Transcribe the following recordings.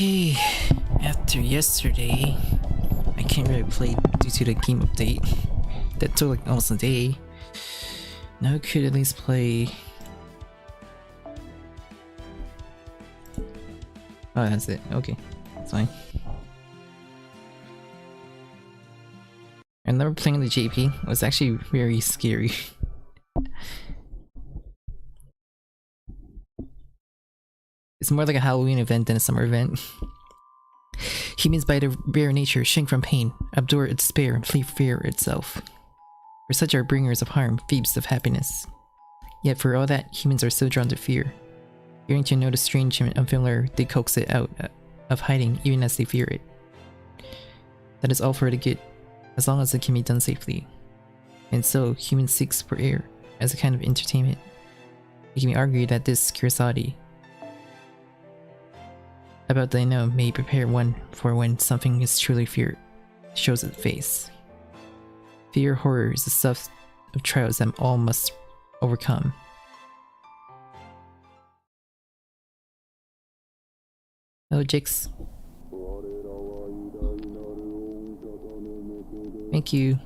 Okay, after yesterday, I can't really play due to the game update. That took like almost a day. Now I could at least play... Oh, that's it. Okay, it's fine. I remember playing the JP. It was actually very scary. It's more like a Halloween event than a summer event. Humans by their very nature shrink from pain, abhor its despair, and flee fear itself. For such are bringers of harm, thieves of happiness. Yet for all that, humans are so drawn to fear. Fearing to know the strange and unfamiliar, they coax it out of hiding even as they fear it. That is all for the good, as long as it can be done safely. And so, humans seek for air as a kind of entertainment. It can be argued that this curiosity about the unknown may prepare one for when something is truly feared shows its face. Fear, horror is the stuff of trials that all must overcome. Hello, Jix. Thank you.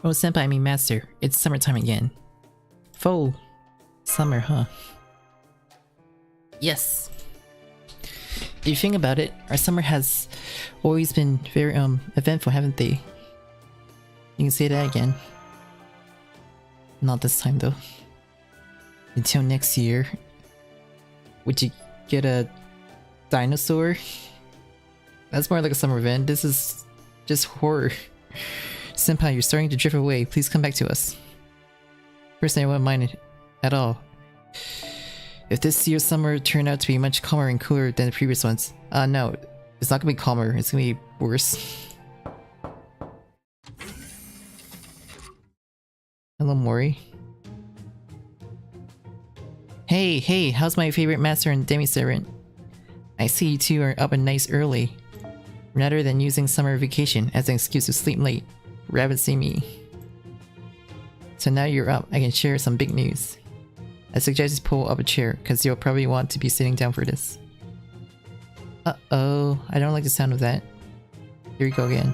Oh, senpai, I mean master. It's summertime again. Full summer, huh? Yes. If you think about it, our summer has always been very eventful, haven't they? You can say that again. Not this time though. Until next year. Would you get a dinosaur? That's more like a summer event. This is just horror. Senpai, you're starting to drift away. Please come back to us. Personally, I wouldn't mind it at all. If this year's summer turned out to be much calmer and cooler than the previous ones. No. It's not gonna be calmer. It's gonna be worse. Hello, Mori. Hey, how's my favorite master and demi-servant? I see you two are up and nice early. Rather than using summer vacation as an excuse to sleep late. Rabbit see me. So now you're up, I can share some big news. I suggest you pull up a chair, cause you'll probably want to be sitting down for this. Uh-oh, I don't like the sound of that. Here we go again.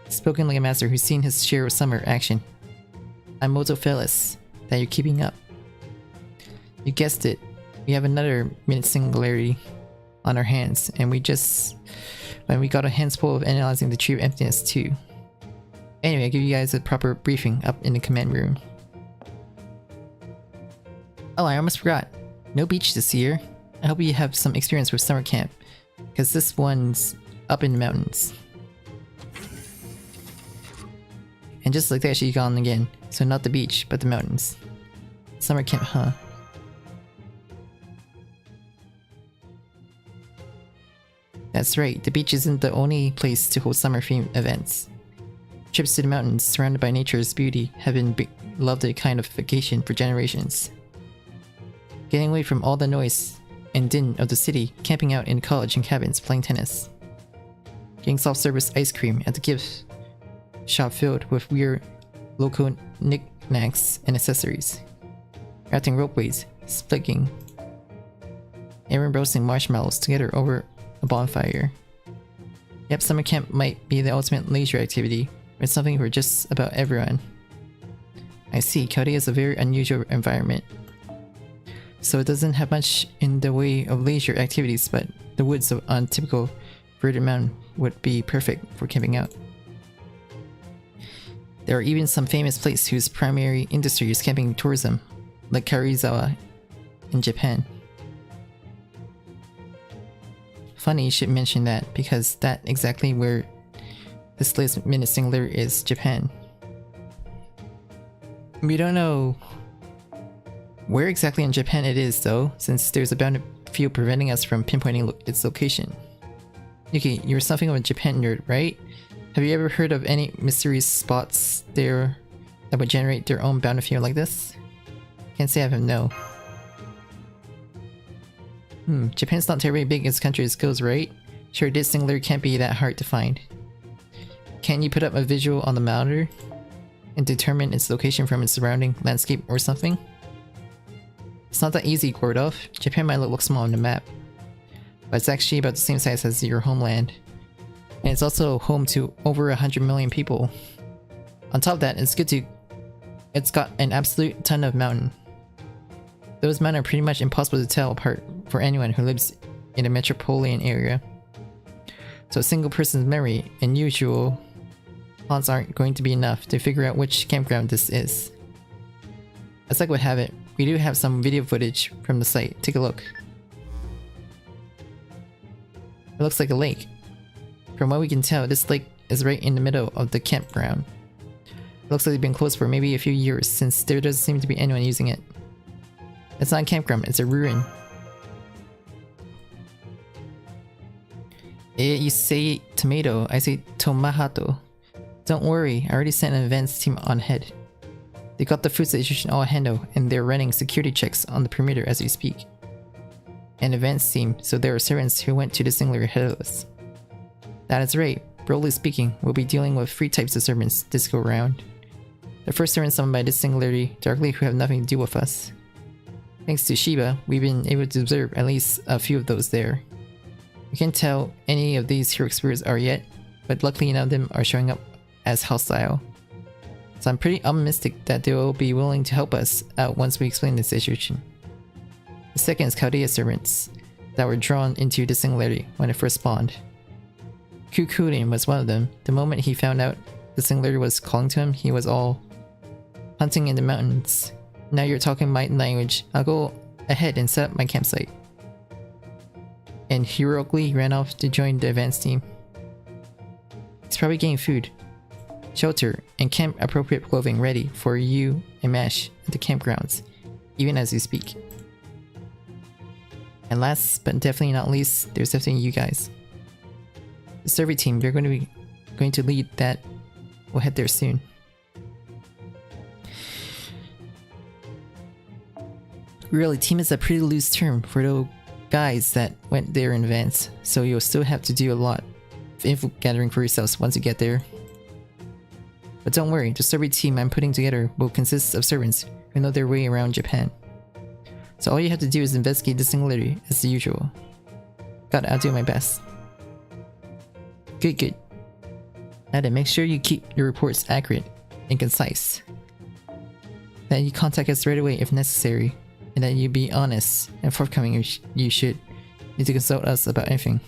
Spoken like a master who's seen his share of summer action. I'm Moto Felis, that you're keeping up. You guessed it, we have another minute singularity on our hands, and we got our hands full of analyzing the tree of emptiness too. Anyway, I'll give you guys a proper briefing up in the command room. Oh, I almost forgot. No beach this year. I hope you have some experience with summer camp, because this one's up in the mountains. And just like that, she's gone again. So not the beach, but the mountains. Summer camp, huh? That's right, the beach isn't the only place to hold summer-themed events. Trips to the mountains, surrounded by nature's beauty, have been beloved kind of vacation for generations. Getting away from all the noise and din of the city, camping out in college and cabins, playing tennis. Getting soft-service ice cream at the gift shop filled with weird local knickknacks and accessories. Crafting ropeways, splitting, and roasting marshmallows together over a bonfire. Yep, summer camp might be the ultimate leisure activity, but it's something for just about everyone. I see, Chaldea is a very unusual environment. so it doesn't have much in the way of leisure activities, but the woods on typical verdant mountain would be perfect for camping out. There are even some famous places whose primary industry is camping tourism, like Karuizawa in Japan. Funny you should mention that, because that's exactly where this last minute singular is Japan. We don't know where exactly in Japan it is though, since there's a bound field preventing us from pinpointing its location. Yuki, you're something of a Japan nerd, right? Have you ever heard of any mysterious spots there that would generate their own bound field like this? Can't say I have no. Japan's not terribly big as country as goes, right? Sure, this singular can't be that hard to find. Can you put up a visual on the monitor and determine its location from its surrounding landscape or something? It's not that easy, Gordov. Japan might look small on the map, but it's actually about the same size as your homeland. And it's also home to over 100 million people. On top of that, it's got an absolute ton of mountain. Those mountains are pretty much impossible to tell apart for anyone who lives in a metropolitan area. So a single person's memory and usual odds aren't going to be enough to figure out which campground this is. As luck would have it, we do have some video footage from the site. Take a look. It looks like a lake. From what we can tell, this lake is right in the middle of the campground. It looks like it's been closed for maybe a few years since there doesn't seem to be anyone using it. It's not a campground, it's a ruin. You say tomato, I say tomahato. Don't worry, I already sent an advance team on ahead. They got the food situation all handled and they're running security checks on the perimeter as we speak. An advance team, so there are servants who went to the singular ahead of us. That is right, broadly speaking, we'll be dealing with 3 types of servants this go round. The first servants summoned by this singularity directly who have nothing to do with us. Thanks to Shiba, we've been able to observe at least a few of those there. We can't tell any of these hero spirits are yet, but luckily none of them are showing up as hostile. So I'm pretty optimistic that they will be willing to help us out once we explain the situation. The second is Chaldea servants that were drawn into the singularity when it first spawned. Kukulin was one of them. The moment he found out the singularity was calling to him, he was all hunting in the mountains. Now you're talking my language. I'll go ahead and set up my campsite. And heroically ran off to join the advance team. He's probably getting food, shelter, and camp appropriate clothing ready for you and Mash at the campgrounds, even as we speak. And last but definitely not least, there's definitely you guys. The survey team, you're going to lead that. We'll head there soon. Really, team is a pretty loose term for those guys that went there in advance, so you'll still have to do a lot of info gathering for yourselves once you get there. But don't worry, the survey team I'm putting together will consist of servants who know their way around Japan. So all you have to do is investigate the singularity as usual. I'll do my best. Good. Now then, make sure you keep your reports accurate and concise. That you contact us right away if necessary, and that you be honest and forthcoming if you should need to consult us about anything.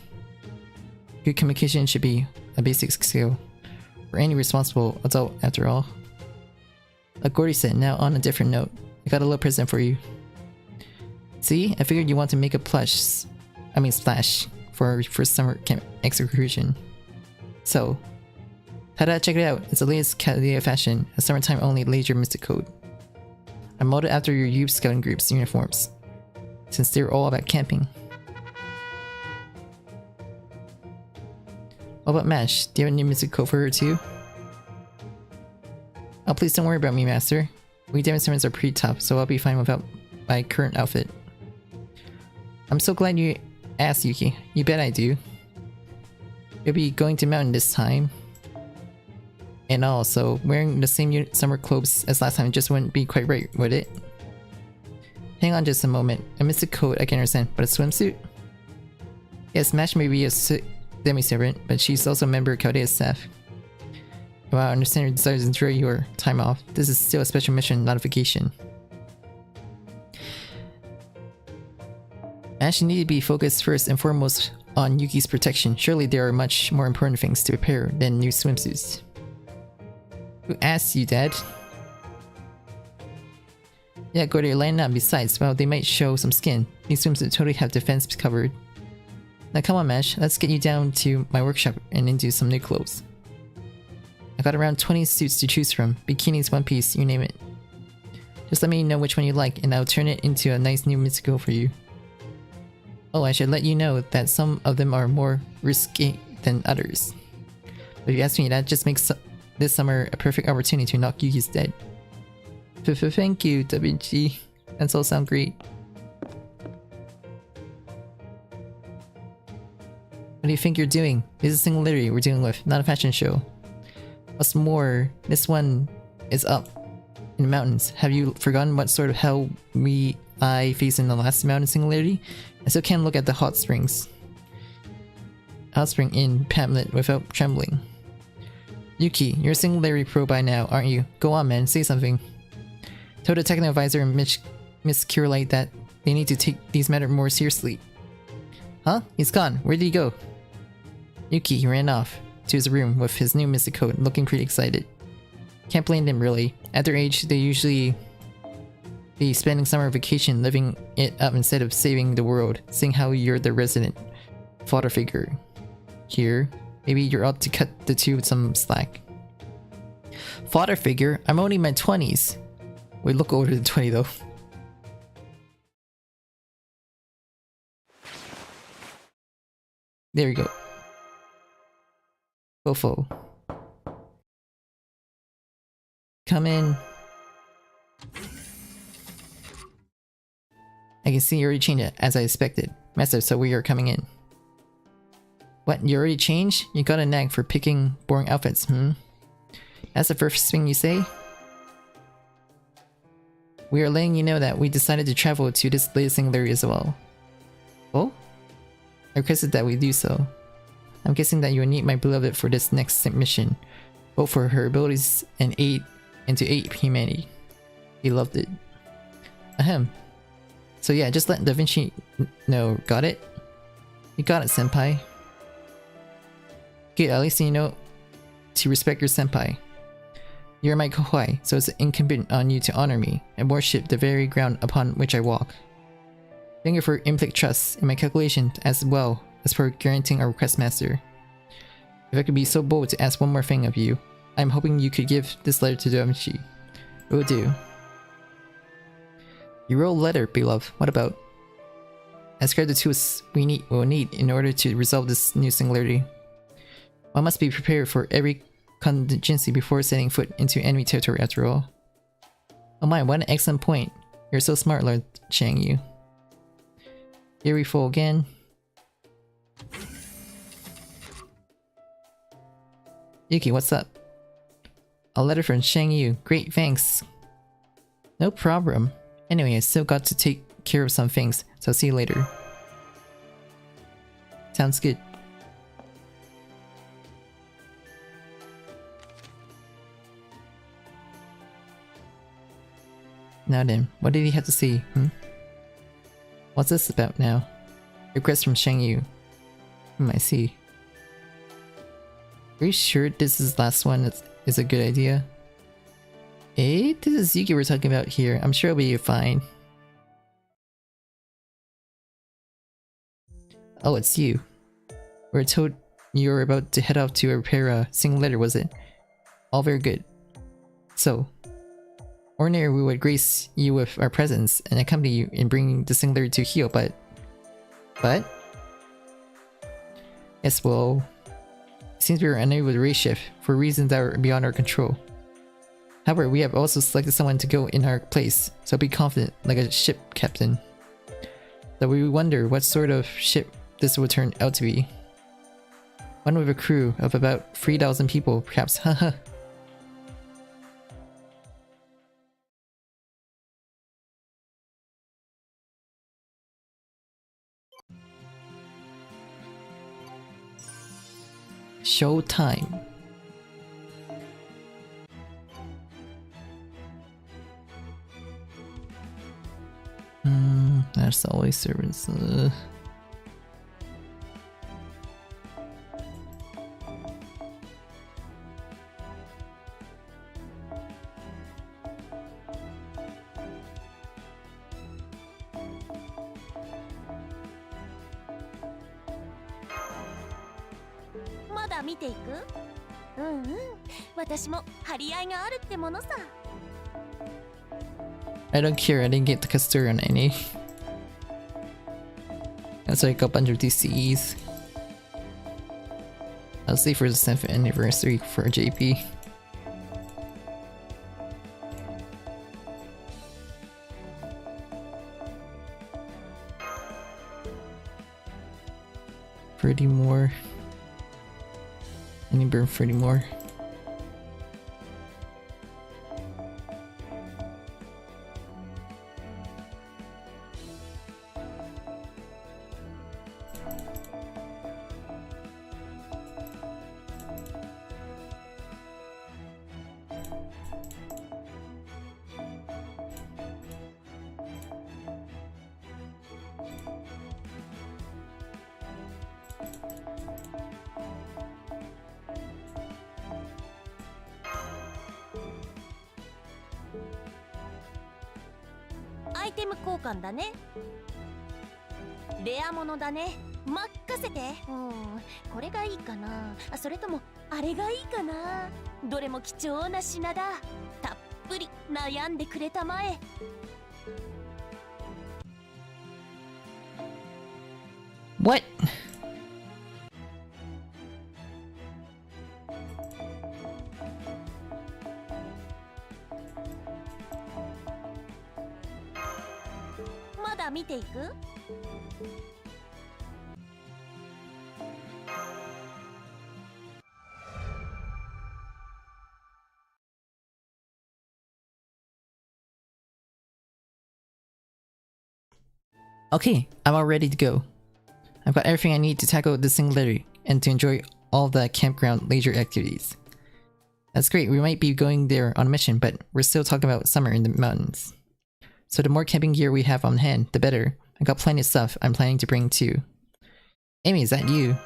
Good communication should be a basic skill for any responsible adult after all. Like Gordy said, now on a different note, I got a little present for you. See, I figured you want to make a splash for our first summer camp excursion. So, tada, check it out, it's the latest Chaldea fashion, a summertime only leisure mystic code. I modeled after your youth scouting group's uniforms, since they're all about camping. What about Mash? Do you have a new mystic code for her too? Oh, please don't worry about me, Master. We demonstrators are pretty tough, so I'll be fine without my current outfit. I'm so glad you asked, Yuki. You bet I do. You'll be going to mountain this time. And also, wearing the same summer clothes as last time just wouldn't be quite right, would it? Hang on just a moment. A mystic coat I can understand, but a swimsuit? Yes, Mash may be a demi-servant, but she's also a member of Chaldea's staff. While I understand your desires to enjoy your time off, this is still a special mission notification. Ash, you need to be focused first and foremost on Yuki's protection. Surely there are much more important things to prepare than new swimsuits. Who asked you, Dad? Yeah, go to your line now. Besides, well, they might show some skin. These swimsuits totally have defense covered. Now come on, Mash, let's get you down to my workshop and into some new clothes. I got around 20 suits to choose from. Bikinis, one piece, you name it. Just let me know which one you like and I'll turn it into a nice new mystical for you. Oh, I should let you know that some of them are more risky than others. But if you ask me, that just makes this summer a perfect opportunity to knock Yuki's dead. Thank you, Da Vinci. That's all sound great. What do you think you're doing? This is singularity we're dealing with, not a fashion show. What's more, this one is up in the mountains. Have you forgotten what sort of hell I faced in the last mountain singularity? I still can't look at the hot springs. Hot spring in Pamlet without trembling. Yuki, you're a singularity pro by now, aren't you? Go on, man, say something. Told the technical advisor and Miss Curelight that they need to take these matters more seriously. Huh? He's gone. Where did he go? Yuki, he ran off to his room with his new mystic coat, looking pretty excited. Can't blame them really. At their age, they usually be spending summer vacation living it up instead of saving the world, seeing how you're the resident father figure here. Maybe you're up to cut the two some slack. Father figure? I'm only in my 20s. We look older than 20 though. There we go. Fofo. Come in. I can see you already changed it, as I expected. Master, so we are coming in. What, you already changed? You got a knack for picking boring outfits, hmm? That's the first thing you say? We are letting you know that we decided to travel to this latest singularity as well. Oh? I requested that we do so. I'm guessing that you will need my beloved for this next mission, both for her abilities and to aid humanity. He loved it. Ahem. So yeah, just let Da Vinci know. Got it? You got it, senpai. Good, at least you know to respect your senpai. You're my kohai, so it's incumbent on you to honor me and worship the very ground upon which I walk. Thank you for implicit trust in my calculation as well as for granting our request, Master. If I could be so bold to ask one more thing of you, I'm hoping you could give this letter to Da Vinci. Will do. You wrote a letter, beloved. What about? Describe the tools we will need in order to resolve this new singularity. One must be prepared for every contingency before setting foot into enemy territory after all. Oh my, what an excellent point. You're so smart, Lord Shang-Yu. Here we fall again. Yuki, what's up? A letter from Shang-Yu. Great, thanks. No problem. Anyway, I still got to take care of some things, so see you later. Sounds good. Now then, what did he have to say, hmm? What's this about now? Request from Shang-Yu. I see. Are you sure this is the last one is a good idea? Eh? This is Yuki we're talking about here. I'm sure it'll be fine. Oh, it's you. We were told you were about to head off to repair a single letter, was it? All very good. So, ordinarily we would grace you with our presence and accompany you in bringing the singularity to heal, but... Yes, well... It seems we were unable to raise shift for reasons that were beyond our control. However, we have also selected someone to go in our place, so be confident like a ship captain. Though we wonder what sort of ship this will turn out to be. One with a crew of about 3,000 people, perhaps, haha. Showtime. Let's There's always servants. I don't care, I didn't get the custard on any. That's like a bunch of DCEs. I'll see for the 7th anniversary for JP. Pretty more. I need to burn 30 more. What? Okay, I'm all ready to go. I've got everything I need to tackle the singularity and to enjoy all the campground leisure activities. That's great, we might be going there on a mission, but we're still talking about summer in the mountains. So the more camping gear we have on hand, the better. I got plenty of stuff I'm planning to bring too. Amy, is that you?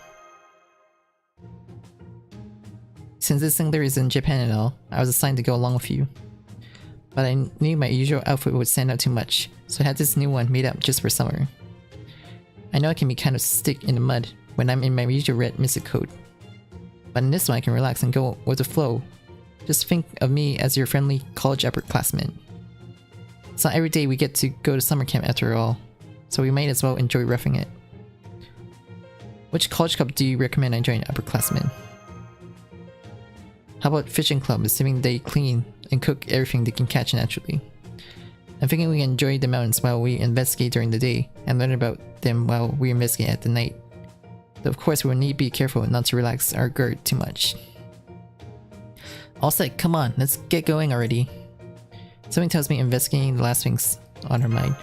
Since this singularity is in Japan and all, I was assigned to go along with you. But I knew my usual outfit would stand out too much, so I had this new one made up just for summer. I know I can be kind of stick in the mud when I'm in my usual red mystic coat. But in this one I can relax and go with the flow. Just think of me as your friendly college upperclassman. It's not every day we get to go to summer camp after all, so we might as well enjoy roughing it. Which college club do you recommend I join, upperclassmen? How about fishing club, assuming they clean and cook everything they can catch naturally? I'm thinking we can enjoy the mountains while we investigate during the day, and learn about them while we investigate at the night. Though of course we will need to be careful not to relax our guard too much. All set, come on, let's get going already. Something tells me investigating the last thing's on her mind.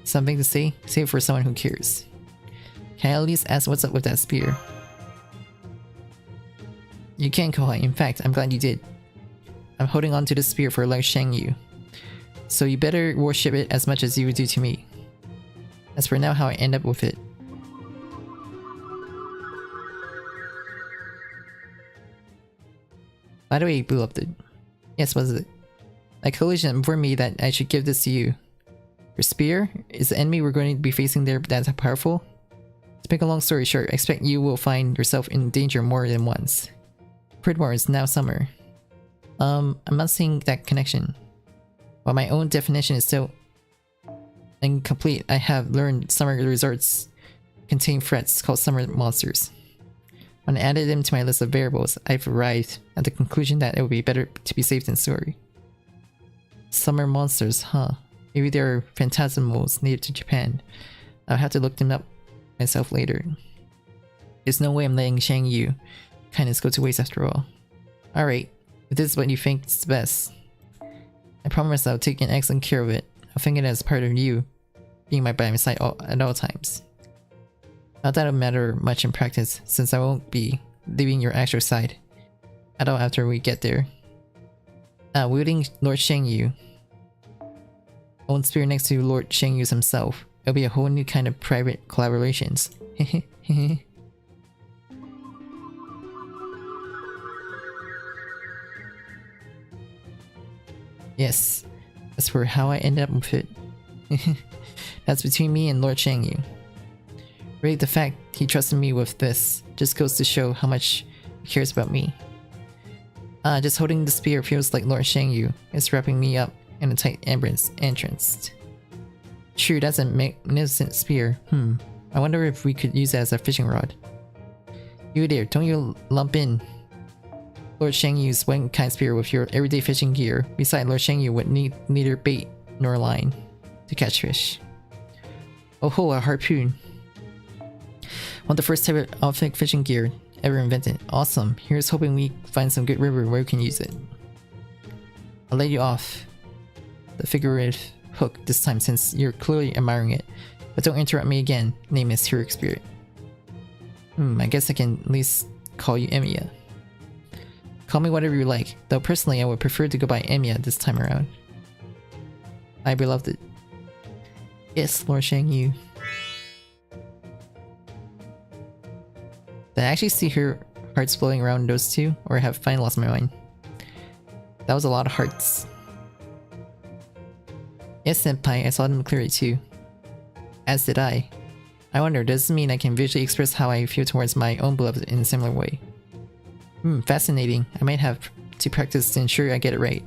Something to say? Save it for someone who cares. Can I at least ask what's up with that spear? You can, Kohai. In fact, I'm glad you did. I'm holding on to the spear for Liu Shangyu. So you better worship it as much as you would do to me. As for now, how I end up with it. By the way, blew up the... Yes, was it? My collision informed me that I should give this to you. Your spear? Is the enemy we're going to be facing there that powerful? To make a long story short, I expect you will find yourself in danger more than once. Pridmore is now summer. I'm not seeing that connection. While my own definition is still incomplete, I have learned summer resorts contain threats called summer monsters. When I added them to my list of variables, I've arrived at the conclusion that it would be better to be safe than sorry. Summer monsters, huh? Maybe they're phantasmals native to Japan. I'll have to look them up myself later. There's no way I'm letting Shangyu kindness go to waste after all. Alright, if this is what you think is best, I promise I'll take an excellent care of it. I'll think it as part of you being by my side at all times. Not that it'll matter much in practice, since I won't be leaving your actual side at all after we get there. Wielding Lord Shangyu. Own spear next to Lord Shengyu's himself. It'll be a whole new kind of private collaborations. Yes, as for how I ended up with it, that's between me and Lord Shengyu. Really, the fact he trusted me with this just goes to show how much he cares about me. Just holding the spear feels like Lord Shengyu is wrapping me up in a tight entrance. True, that's a magnificent spear. I wonder if we could use it as a fishing rod. You there, don't you lump in Lord Shengyu's one kind spear with your everyday fishing gear. Besides, Lord Shengyu would need neither bait nor line to catch fish. Oh ho, a harpoon. One of the first type of authentic fishing gear ever invented. Awesome. Here's hoping we find some good river where we can use it. I'll let you off the figurative hook this time since you're clearly admiring it. But don't interrupt me again. Name is Heroic Spirit. I guess I can at least call you Emiya. Call me whatever you like, though personally I would prefer to go by Emiya this time around. I beloved it. Yes, Lord Shengyu. Did I actually see her hearts floating around those two, or have finally lost my mind? That was a lot of hearts. Yes, senpai, I saw them clearly too. As did I. I wonder, does this mean I can visually express how I feel towards my own beloved in a similar way? Fascinating. I might have to practice to ensure I get it right.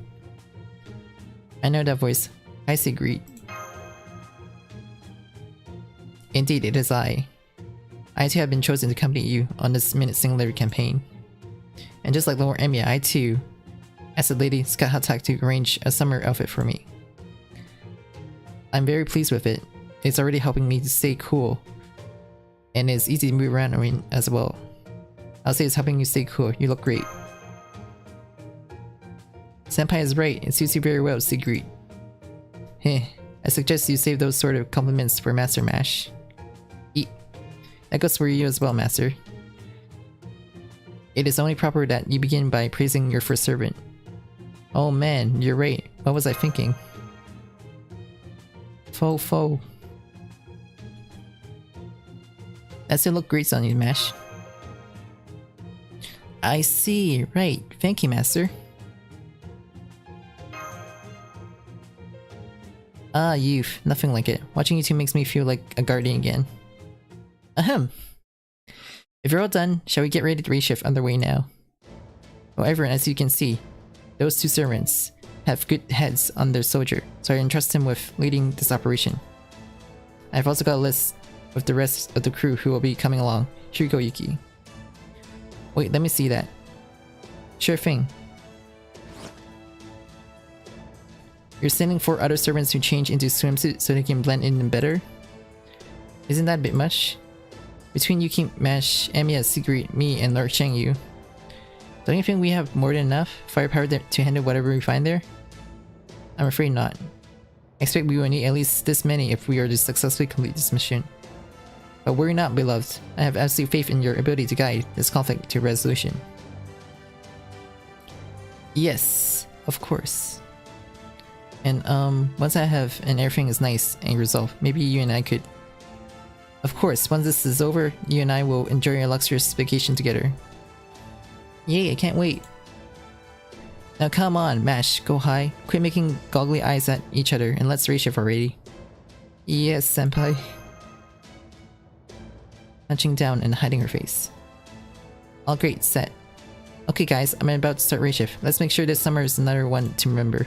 I know that voice. I say greet. Indeed, it is I. I too have been chosen to accompany you on this Minute Singularity campaign. And just like Lord Emiya, I too asked the lady Scott Hatak to arrange a summer outfit for me. I'm very pleased with it. It's already helping me to stay cool. And it's easy to move around as well. I'll say it's helping you stay cool. You look great. Senpai is right. It suits you very well, Sigrid. Heh. I suggest you save those sort of compliments for Master Mash. Eat. That goes for you as well, Master. It is only proper that you begin by praising your first servant. Oh man, you're right. What was I thinking? Fo. That still look great on you, Mash. I see, right. Thank you, Master. Ah, youth. Nothing like it. Watching you two makes me feel like a guardian again. Ahem. If you're all done, shall we get ready to reshift underway now? However, as you can see, those two servants have good heads on their soldier, so I entrust him with leading this operation. I've also got a list with the rest of the crew who will be coming along. Here Yuki. Wait, let me see that. Sure thing. You're sending 4 other servants to change into swimsuits so they can blend in better? Isn't that a bit much? Between Yuki, Mash, Emiya, Sigrid, me, and Lord Shengyu, don't you think we have more than enough firepower to handle whatever we find there? I'm afraid not. I expect we will need at least this many if we are to successfully complete this mission. But worry not, beloved. I have absolute faith in your ability to guide this conflict to resolution. Yes, of course. And once I have and everything is nice and resolved, maybe you and I could... Of course, once this is over, you and I will enjoy a luxurious vacation together. Yay, I can't wait. Now come on, Mash, go high. Quit making goggly eyes at each other and let's race shift already. Yes, senpai. Punching down and hiding her face. All great, set. Okay guys, I'm about to start race shift. Let's make sure this summer is another one to remember.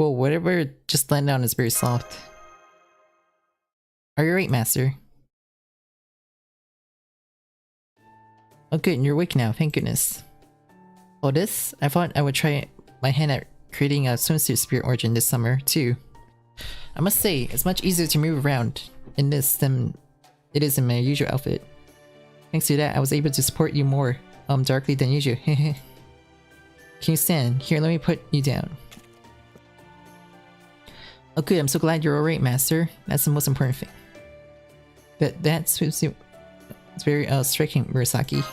Whoa, whatever just landed down is very soft. Are you right, Master? Oh good, you're awake now, thank goodness. Oh this? I thought I would try my hand at creating a swimsuit spirit origin this summer, too. I must say, it's much easier to move around in this than it is in my usual outfit. Thanks to that, I was able to support you more darkly than usual. Can you stand? Here, let me put you down. Oh good, I'm so glad you're alright, Master. That's the most important thing. That swimsuit is very striking, Murasaki.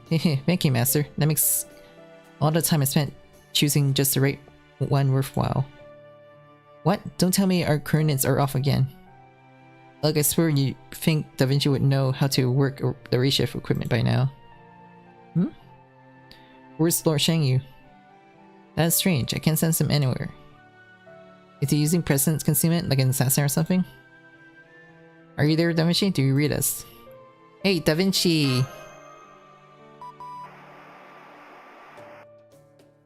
Thank you, Master. That makes all the time I spent choosing just the right one worthwhile. What? Don't tell me our coordinates are off again. Look, I swear you think Da Vinci would know how to work the reshift equipment by now. Hmm? Where's Lord Shangyu? That is strange, I can't sense him anywhere. Is he using presence concealment like an assassin or something? Are you there, Da Vinci? Do you read us? Hey, Da Vinci!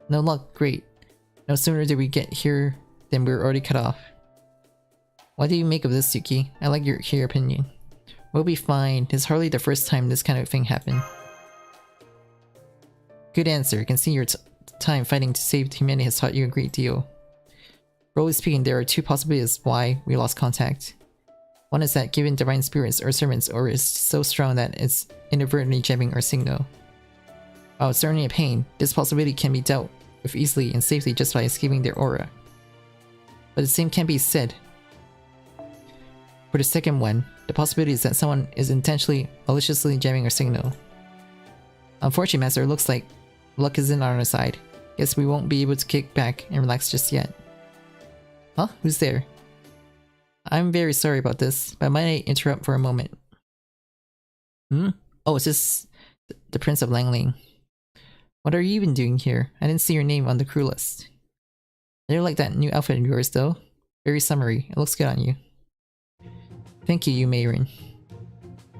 No luck, great. No sooner did we get here than we were already cut off. What do you make of this, Yuki? I like your opinion. We'll be fine. It's hardly the first time this kind of thing happened. Good answer. I can see your time fighting to save humanity has taught you a great deal. Broadly speaking, there are two possibilities why we lost contact. One is that given divine spirits or servants or is so strong that it's inadvertently jamming our signal. While it's certainly a pain, this possibility can be dealt with easily and safely just by escaping their aura. But the same can be said for the second one. The possibility is that someone is intentionally, maliciously jamming our signal. Unfortunately, Master, it looks like luck isn't on our side. Guess we won't be able to kick back and relax just yet. Huh? Who's there? I'm very sorry about this, but might I interrupt for a moment? Hmm? Oh, it's just the Prince of Langling. What are you even doing here? I didn't see your name on the crew list. I really like that new outfit of yours though. Very summery. It looks good on you. Thank you, Mayrin.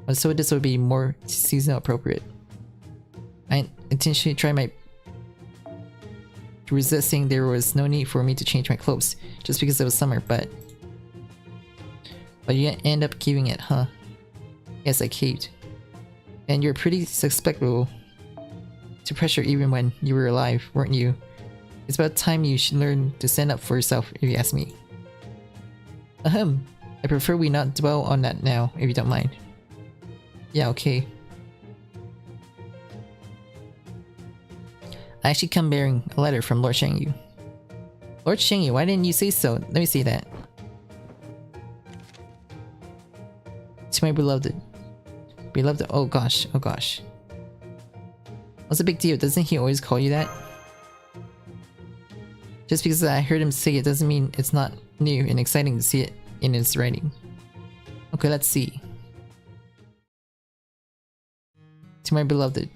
But so this would be more seasonal appropriate. I intentionally tried my resisting there was no need for me to change my clothes just because it was summer, but you end up keeping it, huh? Yes, I caved. And you're pretty susceptible to pressure even when you were alive, weren't you? It's about time you should learn to stand up for yourself, if you ask me. Ahem. I prefer we not dwell on that now, if you don't mind. Yeah, okay. I actually come bearing a letter from Lord Shangyu. Lord Shangyu, why didn't you say so? Let me see that. To my beloved. Beloved, oh gosh, oh gosh. What's the big deal? Doesn't he always call you that? Just because I heard him say it doesn't mean it's not new and exciting to see it in his writing. Okay, let's see. To my beloved.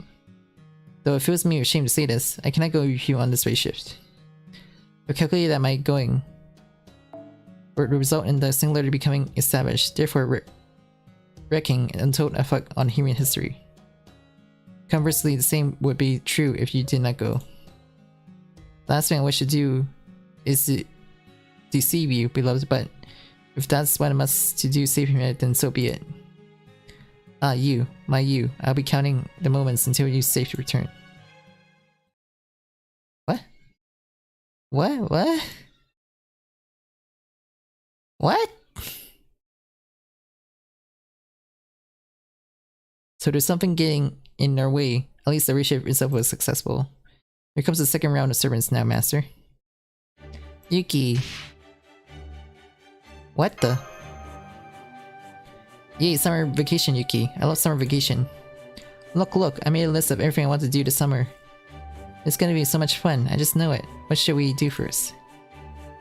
Though it feels me ashamed to say this, I cannot go with you on this way shift. I calculated that my going would result in the singularity becoming established, therefore wreaking an untold effect on human history. Conversely, the same would be true if you did not go. The last thing I wish to do is to deceive you, beloved, but if that's what I must to do save humanity, then so be it. Ah, you, my you, I'll be counting the moments until you safely return. What? What? What? So there's something getting in our way. At least the reshape itself was successful. Here comes the second round of servants now, Master. Yuki. What the? Yay, summer vacation, Yuki. I love summer vacation. Look, I made a list of everything I want to do this summer. It's gonna be so much fun, I just know it. What should we do first?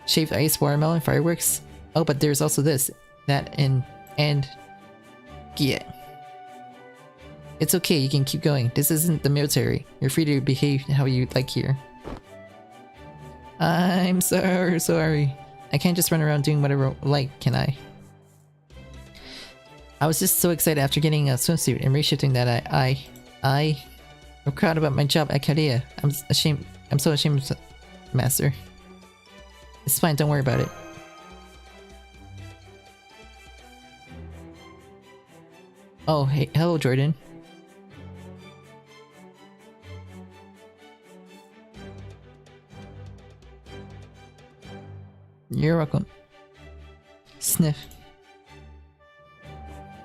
Shaved ice, watermelon, fireworks? Oh, but there's also this, that, and... yeah. It's okay, you can keep going. This isn't the military. You're free to behave how you like here. I'm sorry. I can't just run around doing whatever I like, can I? I was just so excited after getting a swimsuit and reshifting that I'm proud about my job at Chaldea. I'm so ashamed Master. It's fine, don't worry about it. Oh, hey, hello Jordan. You're welcome. Sniff.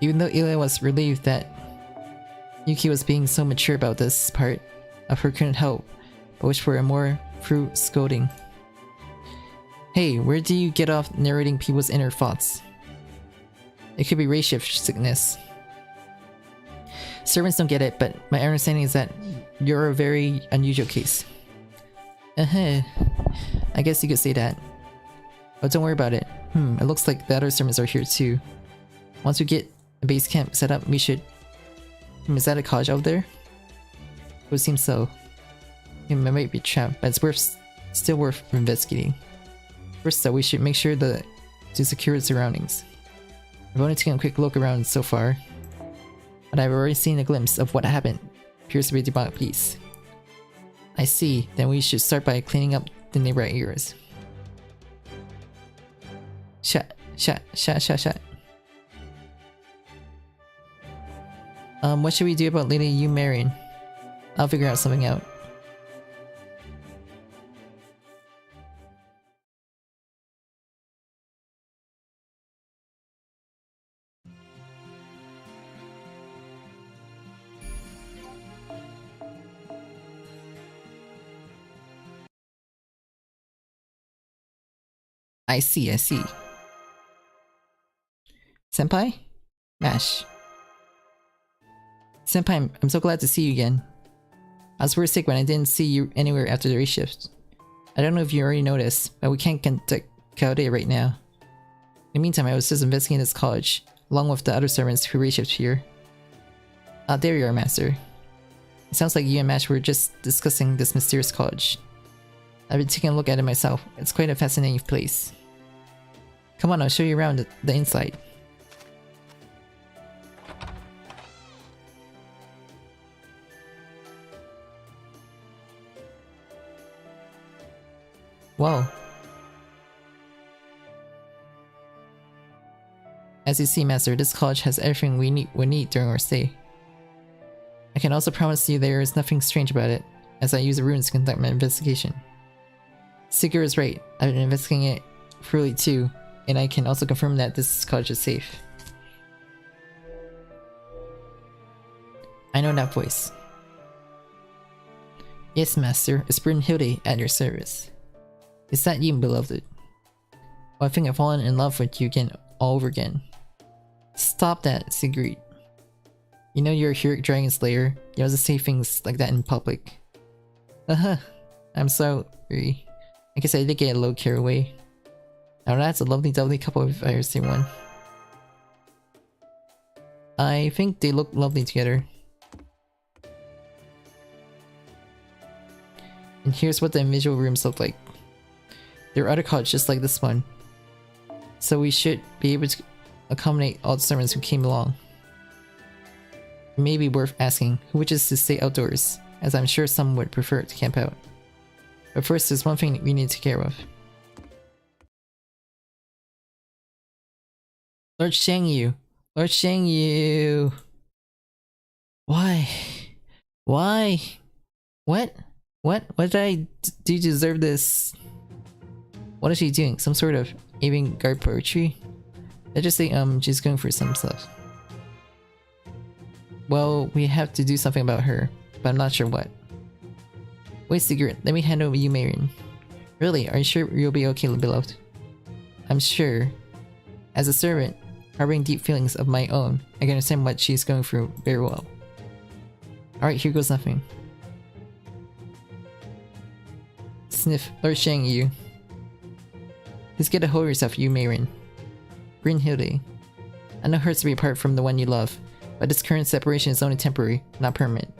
Even though Ila was relieved that Yuki was being so mature about this part of her, couldn't help but wish for a more fruit scolding. Hey, where do you get off narrating people's inner thoughts? It could be race shift sickness. Servants don't get it, but my understanding is that you're a very unusual case. I guess you could say that. But don't worry about it. It looks like the other servants are here too. Once we get a base camp set up, we should... is that a college out there? It would seem so. It might be trapped, but it's still worth investigating. First though, we should make sure to secure the surroundings. I've only taken a quick look around so far, but I've already seen a glimpse of what happened. Appears to be a demonic beast. I see, then we should start by cleaning up the neighboring areas. Shut. What should we do about Lady Yu marrying? I'll figure out something out. I see. Senpai? Mash. Senpai, I'm so glad to see you again. I was worried sick when I didn't see you anywhere after the race shift. I don't know if you already noticed, but we can't conduct Chaldea right now. In the meantime, I was just investigating this college, along with the other servants who race shift here. Ah, there you are, Master. It sounds like you and Mash were just discussing this mysterious college. I've been taking a look at it myself. It's quite a fascinating place. Come on, I'll show you around the inside. Wow. As you see, Master, this college has everything we need during our stay. I can also promise you there is nothing strange about it, as I use the runes to conduct my investigation. Sigurd is right, I've been investigating it thoroughly too, and I can also confirm that this college is safe. I know that voice. Yes, Master, it's Brynhilde at your service. Is that you, beloved? Well, I think I've fallen in love with you again, all over again. Stop that, Sigrid. You know you're a heroic dragon slayer. You have to say things like that in public. I'm sorry. I guess I did get a little carried away. Now that's a lovely couple if I ever see one. I think they look lovely together. And here's what the individual rooms look like. There are other cottages just like this one, so we should be able to accommodate all the servants who came along. It may be worth asking who wishes to stay outdoors, as I'm sure some would prefer to camp out. But first, there's one thing we need to take care of. Lord Shangyu! Lord Shangyu! Why? Why? What? What did I do to deserve this? What is she doing? Some sort of avant-garde poetry? Let's just say she's going for some stuff. Well, we have to do something about her, but I'm not sure what. Wait, Sigurd, let me hand over you Marion. Really, are you sure you'll be okay, beloved? I'm sure. As a servant, harboring deep feelings of my own, I can understand what she's going through very well. Alright, here goes nothing. Sniff, Lord Shangyu. Please get a hold of yourself, you Marion. Brynhilde. I know it hurts to be apart from the one you love, but this current separation is only temporary, not permanent.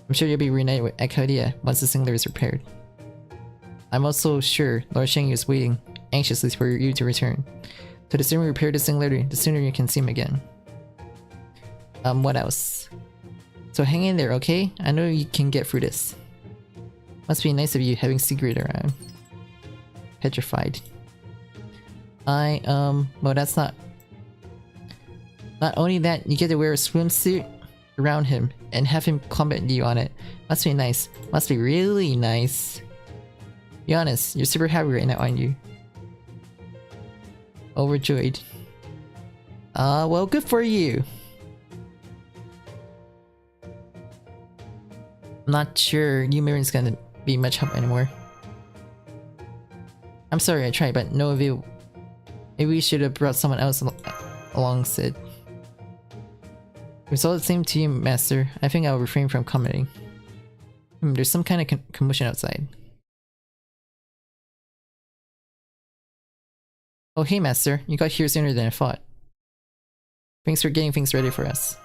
I'm sure you'll be reunited at Chaldea once the singular is repaired. I'm also sure Lord Shangyu is waiting anxiously for you to return. So the sooner we repair the singularity, the sooner you can see him again. What else? So hang in there, okay? I know you can get through this. Must be nice of you having Sigrid around. Petrified. Well, that's not... Not only that, you get to wear a swimsuit around him and have him compliment you on it. Must be nice. Must be really nice. Be honest, you're super happy right now, aren't you? Overjoyed. Well, good for you. I'm not sure Yumirin's gonna be much help anymore. I'm sorry I tried, but no avail. Maybe we should have brought someone else along, Sid. If it's all the same to you, Master, I think I'll refrain from commenting. There's some kind of commotion outside. Oh hey Master, you got here sooner than I thought. Thanks for getting things ready for us.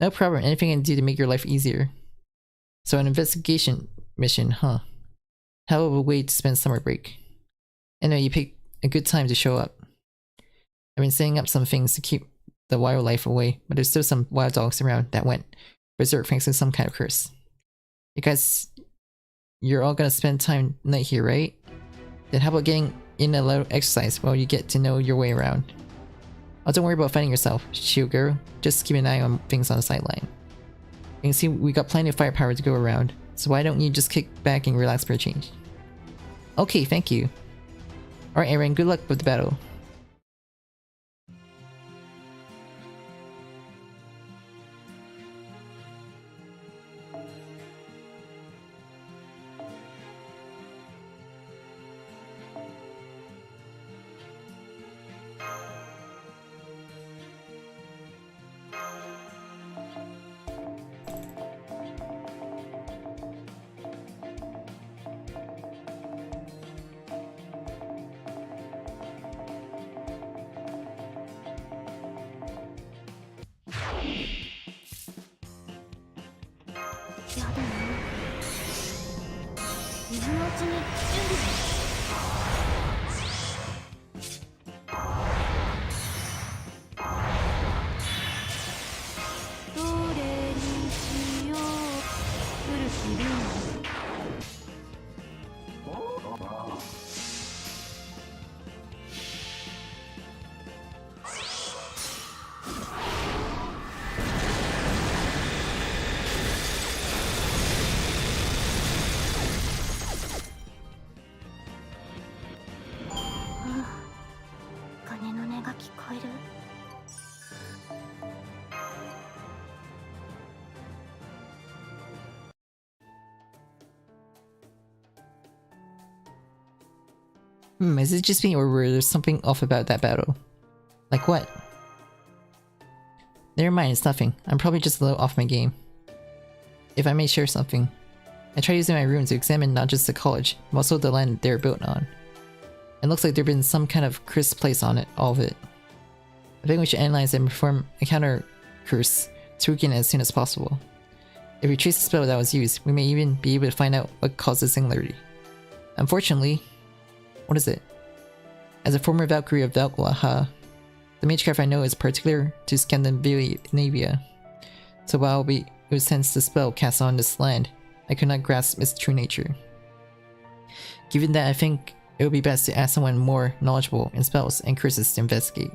No problem, anything I can do to make your life easier. So an investigation mission, huh? Hell of a way to spend summer break. Anyway, you picked a good time to show up. I've been setting up some things to keep the wildlife away, but there's still some wild dogs around that went berserk thanks to some kind of curse. You guys, you're all gonna spend time night here, right? Then how about getting in a little exercise while you get to know your way around? Oh, don't worry about fighting yourself, shield girl. Just keep an eye on things on the sideline. You can see we got plenty of firepower to go around, so why don't you just kick back and relax for a change? Okay, thank you. Alright Aaron, good luck with the battle. Is it just me or were there something off about that battle? Like what? Never mind, it's nothing. I'm probably just a little off my game. If I may share something. I tried using my rune to examine not just the college, but also the land they're built on. It looks like there's been some kind of curse placed on it, all of it. I think we should analyze and perform a counter curse to weaken it as soon as possible. If we trace the spell that was used, we may even be able to find out what caused the singularity. Unfortunately, what is it? As a former Valkyrie of Valhalla, the magecraft I know is particular to Scandinavia. So while we would sense the spell cast on this land, I could not grasp its true nature. Given that, I think it would be best to ask someone more knowledgeable in spells and curses to investigate.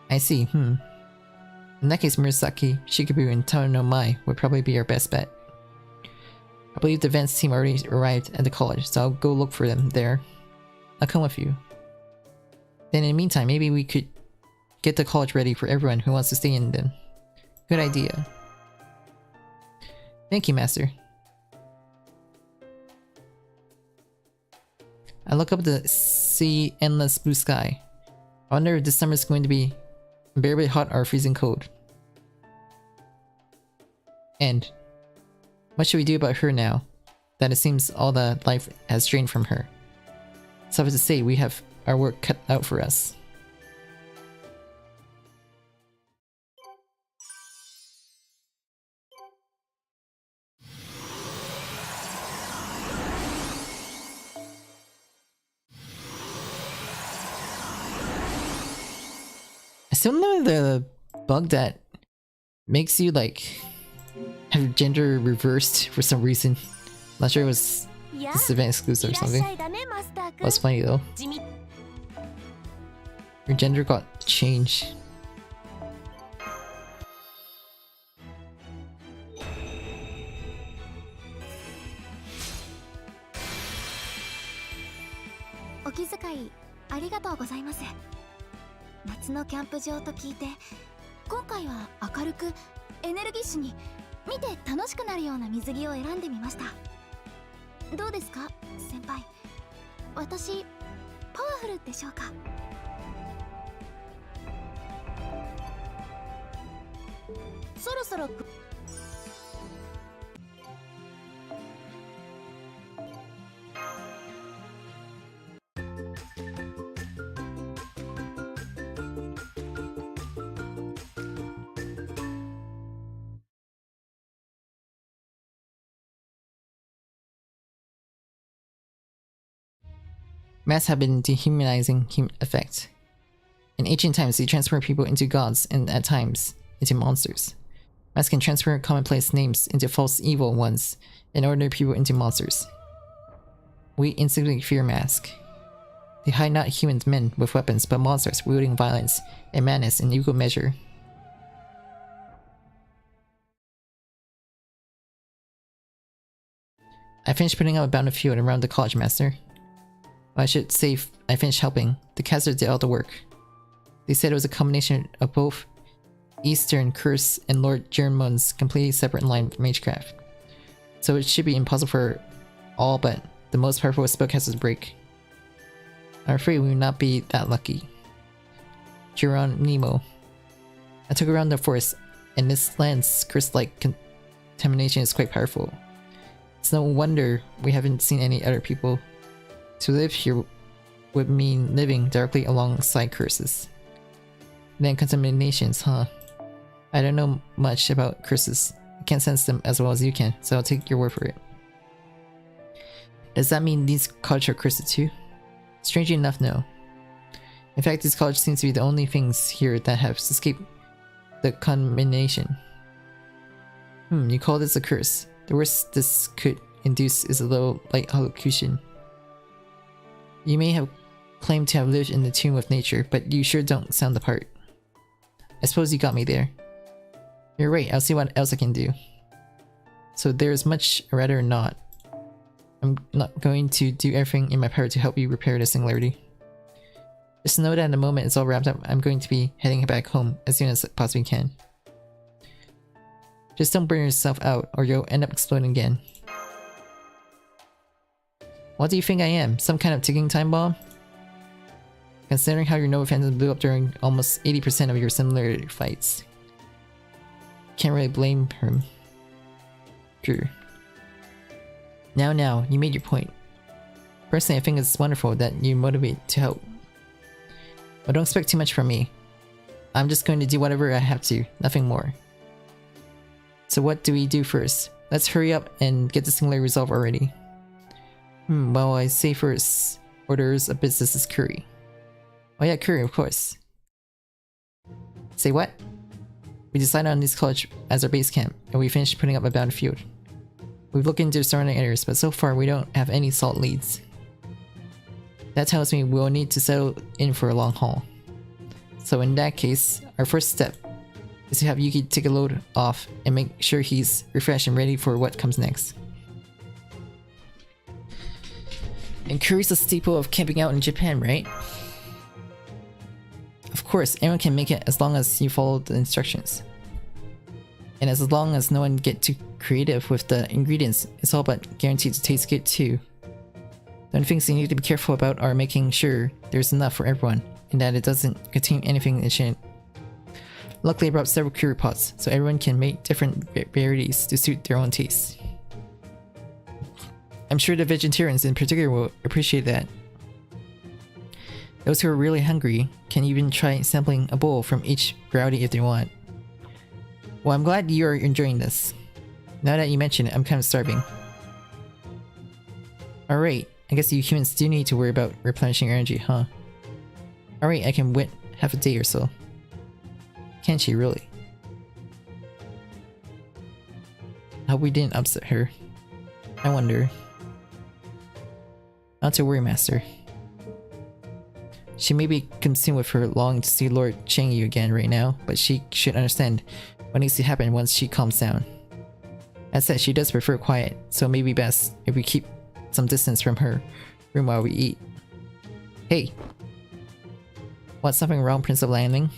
I see, In that case, Murasaki, Shikabu, and Taonomai would probably be our best bet. I believe the events team already arrived at the college, so I'll go look for them there. I'll come with you. Then in the meantime, maybe we could get the college ready for everyone who wants to stay in them. Good idea. Thank you, Master. I look up the sea, endless blue sky. I wonder if this summer is going to be unbearably hot or freezing cold. And what should we do about her now that it seems all the life has drained from her? Suffice to say, we have our work cut out for us. I still know the bug that makes you like have gender reversed for some reason. Not sure it was this event exclusive or something. Was funny though. Your gender got changed. Masks have been dehumanizing effect. In ancient times, they transformed people into gods and at times into monsters. Masks can transfer commonplace names into false evil ones and ordinary people into monsters. We instinctively fear masks. They hide not human men with weapons, but monsters wielding violence and madness in equal measure. I finished putting up a bound of field around the college, master. Well, I should say I finished helping. The casters did all the work. They said it was a combination of both Eastern Curse and Lord Jermon's completely separate line of magecraft. So it should be impossible for all but the most powerful spellcasters to break. I'm afraid we will not be that lucky. Geronimo. I took around the forest, and this land's curse-like contamination is quite powerful. It's no wonder we haven't seen any other people. To live here would mean living directly alongside curses. Then contaminations, huh? I don't know much about curses. I can't sense them as well as you can, so I'll take your word for it. Does that mean these colleges are cursed too? Strangely enough, no. In fact, this college seems to be the only things here that have escaped the contamination. You call this a curse. The worst this could induce is a little light hallucination. You may have claimed to have lived in the tune with nature, but you sure don't sound the part. I suppose you got me there. You're right, I'll see what else I can do. So there's much rather not. I'm not going to do everything in my power to help you repair the singularity. Just know that at the moment it's all wrapped up, I'm going to be heading back home as soon as I possibly can. Just don't burn yourself out or you'll end up exploding again. What do you think I am? Some kind of ticking time bomb? Considering how your Nova fandom blew up during almost 80% of your similarity fights. Can't really blame him. Sure. Now, you made your point. Personally, I think it's wonderful that you motivate to help. But don't expect too much from me. I'm just going to do whatever I have to, nothing more. So what do we do first? Let's hurry up and get the singularity resolved already. Well, I say first, orders of business is curry. Oh yeah, curry, of course. Say what? We decided on this college as our base camp, and we finished putting up a battlefield. We've looked into surrounding areas, but so far we don't have any salt leads. That tells me we'll need to settle in for a long haul. So in that case, our first step is to have Yuki take a load off and make sure he's refreshed and ready for what comes next. And curry's a staple of camping out in Japan, right? Of course, anyone can make it as long as you follow the instructions. And as long as no one get too creative with the ingredients, it's all but guaranteed to taste good too. The only things you need to be careful about are making sure there's enough for everyone, and that it doesn't contain anything it shouldn't. Luckily I brought several curry pots, so everyone can make different varieties to suit their own tastes. I'm sure the vegetarians in particular will appreciate that. Those who are really hungry can even try sampling a bowl from each variety if they want. Well, I'm glad you're enjoying this. Now that you mention it, I'm kind of starving. Alright, I guess you humans do need to worry about replenishing your energy, huh? Alright, I can wait half a day or so. Can she really? I hope we didn't upset her. I wonder. Not to worry, Master. She may be consumed with her longing to see Lord Changyu again right now, but she should understand what needs to happen once she calms down. That said, she does prefer quiet, so it may be best if we keep some distance from her room while we eat. Hey! What, something wrong, Prince of Landing?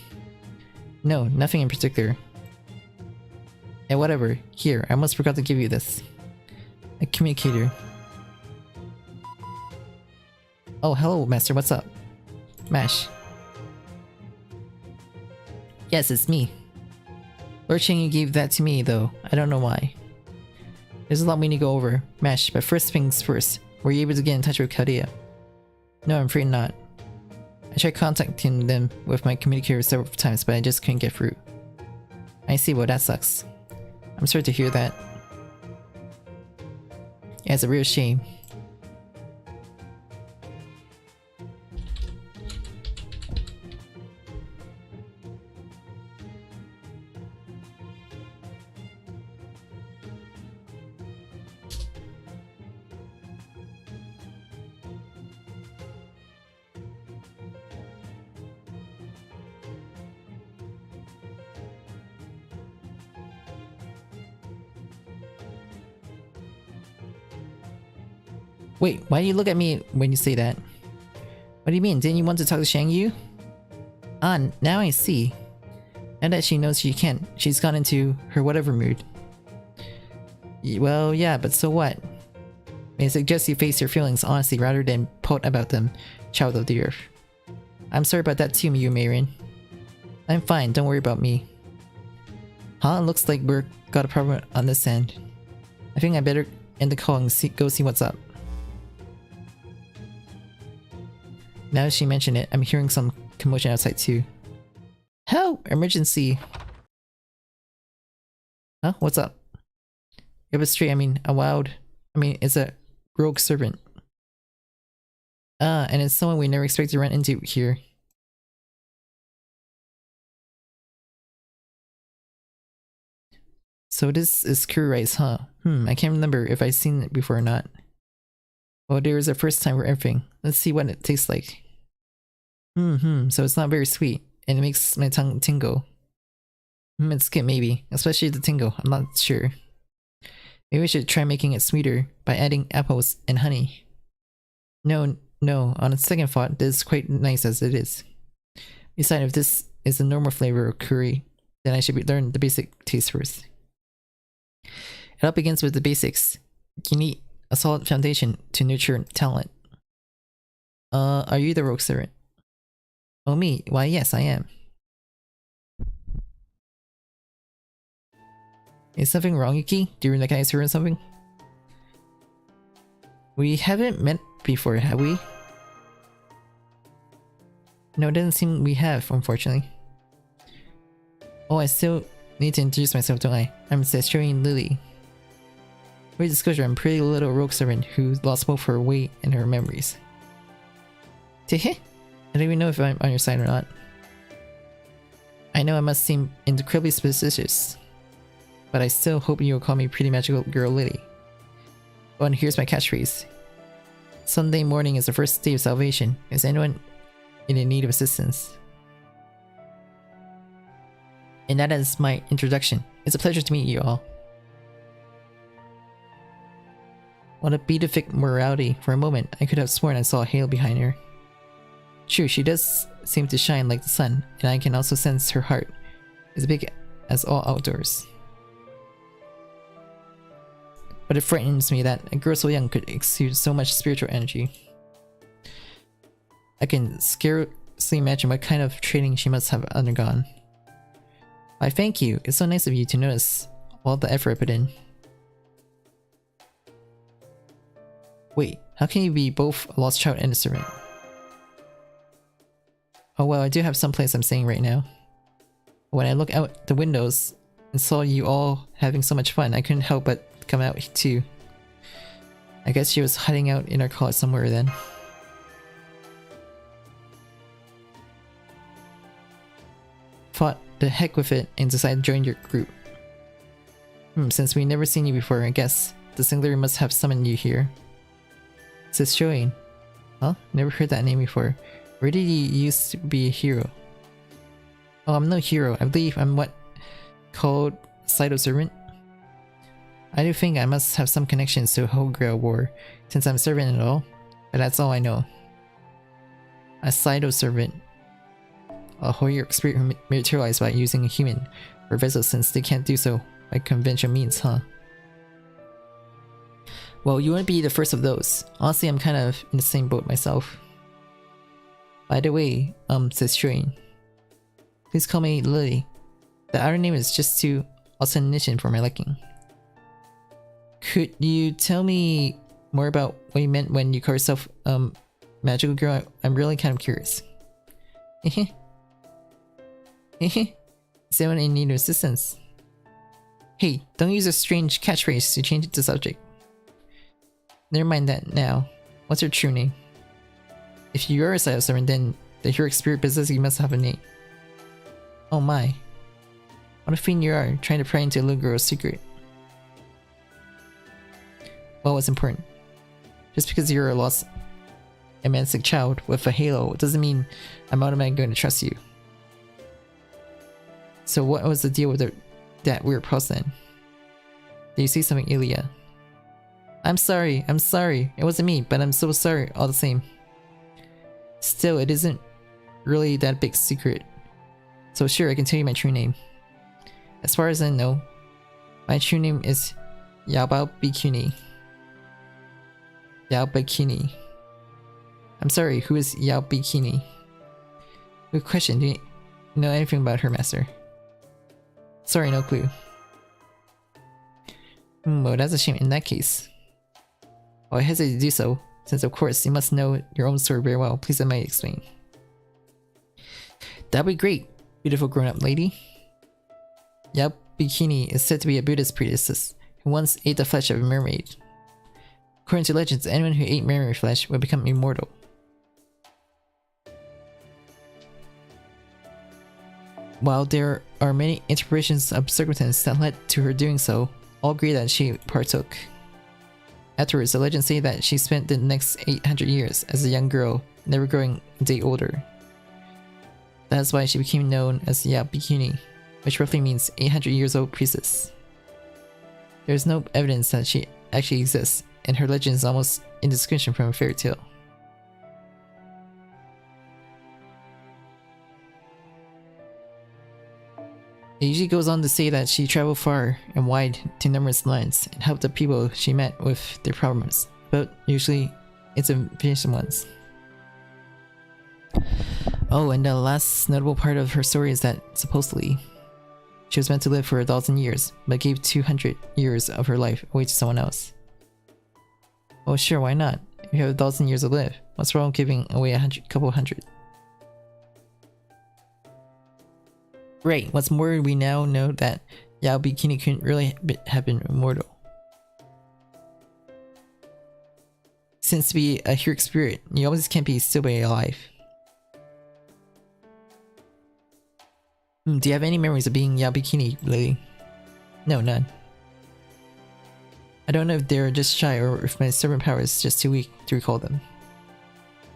No, nothing in particular. And whatever. Here, I almost forgot to give you this. A communicator. Oh, hello, Master, what's up? Mash. Yes, it's me. Lord Changyu gave that to me, though. I don't know why. There's a lot we need to go over. Mash, but first things first. Were you able to get in touch with Chaldea? No, I'm afraid not. I tried contacting them with my communicator several times, but I just couldn't get through. I see, well that sucks. I'm sorry to hear that. Yeah, it's a real shame. Wait, why do you look at me when you say that? What do you mean? Didn't you want to talk to Changyu? Ah, now I see. Now that she knows she can't, she's gone into her whatever mood. Well, yeah, but so what? May I suggest you face your feelings honestly rather than pout about them, child of the earth. I'm sorry about that too, Marin. I'm fine, don't worry about me. Huh? Looks like we're got a problem on this end. I think I better end the call and go see what's up. Now that she mentioned it, I'm hearing some commotion outside too. Help! Emergency! Huh? What's up? It was straight, it's a rogue servant. Ah, and it's someone we never expect to run into here. So this is Kuri's, huh? I can't remember if I've seen it before or not. Well, there is a first time for everything. Let's see what it tastes like. So it's not very sweet, and it makes my tongue tingle. It's good maybe, especially the tingle, I'm not sure. Maybe we should try making it sweeter by adding apples and honey. No, on a second thought, this is quite nice as it is. Besides, if this is the normal flavor of curry, then I should learn the basic taste first. It all begins with the basics. You need a solid foundation to nurture talent. Are you the rogue servant? Oh, me? Why, yes, I am. Is something wrong, Yuki? Do you recognize her or something? We haven't met before, have we? No, it doesn't seem we have, unfortunately. Oh, I still need to introduce myself, don't I? I'm Sestrine Lily. For disclosure, I'm a pretty little rogue servant who lost both her weight and her memories. Tehe? I don't even know if I'm on your side or not. I know I must seem incredibly suspicious, but I still hope you'll call me Pretty Magical Girl Lily. Oh, and here's my catchphrase. Sunday morning is the first day of salvation. Is anyone in need of assistance? And that is my introduction. It's a pleasure to meet you all. What a beatific morality. For a moment, I could have sworn I saw a halo behind her. True, she does seem to shine like the sun, and I can also sense her heart is big as all outdoors. But it frightens me that a girl so young could exude so much spiritual energy. I can scarcely imagine what kind of training she must have undergone. Why, thank you. It's so nice of you to notice all the effort I put in. Wait, how can you be both a lost child and a servant? Oh well, I do have some place I'm staying right now. When I look out the windows and saw you all having so much fun, I couldn't help but come out too. I guess she was hiding out in our college somewhere then. Thought the heck with it and decided to join your group. Since we never seen you before, I guess The Singular must have summoned you here. Says Shoin. Huh? Never heard that name before. Where did you used to be a hero? Oh, I'm no hero. I believe I'm what called Cyto Servant. I do think I must have some connections to the Holy Grail War, since I'm a servant and all, but that's all I know. A Cyto Servant. A Hoyer spirit materialized by using a human or vessel, since they can't do so by conventional means, huh? Well, you wouldn't be the first of those. Honestly, I'm kind of in the same boat myself. By the way, says Shuin. Please call me Lily. The outer name is just too ostentatious for my liking. Could you tell me more about what you meant when you called yourself, magical girl? I'm really kind of curious. Is anyone in need of assistance? Hey, don't use a strange catchphrase to change the subject. Never mind that now. What's your true name? If you are a Cyto Servant, then the heroic spirit possesses you must have a name. Oh my. What a fiend you are, trying to pry into a little girl's secret. Well, what's important? Just because you're a lost romantic child with a halo doesn't mean I'm automatically going to trust you. So what was the deal with that weird pause then? Did you see something, Ilya? I'm sorry. It wasn't me, but I'm so sorry all the same. Still, it isn't really that big secret. So sure, I can tell you my true name. As far as I know, my true name is JP-rKyECtnz. JP-rKyECtnz. I'm sorry, who is JP-rKyECtnz? Good question, do you know anything about her, master? Sorry, no clue. Well, that's a shame in that case. Well, I hesitate to do so, since of course you must know your own story very well. Please let me explain. That'd be great, beautiful grown-up lady. JP-rKyECtnz is said to be a Buddhist priestess who once ate the flesh of a mermaid. According to legends, anyone who ate mermaid flesh would become immortal. While there are many interpretations of circumstances that led to her doing so, all agree that she partook. Afterwards, the legends say that she spent the next 800 years as a young girl, never growing a day older. That is why she became known as JP-rKyECtnz, which roughly means 800 years old priestess. There is no evidence that she actually exists, and her legend is almost indistinguishable from a fairy tale. It usually goes on to say that she traveled far and wide to numerous lands and helped the people she met with their problems, but usually it's insignificant ones. Oh, and the last notable part of her story is that, supposedly, she was meant to live for 1,000 years, but gave 200 years of her life away to someone else. Well, sure, why not? If you have 1,000 years to live, what's wrong with giving away a couple hundred? Right, what's more, we now know that JP-rKyECtnz couldn't really have been immortal. Since to be a heroic spirit, you always can't be still be alive. Do you have any memories of being JP-rKyECtnz, Lily? No, none. I don't know if they're just shy or if my servant power is just too weak to recall them.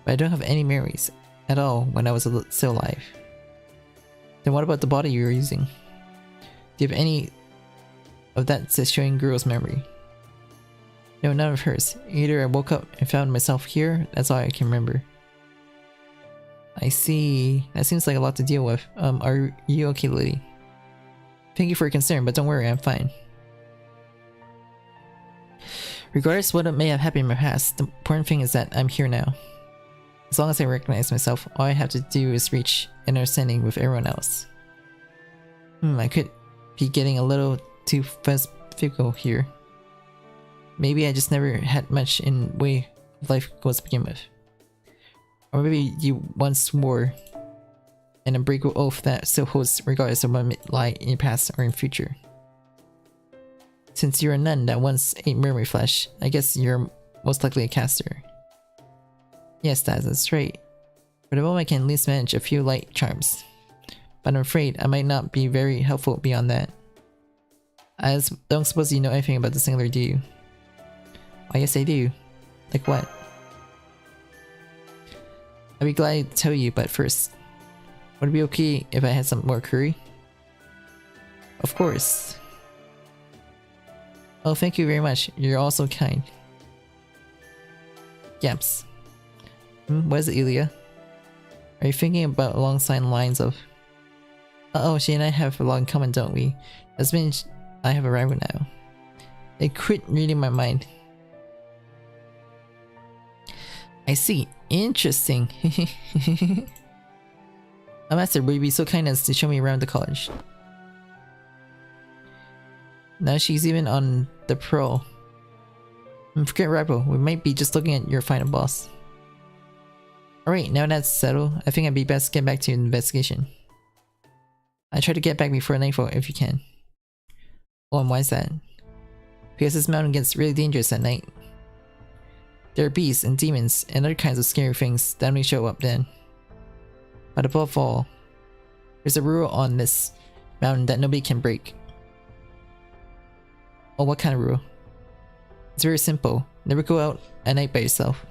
But I don't have any memories at all when I was still alive. Then what about the body you were using? Do you have any of that showing girl's memory? No, none of hers. Either I woke up and found myself here, that's all I can remember. I see. That seems like a lot to deal with. Are you okay, Lily? Thank you for your concern, but don't worry, I'm fine. Regardless of what may have happened in my past, the important thing is that I'm here now. As long as I recognize myself, all I have to do is reach an understanding with everyone else. I could be getting a little too philosophical here. Maybe I just never had much in way of life goals to begin with. Or maybe you once swore an unbreakable oath that still holds regardless of what may lie in your past or in future. Since you're a nun that once ate mermaid flesh, I guess you're most likely a caster. Yes, that's right. For the moment I can at least manage a few light charms. But I'm afraid I might not be very helpful beyond that. I don't suppose you know anything about the Singular, do you? Why, yes I do. Like what? I'd be glad to tell you, but first, would it be okay if I had some more curry? Of course. Oh, thank you very much. You're all so kind. Yaps. What is it, Ilya? Are you thinking about alongside lines of... Uh-oh, she and I have a lot in common, don't we? That means I have a rival now. They quit reading my mind. I see. Interesting. Master, would you be so kind as to show me around the college? Now she's even on the pro. Forget rival, we might be just looking at your final boss. Alright, now that's settled, I think I'd be best to get back to investigation. I try to get back before nightfall if you can. Oh, and why is that? Because this mountain gets really dangerous at night. There are beasts and demons and other kinds of scary things that only show up then. But above all, there's a rule on this mountain that nobody can break. Oh, what kind of rule? It's very simple. Never go out at night by yourself.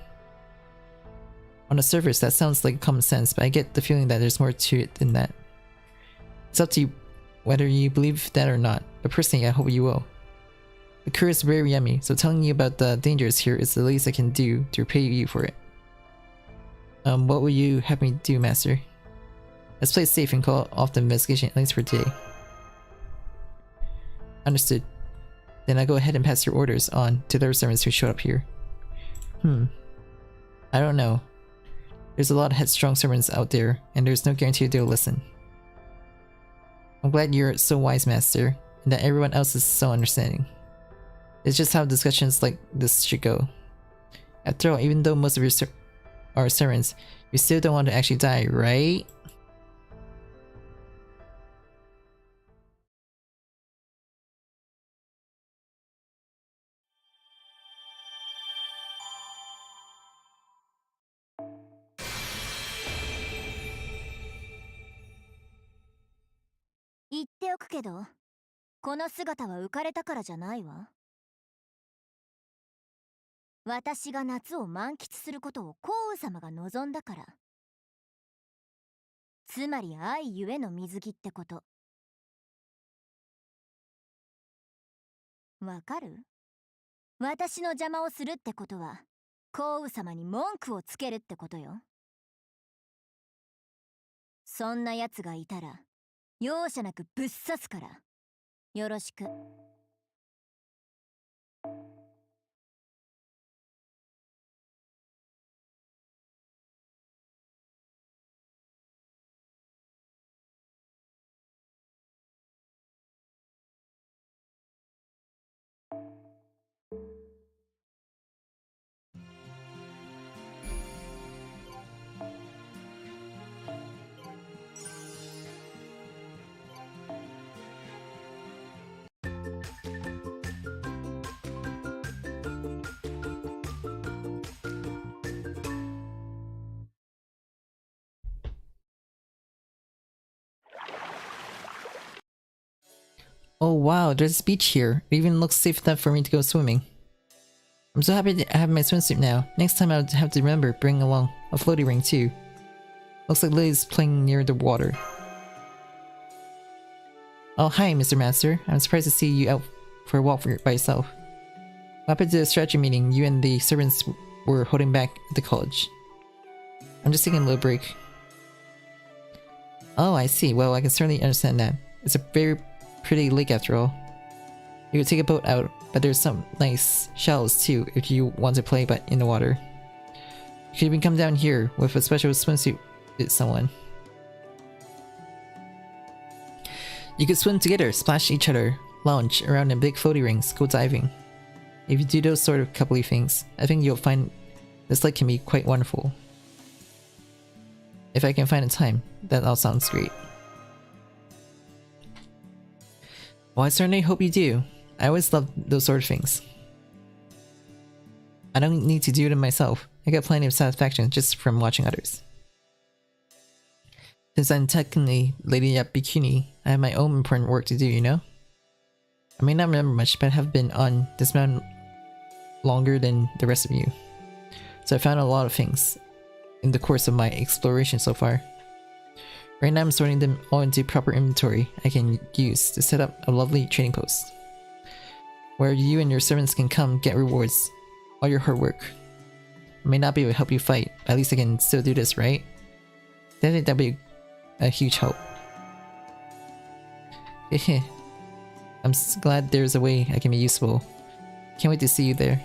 On the surface, that sounds like common sense, but I get the feeling that there's more to it than that. It's up to you whether you believe that or not, but personally I hope you will. The curry is very yummy, so telling you about the dangers here is the least I can do to repay you for it. What will you have me do, Master? Let's play it safe and call off the investigation at least for today. Understood. Then I go ahead and pass your orders on to the other servants who showed up here. I don't know. There's a lot of headstrong servants out there, and there's no guarantee they'll listen. I'm glad you're so wise, Master, and that everyone else is so understanding. It's just how discussions like this should go. After all, even though most of you are servants, you still don't want to actually die, right? I'll 言っておくけど、この姿は浮かれたからじゃないわ。私が夏を満喫することを皇后様が望んだから。つまり愛ゆえの水着ってこと。わかる？私の邪魔をするってことは、皇后様に文句をつけるってことよ。そんな奴がいたら、容赦なくぶっ刺すから。よろしく。Oh wow, there's a beach here. It even looks safe enough for me to go swimming. I'm so happy to have my swimsuit now. Next time I'll have to remember bring along a floaty ring too. Looks like Lily's playing near the water. Oh hi, Mr. Master. I'm surprised to see you out for a walk by yourself. What happened to the strategy meeting you and the servants were holding back at the college? I'm just taking a little break. Oh, I see. Well, I can certainly understand that. It's a very pretty lake after all. You could take a boat out, but there's some nice shallows too if you want to play but in the water. You could even come down here with a special swimsuit with someone. You could swim together, splash each other, lounge around in big floaty rings, go diving. If you do those sort of coupley things, I think you'll find this lake can be quite wonderful. If I can find a time, that all sounds great. Well, I certainly hope you do. I always love those sort of things. I don't need to do them myself. I get plenty of satisfaction just from watching others. Since I'm technically Lady at Bikini, I have my own important work to do, you know? I may not remember much, but I have been on this mountain longer than the rest of you. So I found a lot of things in the course of my exploration so far. Right now I'm sorting them all into proper inventory I can use to set up a lovely trading post, where you and your servants can come get rewards, all your hard work. I may not be able to help you fight, but at least I can still do this, right? I think that'd be a huge help. I'm glad there's a way I can be useful. Can't wait to see you there.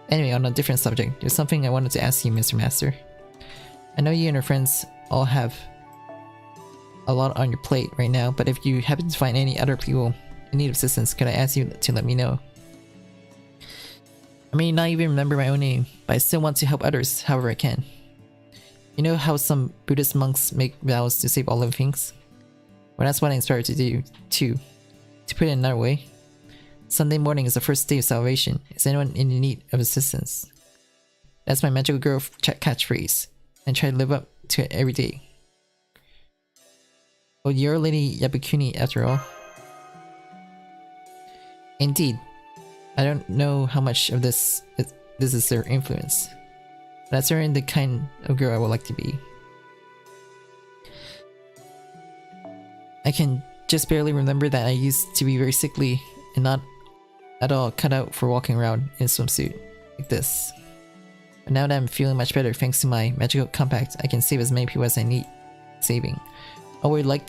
Anyway, on a different subject, there's something I wanted to ask you, Mr. Master. I know you and your friends all have a lot on your plate right now, but if you happen to find any other people in need of assistance, could I ask you to let me know? I may not even remember my own name, but I still want to help others however I can. You know how some Buddhist monks make vows to save all living things? Well, that's what I inspired to do, too. To put it another way, Sunday morning is the first day of salvation. Is anyone in need of assistance? That's my magical girl catchphrase, and try to live up to it every day. Well, you're Lady Yabukuni after all. Indeed. I don't know how much of this is their influence, but that's certainly the kind of girl I would like to be. I can just barely remember that I used to be very sickly and not at all cut out for walking around in a swimsuit like this. But now that I'm feeling much better thanks to my magical compact, I can save as many people as I need saving. I would like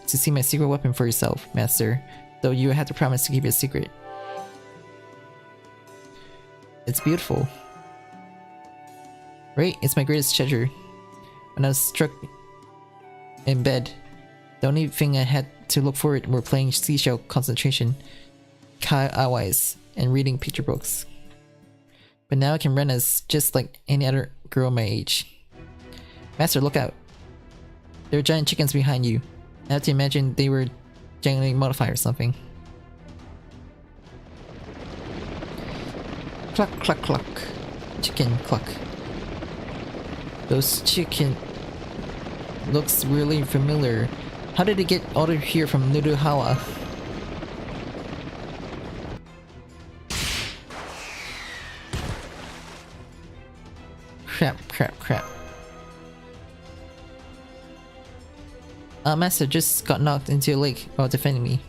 to see my secret weapon for yourself, Master, though you have to promise to keep it a secret. It's beautiful. Right? It's my greatest treasure. When I was struck in bed, the only thing I had to look forward were playing seashell concentration, kawaii, and reading picture books. But now I can run as just like any other girl my age. Master, look out. There are giant chickens behind you. I have to imagine they were genetically modified or something. Cluck, cluck, cluck. Chicken cluck. Those chicken looks really familiar. How did it get ordered here from Nuruhawa? Crap, crap, crap. Master just got knocked into a lake while defending me.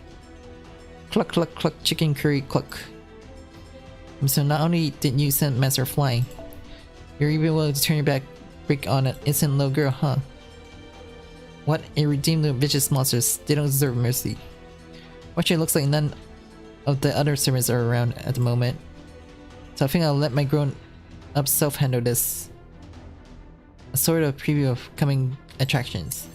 Cluck, cluck, cluck, chicken curry cluck. So not only did you send Master flying, you're even willing to turn your back brick on an innocent little girl, huh? What irredeemable vicious monsters, they don't deserve mercy. Actually, it looks like none of the other servants are around at the moment, so I think I'll let my grown-up self handle this. A sort of preview of coming attractions.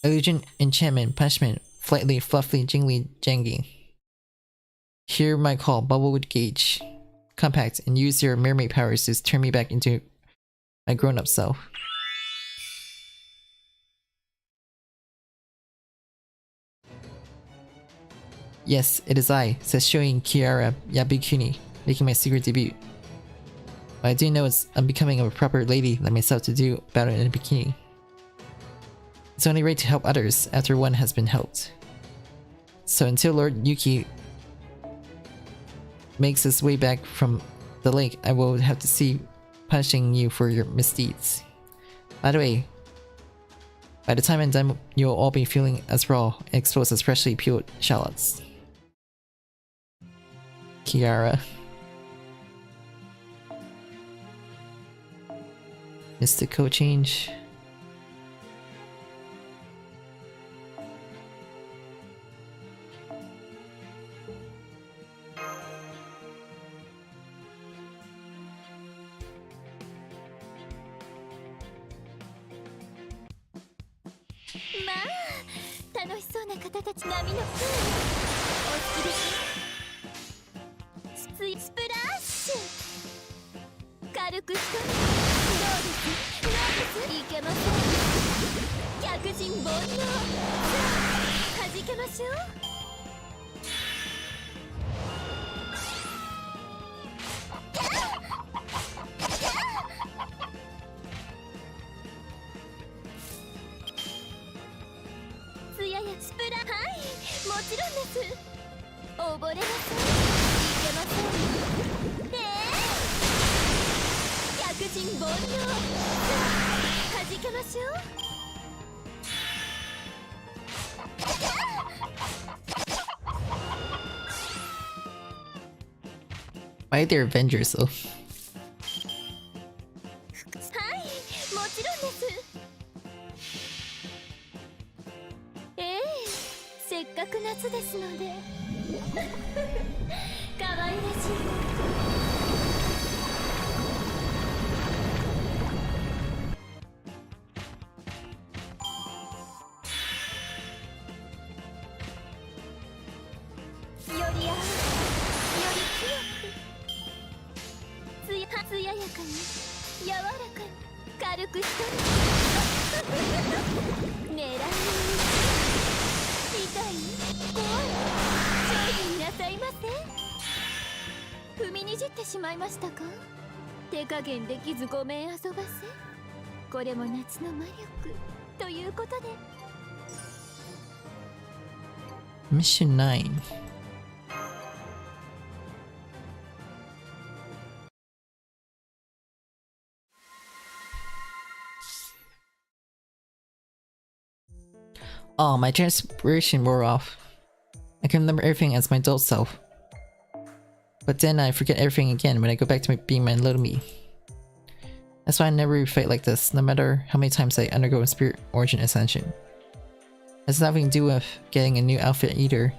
Illusion, enchantment, punishment, flightly, fluffy, jingly, jangy. Hear my call, bubble with gauge. Compact, and use your mermaid powers to turn me back into my grown-up self. Yes, it is I, says showing Kiara Yabukuni, making my secret debut. But I do know I'm becoming a proper lady like myself to do battle in a bikini. It's only right to help others after one has been helped. So until Lord Yuki makes his way back from the lake, I will have to see punishing you for your misdeeds. By the way, by the time I'm done, you'll all be feeling as raw and exposed as freshly peeled shallots. Kiara. Mystical change. ません。客人煩悩。はじけましょう。Why are they Avengers though? はい、もちろんです。せっかく夏ですので。可愛らしい。よりやかに、艶やかに、柔らかに、軽く一人。狙いに痛い、怖い、上手になさいませ。踏みにじってしまいましたか。手加減できずごめん遊ばせ。これも夏の魔力ということで。Mission 9. Oh, my transpiration wore off. I can remember everything as my adult self. But then I forget everything again when I go back to being my little me. That's why I never fight like this, no matter how many times I undergo a spirit origin ascension. It has nothing to do with getting a new outfit either.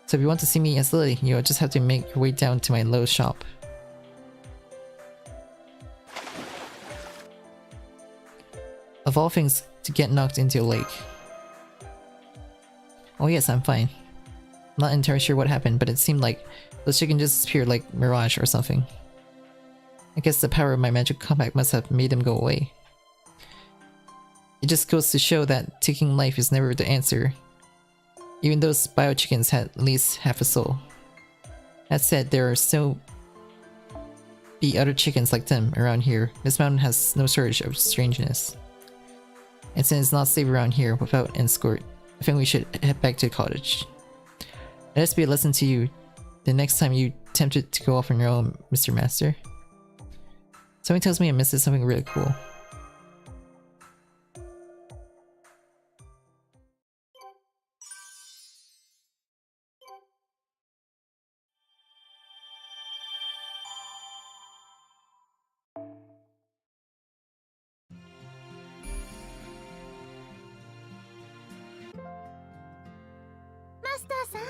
So if you want to see me as Lily, you'll just have to make your way down to my low shop. Of all things, to get knocked into a lake. Oh yes, I'm fine. I'm not entirely sure what happened, but it seemed like those chickens just disappeared like mirage or something. I guess the power of my magic compact must have made them go away. It just goes to show that taking life is never the answer. Even those bio chickens had at least half a soul. That said, there are still be other chickens like them around here. This mountain has no shortage of strangeness. And since it's not safe around here without an escort, I think we should head back to the cottage. Let this be a lesson to you the next time you tempted to go off on your own, Mr. Master. Something tells me I missed something really cool. Master さん、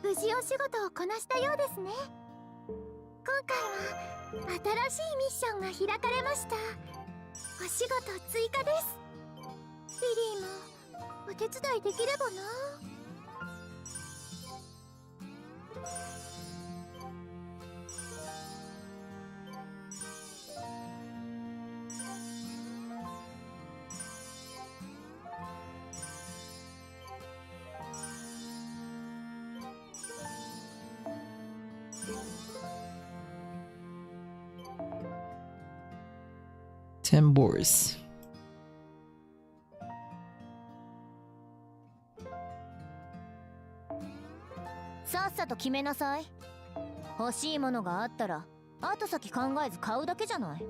無事お仕事をこなしたようですね。今回は新しいミッションが開かれました。お仕事追加です。リリーもお手伝いできればな。Boris. さっさと決めなさい。欲しいものがあったら後先考えず買うだけじゃない。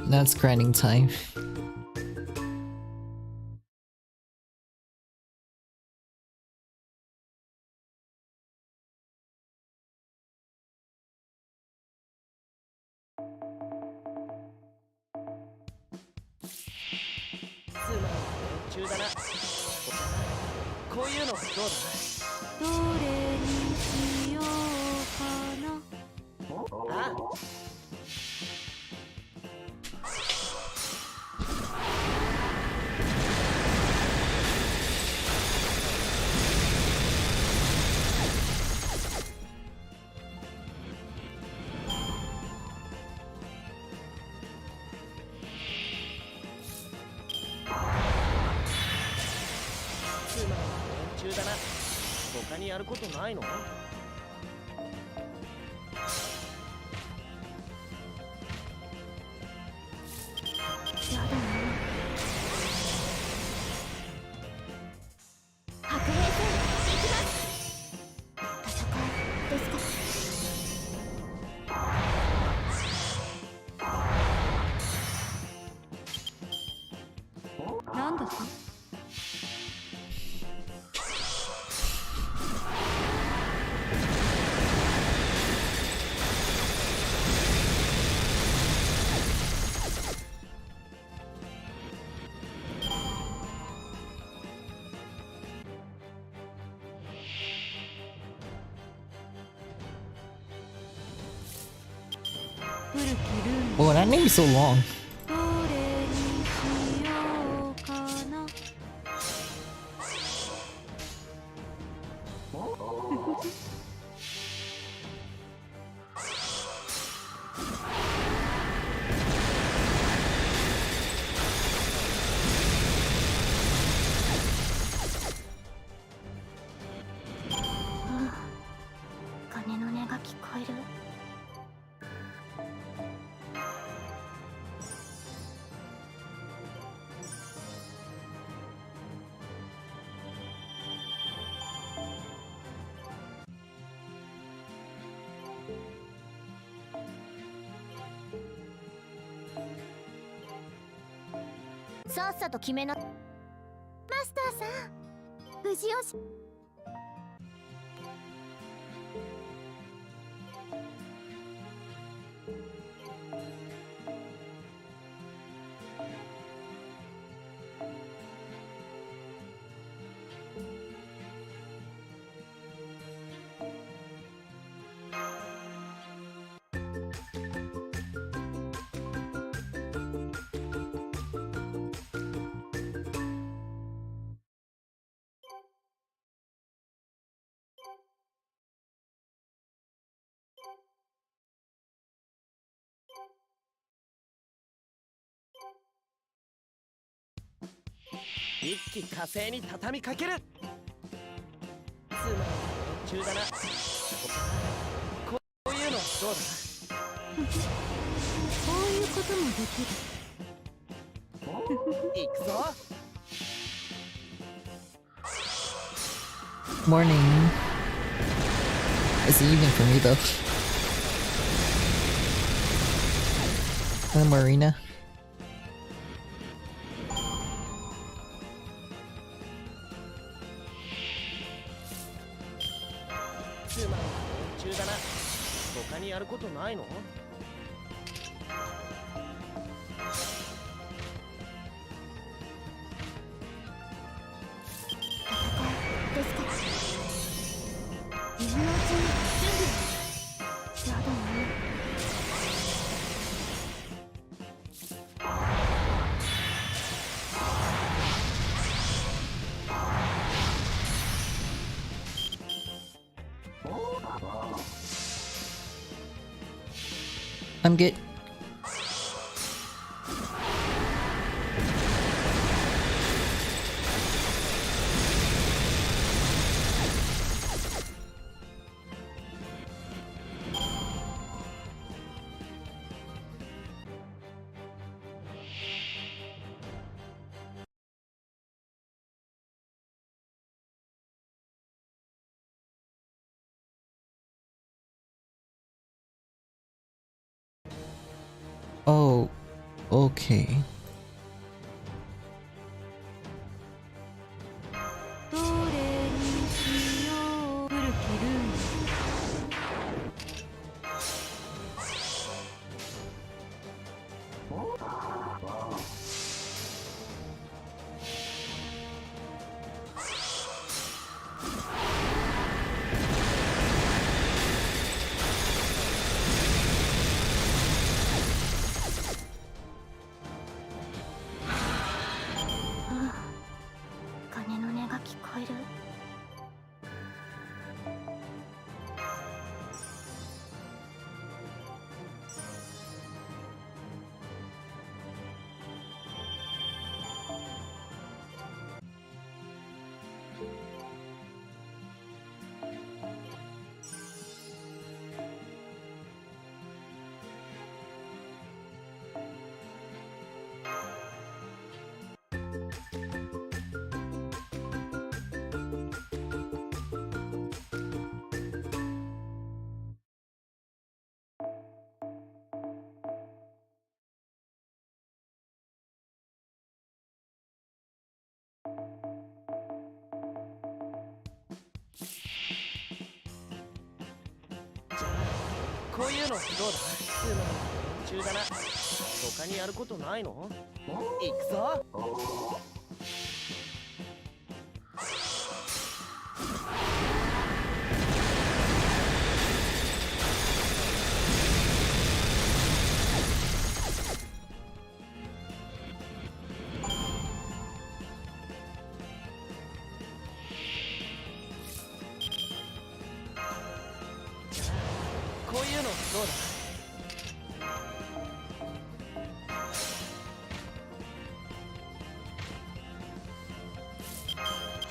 Now it's grinding time. にやることないの？やだな。白兵戦行きます。図書館ですか。なんだって？Oh, that name is so long. どれにしようかな。鐘の音が聞こえる。さっさと決めな。マスターさん、無事をし。一気火星に畳みかける。つまり途中だな。こういうのどうだ？こういうこともできる。行くぞ。Morning. It's the evening for me though. Hello, Marina. つまり途中だな。他にやることないの？ですから。今のうちに準備。やだな。I'm good. Oh, okay. どれにしよう。古きルーム。こういうのどうだ？中だな。他にやることないの？行くぞ。こういうのどうだ？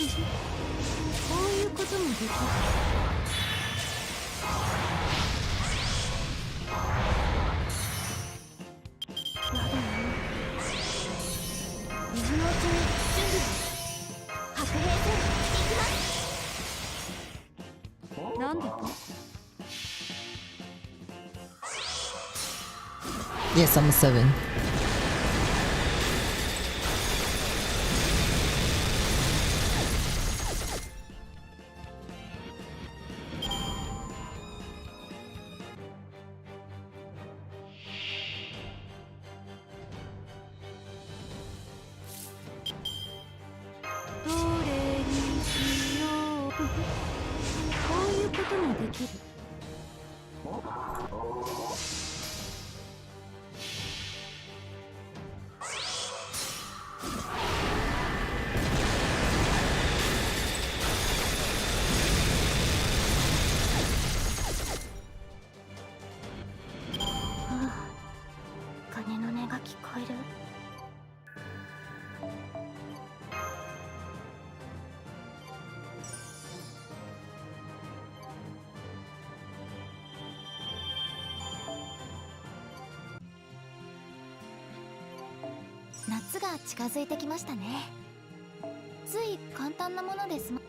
こういうこともできる。水のうちに準備。白兵戦行きます。なんでYes, I'm a 7.鐘の音が聞こえる。夏が近づいてきましたね。つい簡単なものですま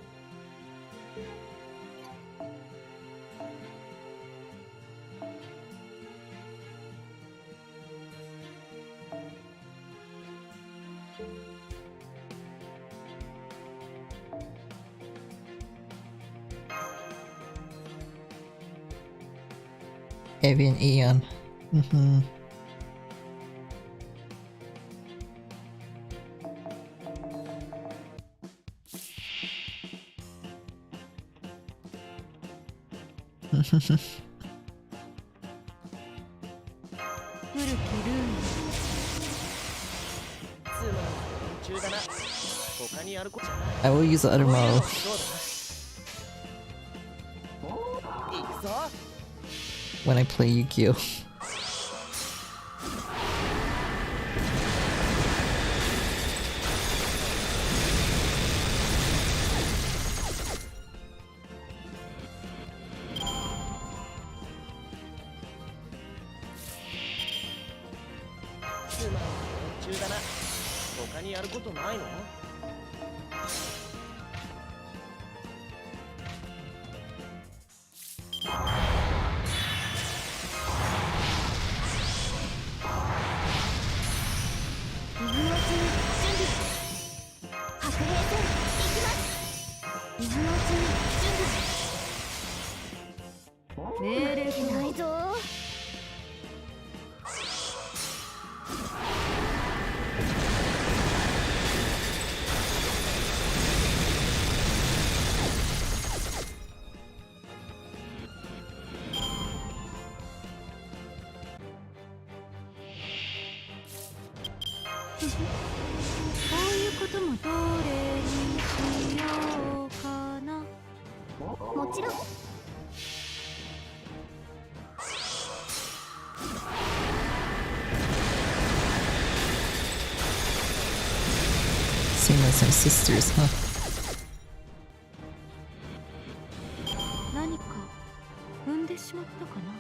Avian Aeon. Mm-hmm. I will use the other model when I play Yu-Gi-Oh! Same as my sisters, huh? 何か踏んでしまったかな。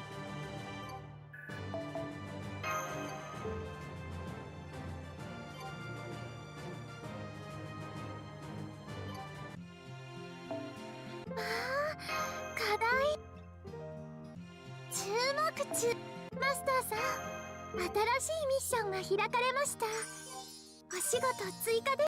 課題注目中。マスターさん、新しいミッションが開かれました。お仕事追加で。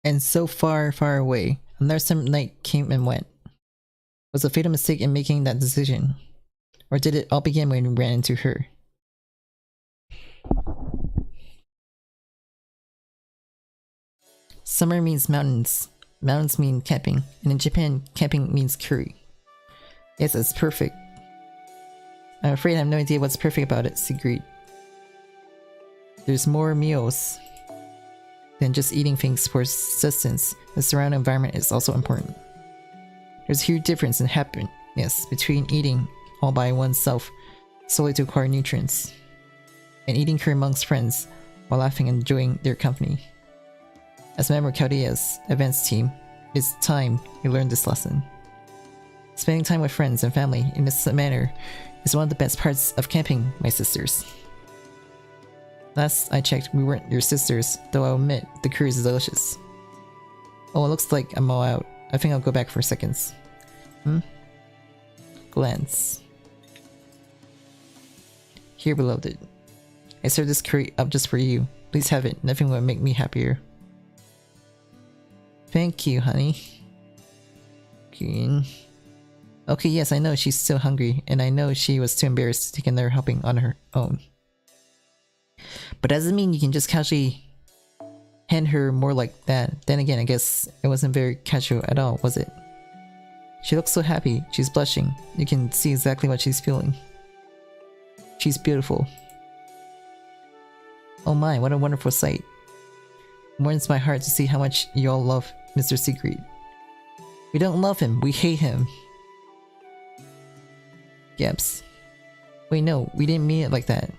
and so far, far away. Another summer night came and went. Was a fatal mistake in making that decision? Or did it all begin when we ran into her? Summer means mountains. Mountains mean camping. And in Japan, camping means curry. Yes, it's perfect. I'm afraid I have no idea what's perfect about it, Sigrid. There's more meals than just eating things for sustenance. The surrounding environment is also important. There's a huge difference in happiness between eating all by oneself solely to acquire nutrients, and eating curry amongst friends while laughing and enjoying their company. As a member of Chaldea's events team, it's time you learn this lesson. Spending time with friends and family in this manner is one of the best parts of camping, my sisters. Last I checked, we weren't your sisters, though I'll admit the curry is delicious. Oh, it looks like I'm all out. I think I'll go back for seconds. Glance. Here, beloved. I served this curry up just for you. Please have it. Nothing will make me happier. Thank you, honey. Okay, yes, I know she's still hungry, and I know she was too embarrassed to take another helping on her own. But doesn't mean you can just casually hand her more like that. Then again, I guess it wasn't very casual at all, was it? She looks so happy. She's blushing. You can see exactly what she's feeling. She's beautiful. Oh my, what a wonderful sight. It warms my heart to see how much you all love Mr. Sigrid. We don't love him, we hate him. Yaps. Wait, no, we didn't mean it like that.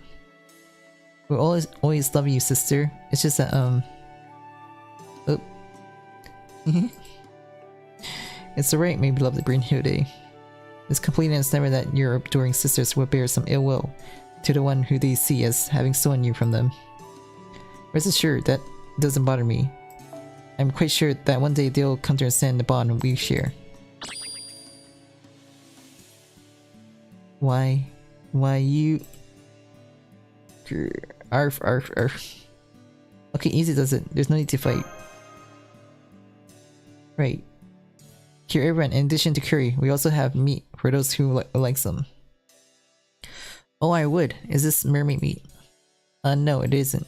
We'll always love you, sister. It's just that, Oh. It's alright, my beloved Brynhilde. It's completely understandable that your adoring sisters will bear some ill will to the one who they see as having stolen you from them. Rest assured, that doesn't bother me. I'm quite sure that one day they'll come to understand the bond we share. Why you... Arf, arf, arf. Okay, easy does it. There's no need to fight. Right. Here, everyone, in addition to curry, we also have meat for those who like some. Oh, I would. Is this mermaid meat? No, it isn't.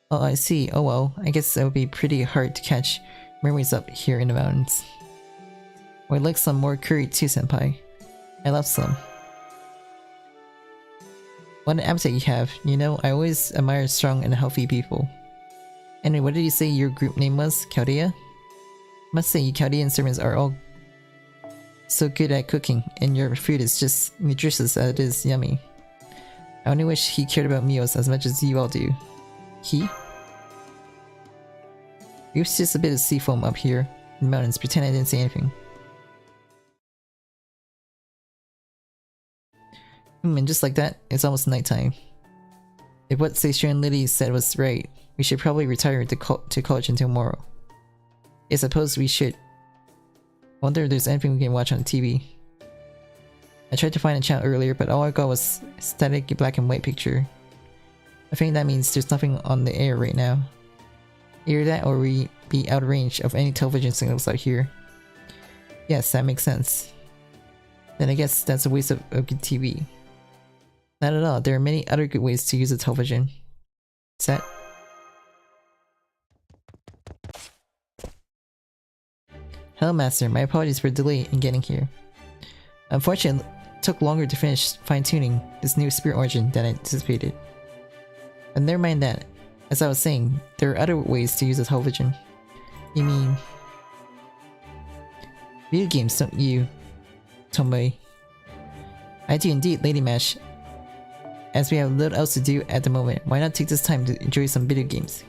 Oh, I see. Oh well, I guess it would be pretty hard to catch mermaids up here in the mountains. Oh, I'd like some more curry too, senpai. I love some. What an appetite you have. You know, I always admire strong and healthy people. Anyway, what did you say your group name was? Chaldea? Must say, you Chaldean servants are all so good at cooking, and your food is just nutritious as it is yummy. I only wish he cared about meals as much as you all do. He? We used just a bit of sea foam up here in the mountains. Pretend I didn't say anything. And just like that, it's almost nighttime. If what Seishu and Liddy said was right, we should probably retire to college until tomorrow. I suppose we should. I wonder if there's anything we can watch on TV. I tried to find a channel earlier, but all I got was a static black and white picture. I think that means there's nothing on the air right now. Either that or we be out of range of any television signals out here. Yes, that makes sense. Then I guess that's a waste of good TV. Not at all, there are many other good ways to use a television. Set. Hello Master, my apologies for the delay in getting here. Unfortunately, it took longer to finish fine-tuning this new spirit origin than I anticipated. But never mind that. As I was saying, there are other ways to use a television. You mean... video games, don't you, Tomei? I do indeed, Lady Mash. As we have little else to do at the moment, why not take this time to enjoy some video games?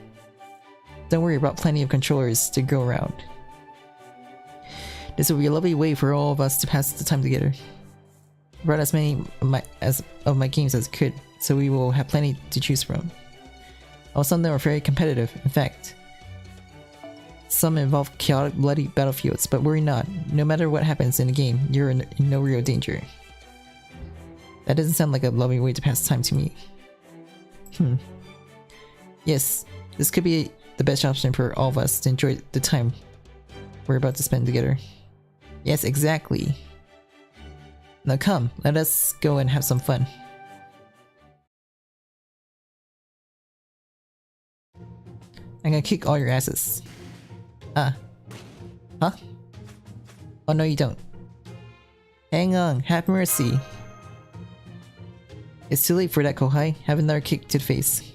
Don't worry about plenty of controllers to go around. This will be a lovely way for all of us to pass the time together. I brought as many of my games as I could, so we will have plenty to choose from. All some of them are very competitive, in fact. Some involve chaotic, bloody battlefields, but worry not. No matter what happens in the game, you're in no real danger. That doesn't sound like a lovely way to pass time to me. Yes, this could be the best option for all of us to enjoy the time we're about to spend together. Yes, exactly. Now come, let us go and have some fun. I'm gonna kick all your asses. Huh? Oh no you don't. Hang on, have mercy. It's too late for that, Kohai. Have another kick to the face.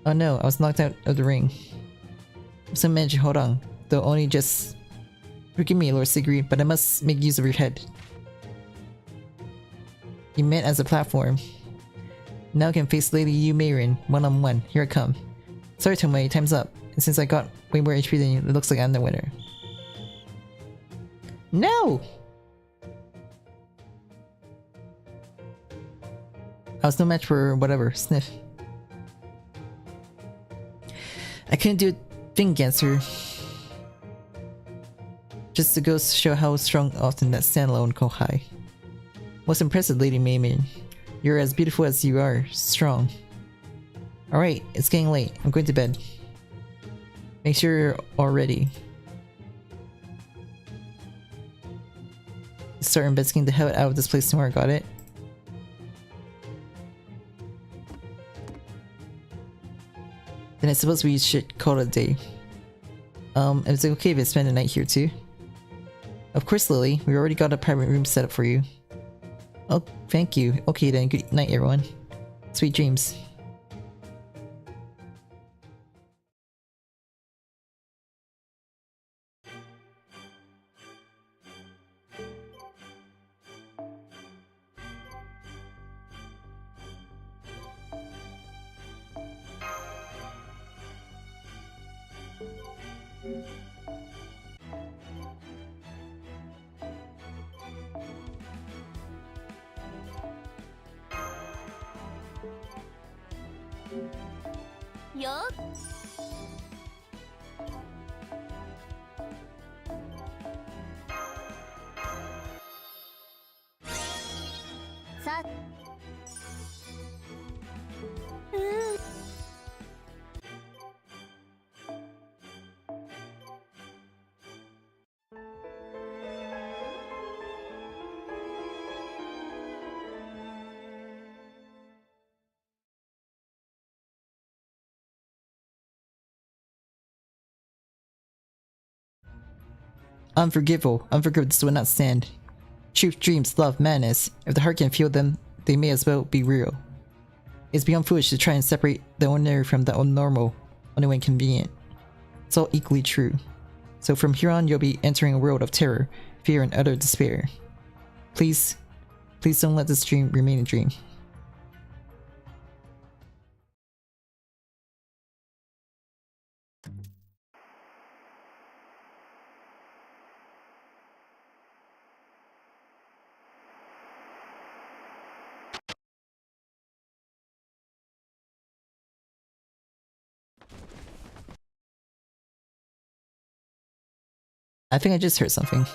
Oh no, I was knocked out of the ring. So manage, hold on. Though only just... Forgive me, Lord Sigrid, but I must make use of your head. You meant as a platform. Now I can face Lady Yu Meirin one-on-one. Here I come. Sorry Tomoe, time's up. And since I got way more HP than you, it looks like I'm the winner. No! I was no match for whatever, sniff. I couldn't do a thing against her. Just to go show how strong often that standalone Kohai. Most impressive, Lady Meimin. You're as beautiful as you are strong. Alright, it's getting late. I'm going to bed. Make sure you're all ready. Start investigating the hell out of this place tomorrow, got it? Then I suppose we should call it a day. Is it okay if I spend the night here too? Of course, Lily. We already got a private room set up for you. Oh, thank you. Okay then, good night everyone. Sweet dreams. Yo. Sa. Unforgivable. This will not stand. Truth, dreams, love, madness. If the heart can feel them, they may as well be real. It's beyond foolish to try and separate the ordinary from the abnormal, only when convenient. It's all equally true. So from here on, you'll be entering a world of terror, fear, and utter despair. Please, please don't let this dream remain a dream. I think I just heard something.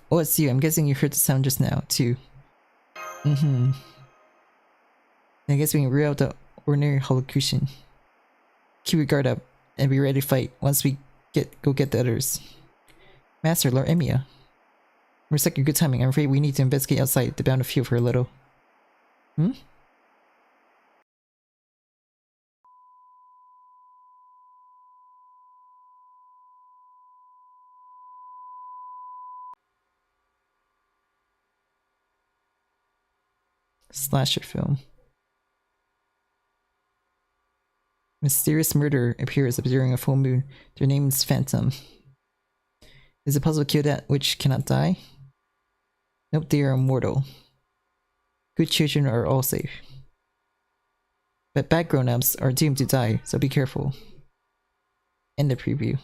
Oh, it's you. I'm guessing you heard the sound just now, too. I guess we can rule out the ordinary hallucination. Keep your guard up, and be ready to fight once we go get the others. Master, Lord Emiya. Respect your good timing. I'm afraid we need to investigate outside the bound of field for a little. Slasher film. Mysterious murderer appears during a full moon. Their name is Phantom. Is it possible to kill that which cannot die? Nope, they are immortal. Good children are all safe. But bad grown-ups are doomed to die, so be careful. End the preview.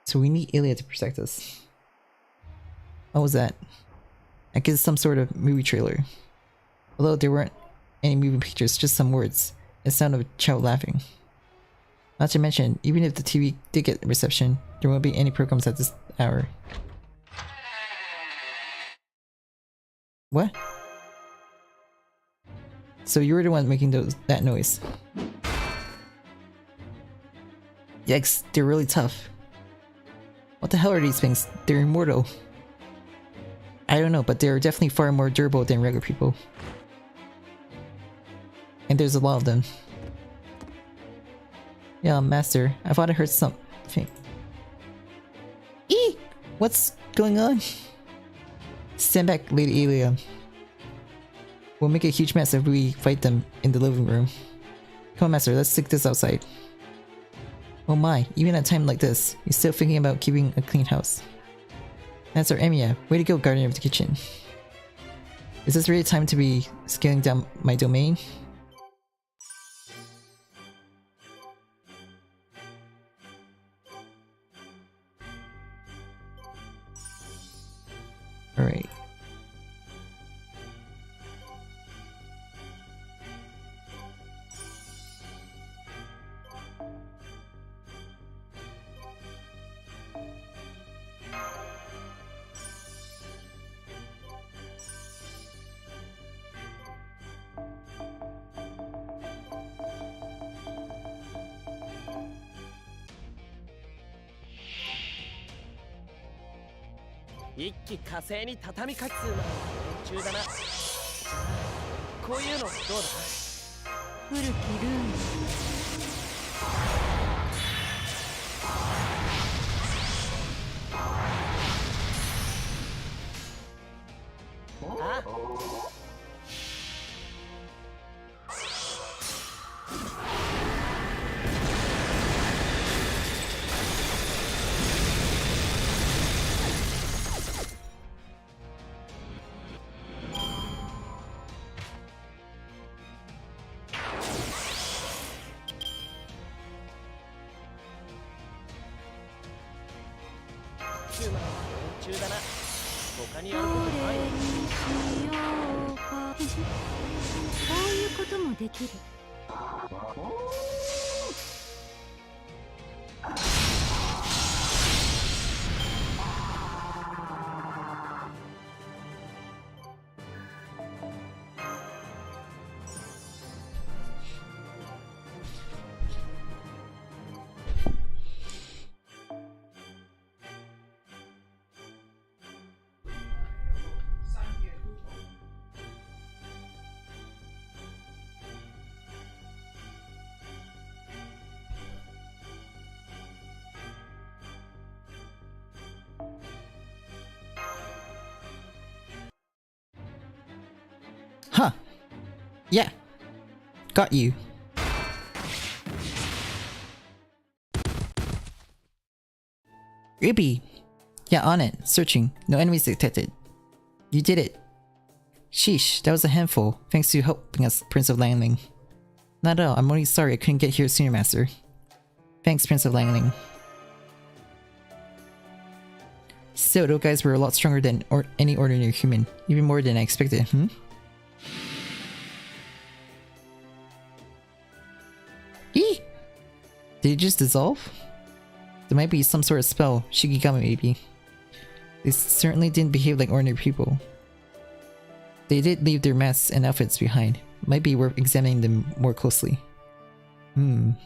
So we need Ilya to protect us. What was that? I guess it's some sort of movie trailer. Although there weren't any moving pictures, just some words. The sound of a child laughing. Not to mention, even if the TV did get reception, there won't be any programs at this hour. What? So you were the one making that noise. Yikes, they're really tough. What the hell are these things? They're immortal. I don't know, but they're definitely far more durable than regular people. And there's a lot of them. Yeah, Master, I thought I heard something. Eee! What's going on? Stand back, Lady Alia. We'll make a huge mess if we fight them in the living room. Come on, Master, let's take this outside. Oh my, even at a time like this, you're still thinking about keeping a clean house. Master Emiya, way to go, Guardian of the Kitchen. Is this really time to be scaling down my domain? Alright.一気火星に畳みかけつうの中だな。こういうのどうだ？古きルーム。あ？中だな。他にあることない？どれにしようか。こういうこともできる。Huh. Yeah. Got you. Ruby. Yeah, on it. Searching. No enemies detected. You did it. Sheesh, that was a handful. Thanks to helping us, Prince of Langling. Not at all. I'm only sorry I couldn't get here sooner, Master. Thanks, Prince of Langling. Still, those guys were a lot stronger than any ordinary human. Even more than I expected, hmm? Eee! Did it just dissolve? There might be some sort of spell. Shikigami maybe. They certainly didn't behave like ordinary people. They did leave their masks and outfits behind. Might be worth examining them more closely. Phantom.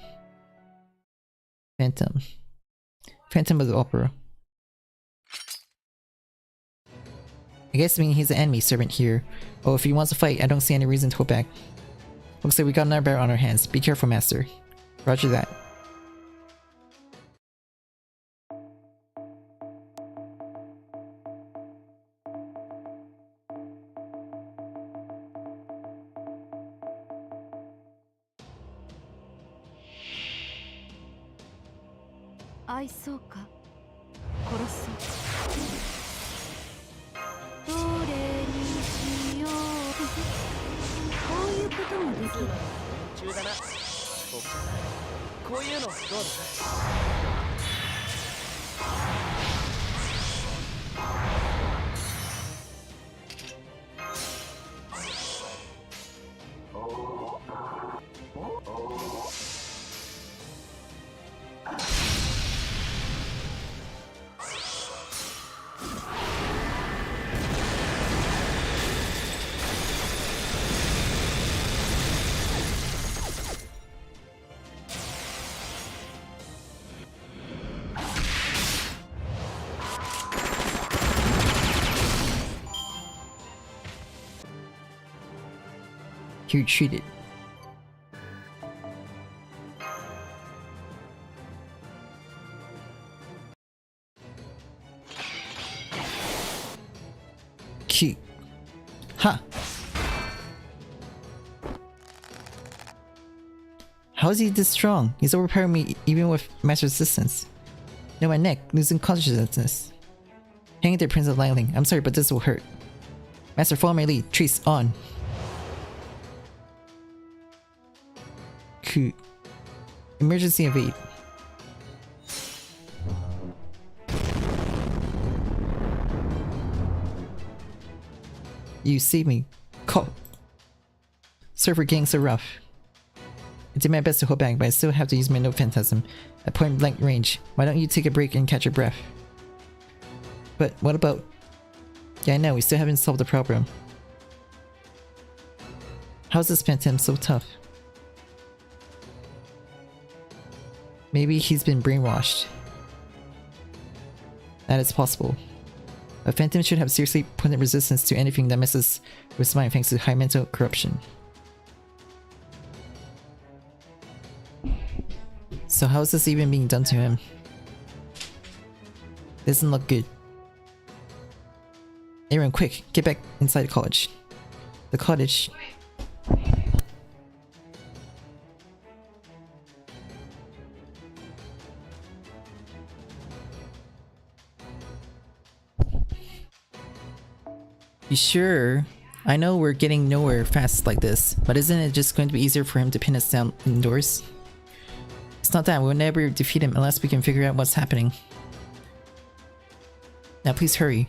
Phantom of the Opera. I guess meaning he's an enemy servant here. Oh, if he wants to fight, I don't see any reason to hold back. Looks like we got another battle on our hands. Be careful, Master. Roger that. I sawか殺そうどれにしようこういうこともできる中だな。こういうのどうだ？ He retreated. Cute. Ha! How is he this strong? He's overpowering me even with master assistance. No, my neck, losing consciousness. Hang there, Prince of Lightning. I'm sorry, but this will hurt. Master, follow my lead. Trace on. Cute. Emergency evade. You saved me. Call. Surfer gangs are rough. I did my best to hold back, but I still have to use my note phantasm at point blank range. Why don't you take a break and catch your breath? But what about... Yeah, I know, we still haven't solved the problem. How's this phantom so tough? Maybe he's been brainwashed. That is possible. A phantom should have seriously put in resistance to anything that messes with his mind thanks to high mental corruption. So how is this even being done to him? Doesn't look good. Aaron, quick, get back inside the cottage. The cottage. You sure? I know we're getting nowhere fast like this, but isn't it just going to be easier for him to pin us down indoors? It's not that, we'll never defeat him unless we can figure out what's happening. Now please hurry.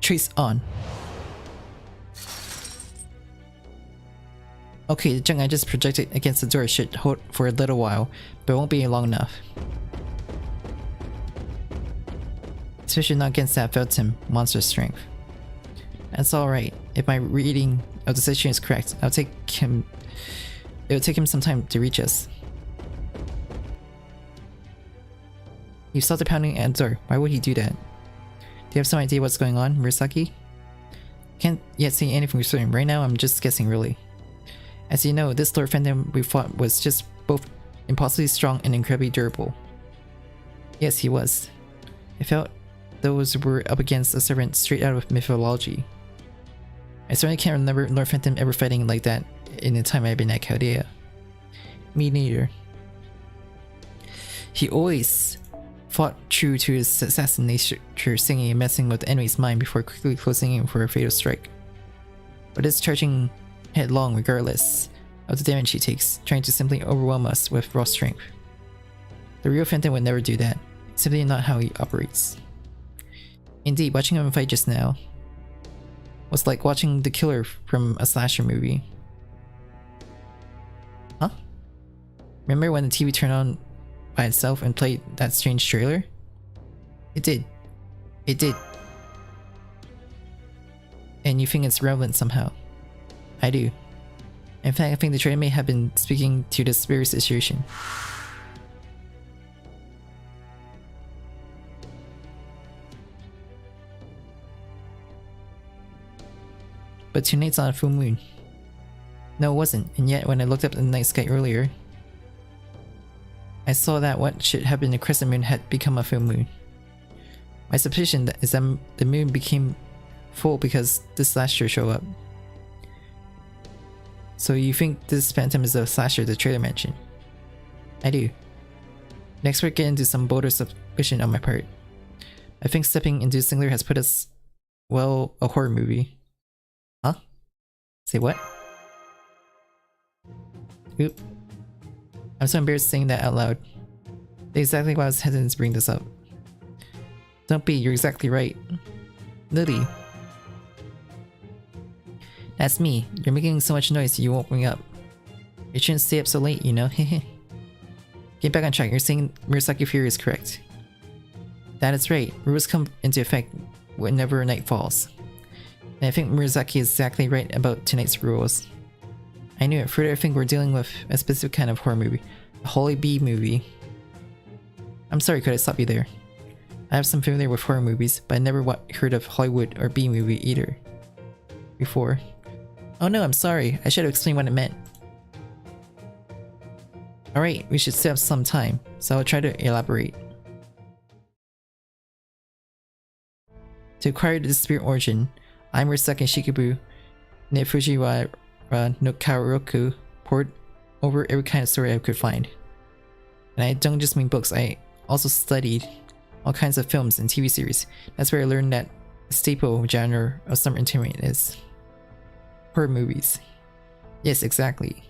Trace on. Okay, the junk I just projected against the door should hold for a little while, but it won't be long enough. Especially not against that Phantom monster strength. That's alright. If my reading of the situation is correct, it'll take him some time to reach us. You stopped the pounding at the door. Why would he do that? Do you have some idea what's going on, Murasaki? Can't yet say anything for certain. Right now, I'm just guessing, really. As you know, this Lord Phantom we fought was just both impossibly strong and incredibly durable. Yes, he was. I felt those were up against a servant straight out of mythology. I certainly can't remember Lord Phantom ever fighting like that in the time I've been at Chaldea. Me neither. He always fought true to his assassin nature, singing and messing with the enemy's mind before quickly closing in for a fatal strike. But it's charging headlong regardless of the damage he takes, trying to simply overwhelm us with raw strength. The real Phantom would never do that. It's simply not how he operates. Indeed, watching him fight just now was like watching the killer from a slasher movie. Huh? Remember when the TV turned on by itself and played that strange trailer? It did. It did. And you think it's relevant somehow. I do. In fact, I think the trailer may have been speaking to this very situation. But tonight's on a full moon. No, it wasn't, and yet when I looked up at the night sky earlier, I saw that what should have been a crescent moon had become a full moon. My suspicion is that the moon became full because this last year showed up. So you think this Phantom is the slasher the trailer mentioned? I do. Next we're getting into some bolder suspicion on my part. I think stepping into Singler has put us, well, a horror movie. Huh? Say what? Oop. I'm so embarrassed saying that out loud. That's exactly why I was hesitant to bring this up. Don't be, you're exactly right. Lily. That's me. You're making so much noise you won't wake up. You shouldn't stay up so late, you know? Get back on track, you're saying Murasaki Fury is correct. That is right. Rules come into effect whenever night falls. And I think Murasaki is exactly right about tonight's rules. I knew it. Further, I think we're dealing with a specific kind of horror movie. A holy B movie. I'm sorry, could I stop you there? I have some familiar with horror movies, but I never heard of Hollywood or B movie either. Before. Oh no, I'm sorry. I should have explained what it meant. Alright, we should set up some time, so I'll try to elaborate. To acquire the spirit origin, I'm Murasaki Shikibu ne Fujiwara no Kaoruku poured over every kind of story I could find. And I don't just mean books, I also studied all kinds of films and TV series. That's where I learned that the staple genre of summer entertainment is horror movies. Yes, exactly.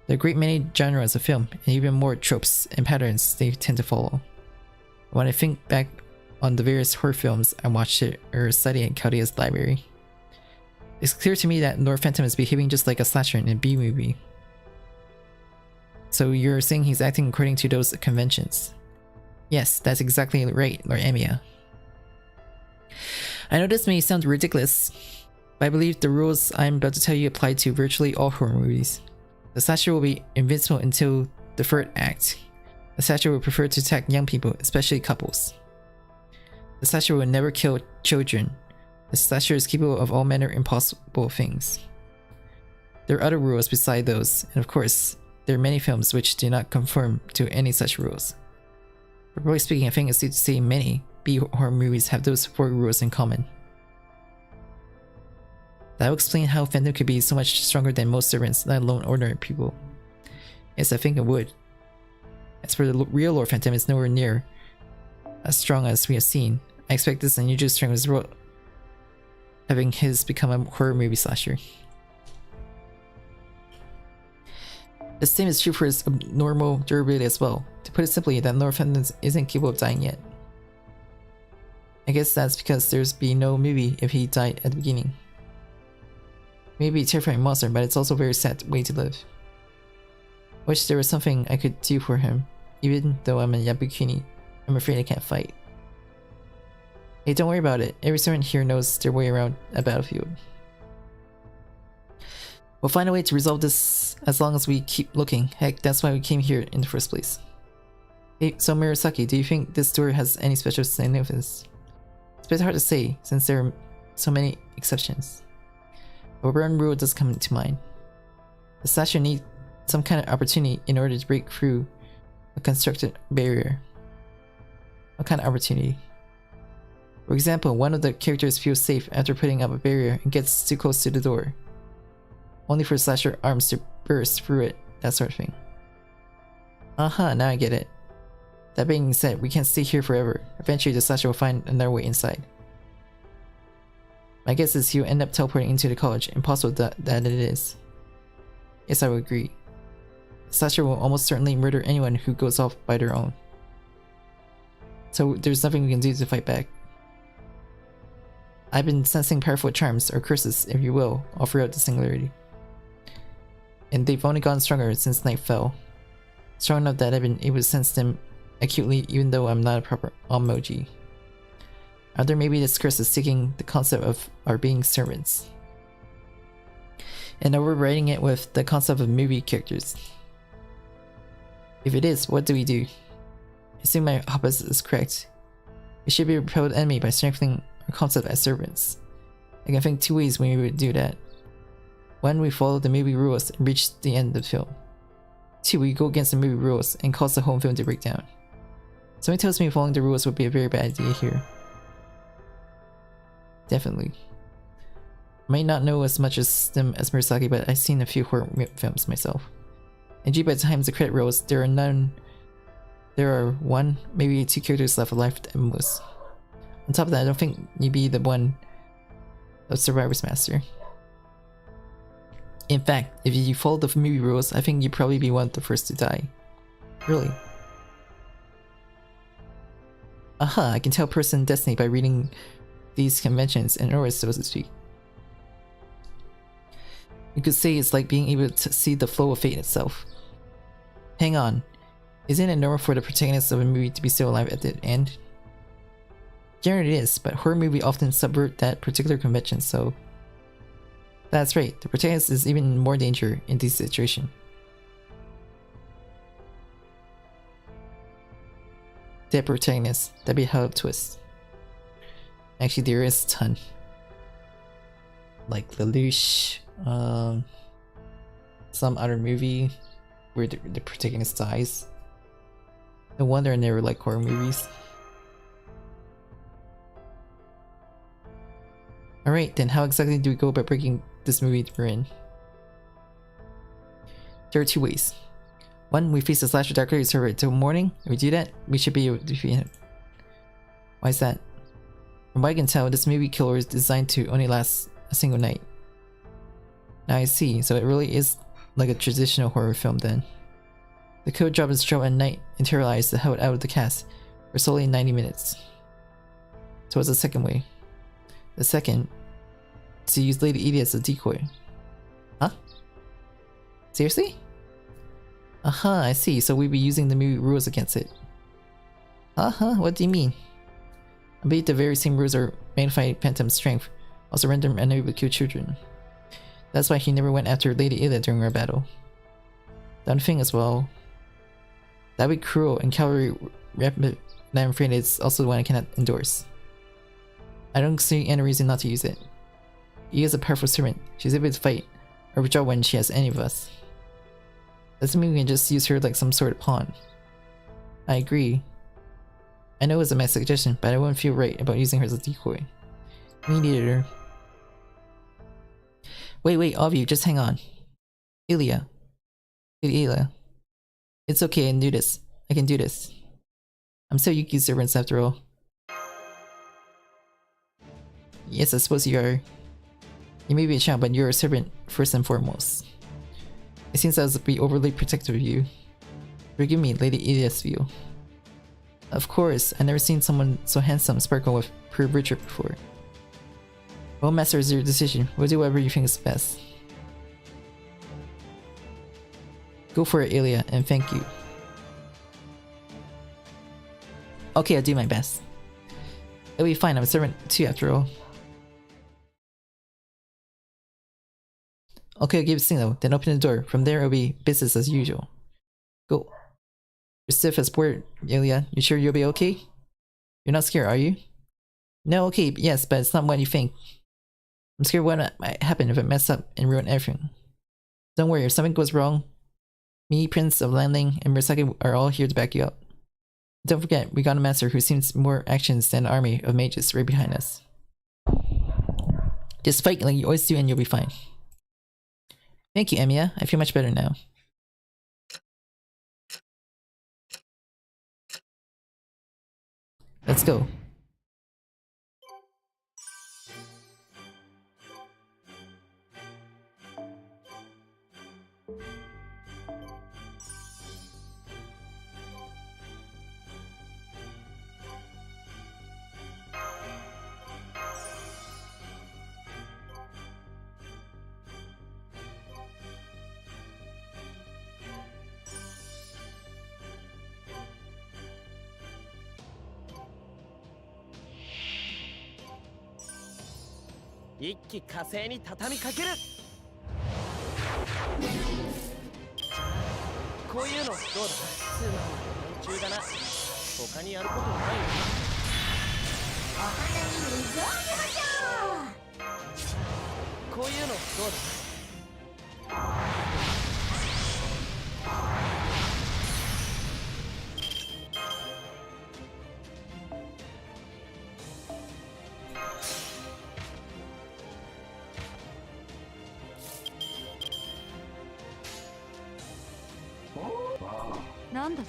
There are a great many genres of film, and even more tropes and patterns they tend to follow. When I think back on the various horror films I watched or studied in Chaldea's library, it's clear to me that Lord Phantom is behaving just like a slasher in a B movie. So you're saying he's acting according to those conventions? Yes, that's exactly right, Lord Emiya. I know this may sound ridiculous, but I believe the rules I'm about to tell you apply to virtually all horror movies. The slasher will be invincible until the third act. The slasher will prefer to attack young people, especially couples. The slasher will never kill children. The slasher is capable of all manner impossible things. There are other rules beside those, and of course, there are many films which do not conform to any such rules. But broadly speaking, I think it's safe to say many B horror movies have those 4 rules in common. That will explain how Phantom could be so much stronger than most servants, let alone ordinary people. Yes, I think it would. As for the real Lord Phantom, it's nowhere near as strong as we have seen. I expect this unusual strength is having his become a horror movie slasher. The same is true for his abnormal durability as well. To put it simply, that Lord Phantom isn't capable of dying yet. I guess that's because there's be no movie if he died at the beginning. Maybe a terrifying monster, but it's also a very sad way to live. Wish there was something I could do for him. Even though I'm a Yabukini, I'm afraid I can't fight. Hey, don't worry about it. Every servant here knows their way around a battlefield. We'll find a way to resolve this as long as we keep looking. Heck, that's why we came here in the first place. Hey, so Murasaki, do you think this door has any special significance? It's a bit hard to say, since there are so many exceptions. But one rule does come to mind. The slasher needs some kind of opportunity in order to break through a constructed barrier. What kind of opportunity? For example, one of the characters feels safe after putting up a barrier and gets too close to the door, only for slasher arms to burst through it, that sort of thing. Aha, now I get it. That being said, we can't stay here forever. Eventually the slasher will find another way inside. My guess is he'll end up teleporting into the college, impossible that it is. Yes, I would agree. The slasher will almost certainly murder anyone who goes off by their own. So there's nothing we can do to fight back. I've been sensing powerful charms, or curses if you will, all throughout the singularity. And they've only gotten stronger since night fell. Strong enough that I've been able to sense them acutely even though I'm not a proper emoji. Other maybe this curse is seeking the concept of our being servants, and overriding it with the concept of movie characters. If it is, what do we do? I assume my hypothesis is correct. We should be a repelled enemy by strengthening our concept as servants. I can think 2 ways when we would do that. 1, we follow the movie rules and reach the end of the film. 2, we go against the movie rules and cause the whole film to break down. Something tells me following the rules would be a very bad idea here. Definitely. I might not know as much as them as Murasaki, but I've seen a few horror films myself. And by the time the credit rolls, there are one, maybe two characters left alive at most. On top of that, I don't think you'd be the one of Survivor's Master. In fact, if you follow the movie rules, I think you'd probably be one of the first to die. Really. Aha, I can tell person destiny by reading these conventions and auras, so to speak. You could say it's like being able to see the flow of fate itself. Hang on. Isn't it normal for the protagonist of a movie to be still alive at the end? Generally it is, but horror movies often subvert that particular convention, so... That's right, the protagonist is even more danger in this situation. Dead protagonist, that'd be a hell of a twist. Actually, there is a ton. Like Lelouch, some other movie where the protagonist dies. No wonder I never like horror movies. Alright, then how exactly do we go about breaking this movie we're in? There are two ways. One, we face the slasher darkly server until morning. If we do that, we should be able to defeat him. Why is that? From what I can tell, this movie killer is designed to only last a single night. Now I see, so it really is like a traditional horror film then. The code drop is show at night and terrorize the hell out of the cast for solely 90 minutes. So what's the second way? The second, to use Lady Edie as a decoy. Huh? Seriously? Aha, I see, so we'd be using the movie rules against it. What do you mean? I believe the very same rules are magnify Phantom's strength, also render him unable to kill children. That's why he never went after Lady Ida during our battle. The other thing as well, that'd be cruel, and cavalry rep that I'm afraid it's also the one I cannot endorse. I don't see any reason not to use it. He is a powerful servant, she's able to fight, or withdraw when she has any of us. Doesn't mean we can just use her like some sort of pawn. I agree. I know it was a my suggestion, but I wouldn't feel right about using her as a decoy. Me neither. Wait, all of you, just hang on. Ilya. It's okay, I can do this. I'm still Yuki's servants after all. Yes, I suppose you are. You may be a child, but you're a servant first and foremost. It seems I was be overly protective of you. Forgive me, Lady Idiot's view. Of course, I've never seen someone so handsome sparkle with pure virtue before. Well, Master, it's your decision. We'll do whatever you think is best. Go for it, Ilya, and thank you. Okay, I'll do my best. It'll be fine, I'm a servant too after all. Okay, I'll give a signal, then open the door. From there, it'll be business as usual. Go. You're stiff as board, Ilya. You sure you'll be okay? You're not scared, are you? No, okay, yes, but it's not what you think. I'm scared what might happen if I mess up and ruin everything. Don't worry, if something goes wrong, me, Prince of Landing, and Murasaki are all here to back you up. Don't forget, we got a master who seems more actions than an army of mages right behind us. Just fight like you always do and you'll be fine. Thank you, Emiya. I feel much better now. Let's go.一気火星に畳みかける。こういうのどうだ？つまり連中だな。他にやることないよ。お花見水をあげましょう。こういうのどうだ？なんだと。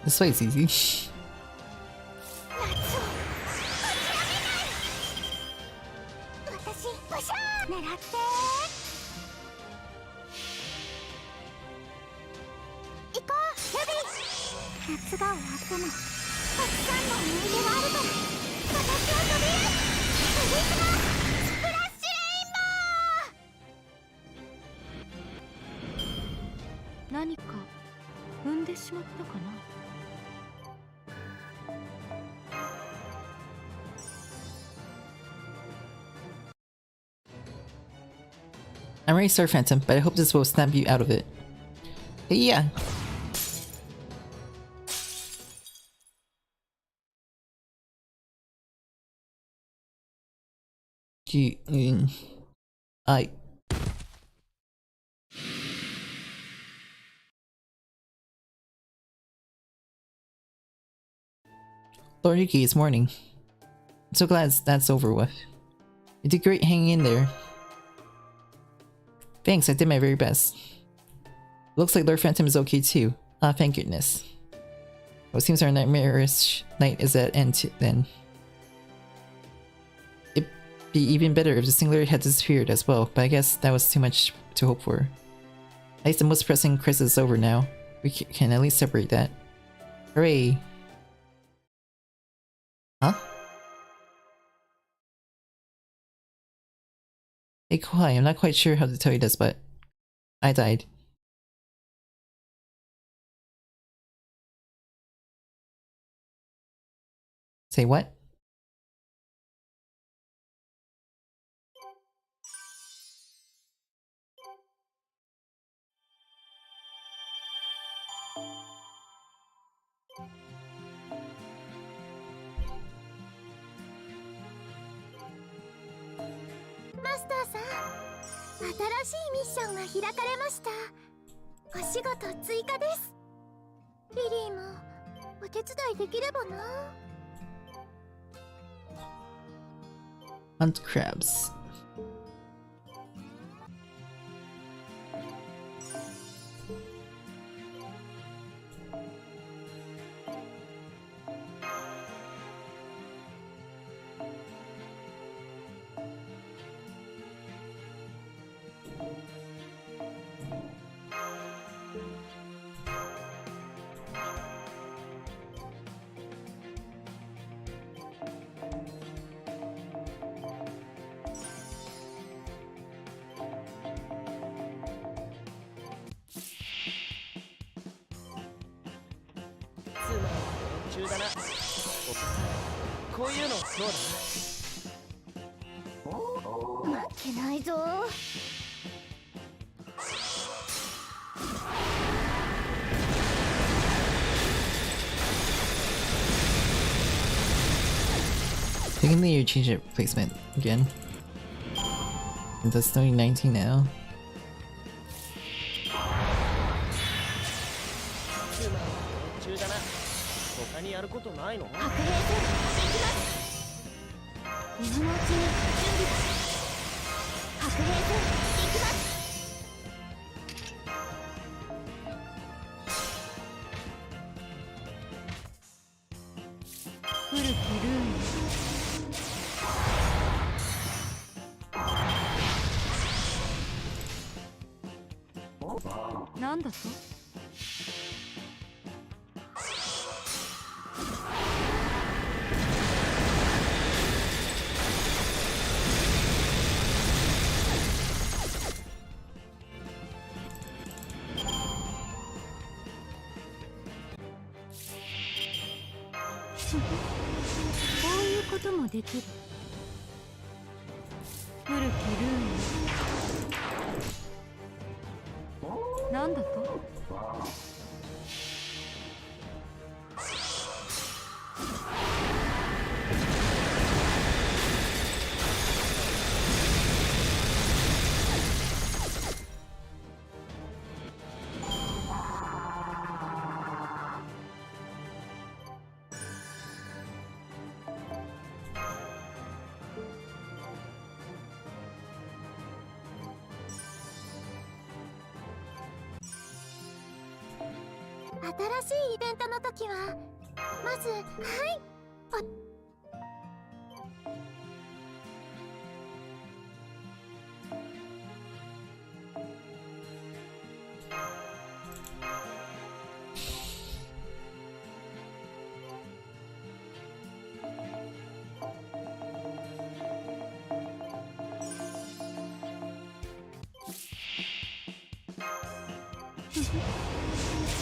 This fight's easy. 何か踏んでしまったかな。I'm ready to start Phantom, but I hope this will snap you out of it. Yeah. I. Lord Yuki, it's morning. I'm so glad that's over with. You did great hanging in there. Thanks, I did my very best. Looks like Lord Phantom is okay too. Ah, thank goodness. Well, it seems our nightmarish night is at end then. It'd be even better if the Singularity had disappeared as well, but I guess that was too much to hope for. At least the most pressing crisis is over now. We can at least separate that. Hooray! Huh? Hey Kohai, I'm not quite sure how to tell you this, but I died. Say what? Master さん、新しいミッションが開かれました。お仕事追加です。リリーもお手伝いできればな。Hunt crabs. Thinking you change your placement again. And that's only 19 now. 古きルームなんだと。新しいイベントの時はまず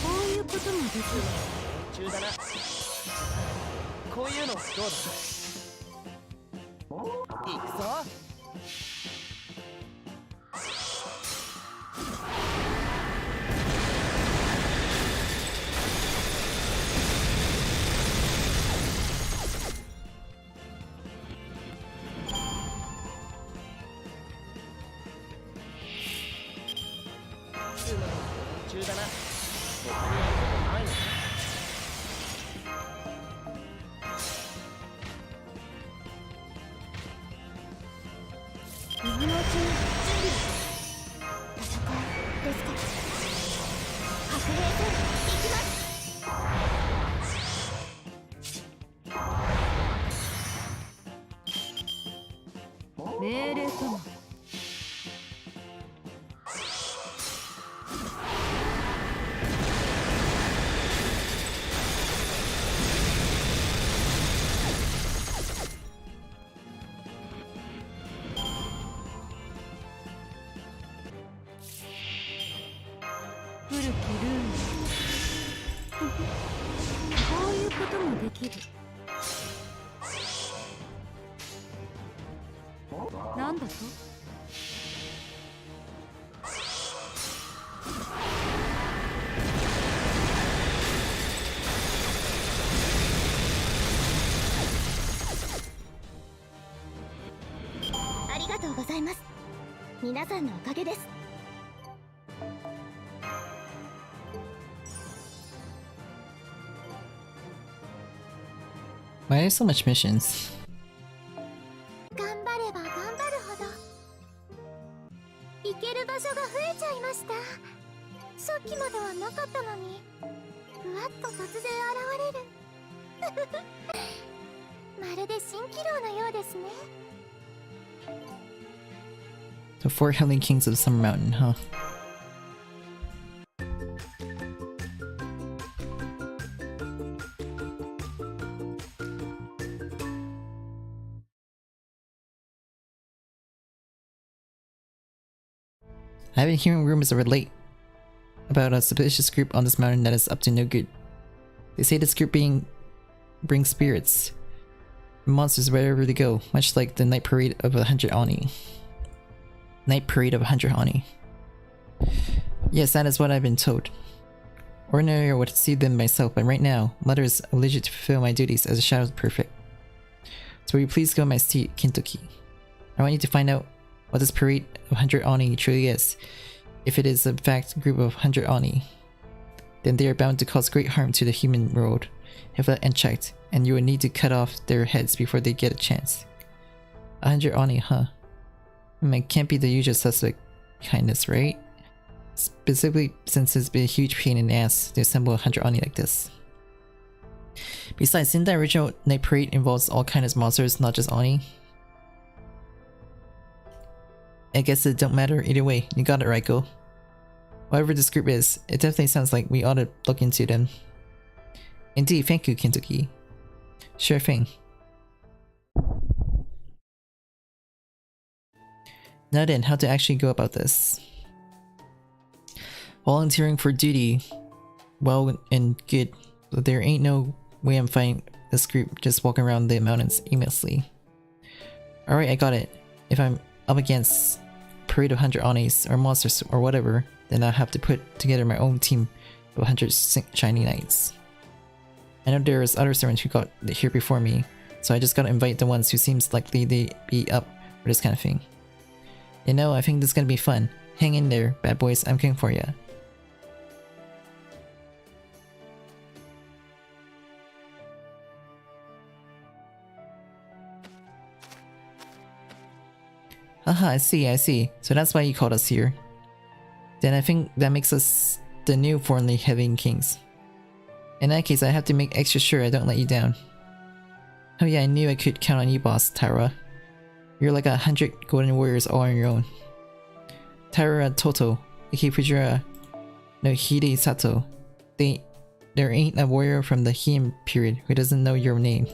こういうこともできる。中だな。こういうのどうだ。いくぞ。中だな。他にやることないのか。今のうちに準備戦いですから白兵戦行きます。命令とも。古きルームこういうこともできる。なんだと。ありがとうございます。皆さんのおかげです。Why are so much missions? 頑張れば頑張るほど行ける場所が増えちゃいました。さっきまではなかったのにふわっと突然現れるまるで蜃気楼のようですね。 The four howling kings of Summer Mountain, huh? I've been hearing rumors of late about a suspicious group on this mountain that is up to no good. They say this group brings spirits and monsters wherever they go, much like the night parade of 100 Oni. Night parade of 100 Oni. Yes, that is what I've been told. Ordinarily I would see them myself, but right now, Mother is obliged to fulfill my duties as a Shadow Perfect. So will you please go my seat, Kintoki? I want you to find out what this parade of 100 Oni truly is. If it is in fact a group of 100 Oni, then they are bound to cause great harm to the human world if left unchecked, and you will need to cut off their heads before they get a chance. 100 Oni, huh? It can't be the usual suspect kindness, right? Specifically since it's been a huge pain in the ass to assemble 100 Oni like this. Besides, didn't the original night parade involves all kinds of monsters, not just Oni? I guess it don't matter either way. You got it, Reiko. Whatever this group is, it definitely sounds like we ought to look into them. Indeed, thank you, Kintoki. Sure thing. Now then, how to actually go about this? Volunteering for duty, well and good, but there ain't no way I'm fighting this group just walking around the mountains aimlessly. Alright, I got it. If I'm up against parade of 100 Onis or monsters or whatever, then I'll have to put together my own team of 100 shiny knights. I know there's other servants who got here before me, so I just gotta invite the ones who seems likely to be up for this kind of thing. You know, I think this is gonna be fun. Hang in there, bad boys, I'm coming for ya. Haha, I see. So that's why you called us here. Then I think that makes us the new formerly Heaven Kings. In that case, I have to make extra sure I don't let you down. Oh yeah, I knew I could count on you, boss, Tara. You're like 100 golden warriors all on your own. Tara Toto, aka Fujira no Hide Sato. There ain't a warrior from the Heian period who doesn't know your name.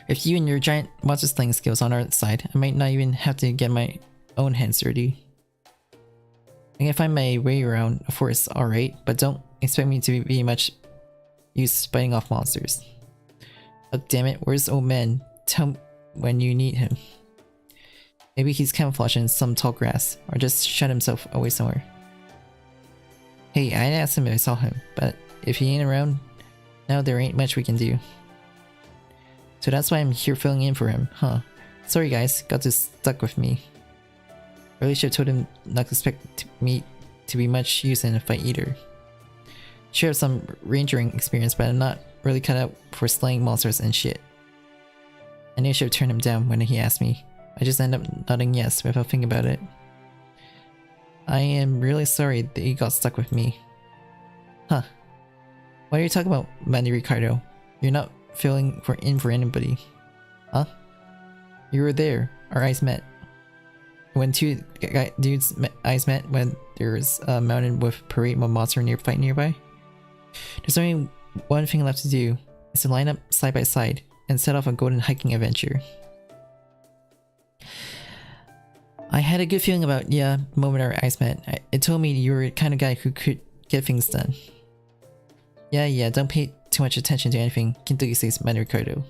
With you and your giant monster slaying skills on our side, I might not even have to get my own hands dirty. I can find my way around a forest alright, but don't expect me to be much use fighting off monsters. Oh damn it, where's the old man? Tell when you need him. Maybe he's camouflaged in some tall grass, or just shut himself away somewhere. Hey, I asked him if I saw him, but if he ain't around, now there ain't much we can do. So that's why I'm here filling in for him, huh? Sorry guys, got this stuck with me. Really should've told him not to expect me to be much use in a fight either. Sure have some rangering experience, but I'm not really cut out for slaying monsters and shit. I knew I should've turned him down when he asked me. I just ended up nodding yes without thinking about it. I am really sorry that you got stuck with me. Huh. What are you talking about, Manny Ricardo? You're not filling in for anybody. Huh? You were there. Our eyes met. When two dudes' eyes met when there's a mountain with parade monster fight nearby. There's only one thing left to do. Is to line up side by side and set off a golden hiking adventure. I had a good feeling about the moment our eyes met. It told me you were the kind of guy who could get things done. Yeah, don't pay too much attention to anything Kintoki says, Manny Ricardo.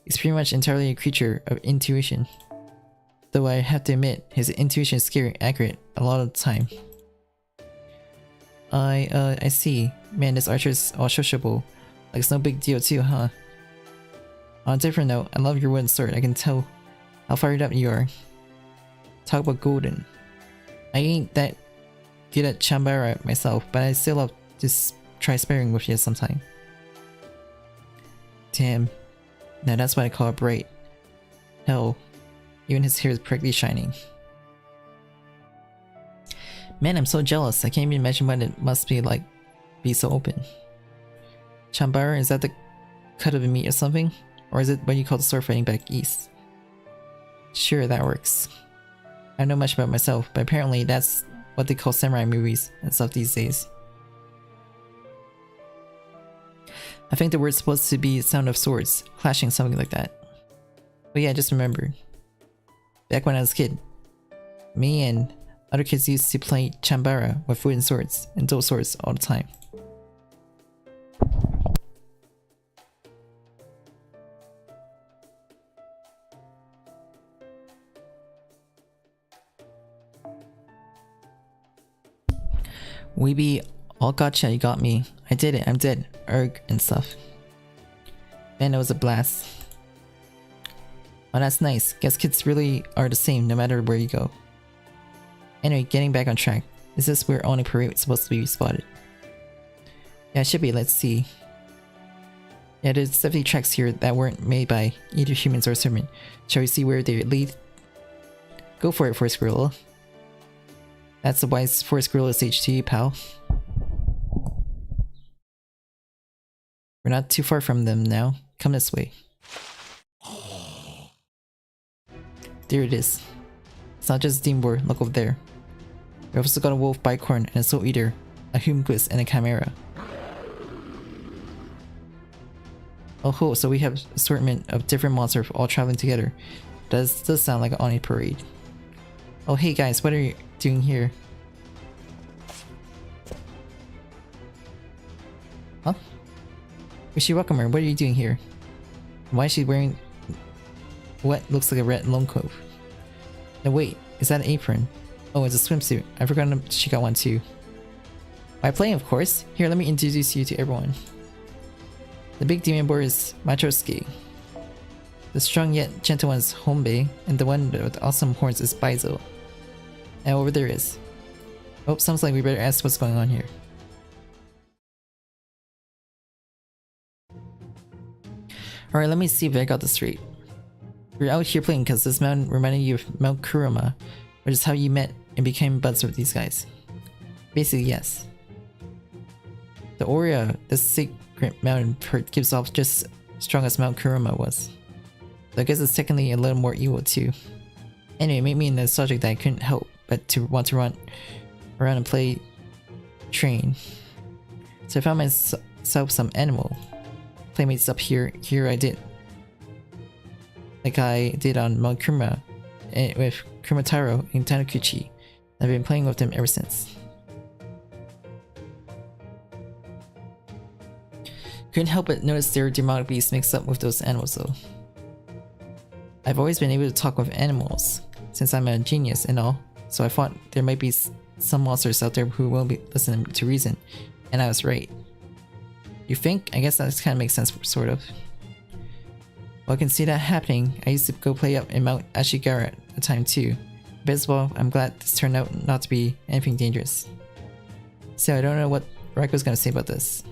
He's pretty much entirely a creature of intuition. Though I have to admit, his intuition is scary accurate a lot of the time. I see. Man, this archer's all sociable. Like it's no big deal too, huh? On a different note, I love your wooden sword. I can tell how fired up you are. Talk about golden. I ain't that good at Chambara myself, but I still love to try sparring with you sometime. Damn. Now that's what I call bright. Hell, even his hair is practically shining. Man, I'm so jealous. I can't even imagine what it must be like be so open. Chambara, is that the cut of a meat or something? Or is it what you call the sword fighting back east? Sure, that works. I don't know much about myself, but apparently that's what they call samurai movies and stuff these days. I think the word's supposed to be sound of swords, clashing, something like that. But yeah, just remember. Back when I was a kid, me and other kids used to play Chambara with wooden swords and dual swords all the time. Weeby, all gotcha, you got me. I did it, I'm dead. Erg and stuff. Man, it was a blast. Oh, that's nice. Guess kids really are the same no matter where you go. Anyway, getting back on track. Is this where only parade is supposed to be spotted? Yeah, it should be. Let's see. Yeah, there's definitely tracks here that weren't made by either humans or serpent. Shall we see where they lead? Go for it, Forest Gorilla. That's the wise Forest Gorilla stage to you, pal. We're not too far from them now. Come this way. There it is. It's not just Deembor, look over there. We also got a wolf bicorn and a soul eater, a humquist and a chimera. Oh ho, so we have assortment of different monsters all traveling together. Does sound like an Oni parade. Oh hey guys, what are you doing here? Huh? Wishy Wakamer, what are you doing here? Why is she wearing what looks like a red lone coat. No wait, is that an apron? Oh, it's a swimsuit. I forgot she got one too. By playing, of course. Here, let me introduce you to everyone. The big demon boar is Matroski. The strong yet gentle one is Hombe, and the one with awesome horns is Baizo. And over there is. Oh, sounds like we better ask what's going on here. Alright, let me see if I got this straight. We're out here playing because this mountain reminded you of Mount Kurama, which is how you met and became buds with these guys. Basically, yes. The Aurea, the sacred mountain, gives off just as strong as Mount Kurama was. So I guess it's technically a little more evil too. Anyway, it made me nostalgic that I couldn't help but to want to run around and play train. So I found myself some animal playmates up here. Here I did. Like I did on Mount Kurama with Kumataro and Tanakuchi. I've been playing with them ever since. Couldn't help but notice their demonic beasts mixed up with those animals though. I've always been able to talk with animals, since I'm a genius and all, so I thought there might be some monsters out there who won't be listening to reason, and I was right. You think? I guess that kind of makes sense, sort of. Well, I can see that happening. I used to go play up in Mount Ashigara at the time too. But as well, I'm glad this turned out not to be anything dangerous. So I don't know what Reiko's gonna say about this.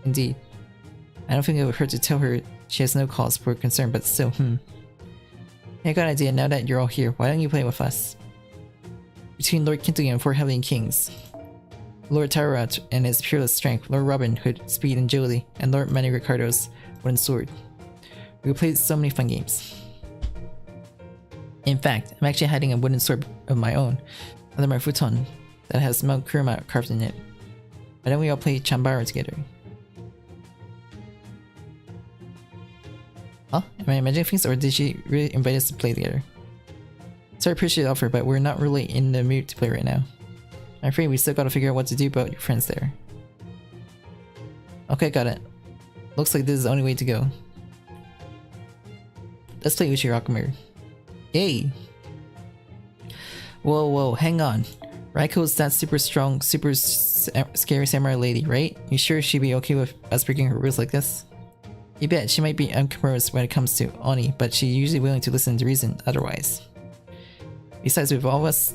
Indeed. I don't think it would hurt to tell her she has no cause for concern, but still, I got an idea. Now that you're all here, why don't you play with us? Between Lord Kintogen and 4 Heavenly Kings, Lord Tarorat and his peerless strength, Lord Robin Hood, speed and agility, and Lord Manny Ricardo's wooden sword. We played so many fun games. In fact, I'm actually hiding a wooden sword of my own under my futon that has Mount Kurama carved in it. Why don't we all play Chambara together? Huh? Am I imagining things, or did she really invite us to play together? So I appreciate the offer, but we're not really in the mood to play right now. I'm afraid we still gotta figure out what to do about your friends there. Okay, got it. Looks like this is the only way to go. Let's play BGM. Yay! Whoa, hang on. Reiko's that super strong, super scary samurai lady, right? You sure she'd be okay with us breaking her rules like this? You bet, she might be uncompromised when it comes to Oni, but she's usually willing to listen to reason otherwise. Besides, with all of us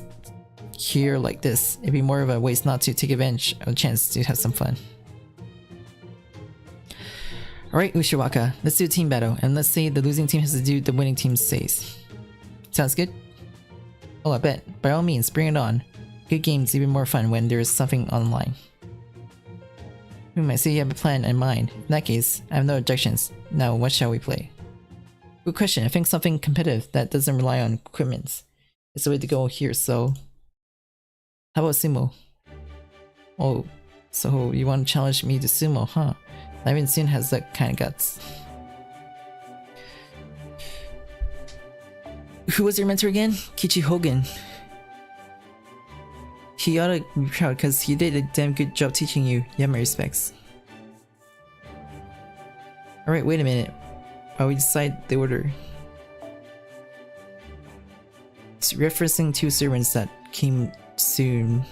here like this, it'd be more of a waste not to take advantage of the chance to have some fun. Alright, Ushiwaka, let's do a team battle, and let's say the losing team has to do the winning team says. Sounds good? Oh, I bet. By all means, bring it on. Good game's even more fun when there's something online. I see you have a plan in mind. In that case, I have no objections. Now, what shall we play? Good question. I think something competitive that doesn't rely on equipment is the way to go here, so... How about sumo? Oh, so you want to challenge me to sumo, huh? I haven't seen has that kind of guts. Who was your mentor again? Kichi Hogan. He ought to be proud because he did a damn good job teaching you. You have my respects. Alright, wait a minute. While we decide the order. It's referencing 2 servants that came soon.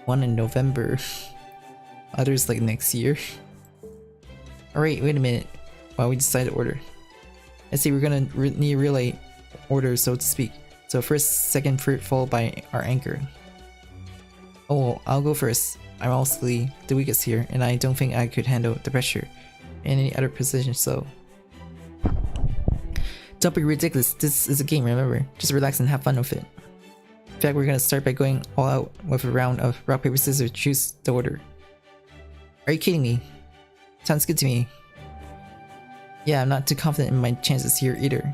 One in November. Others like next year. Alright, wait a minute. While we decide the order. I see we're gonna need relay order, so to speak. So first, second, third, followed by our anchor. Oh, I'll go first. I'm also the weakest here, and I don't think I could handle the pressure in any other position, so... Don't be ridiculous, this is a game, remember? Just relax and have fun with it. In fact, we're gonna start by going all out with a round of rock, paper, scissors, choose the order. Are you kidding me? Sounds good to me. Yeah, I'm not too confident in my chances here either.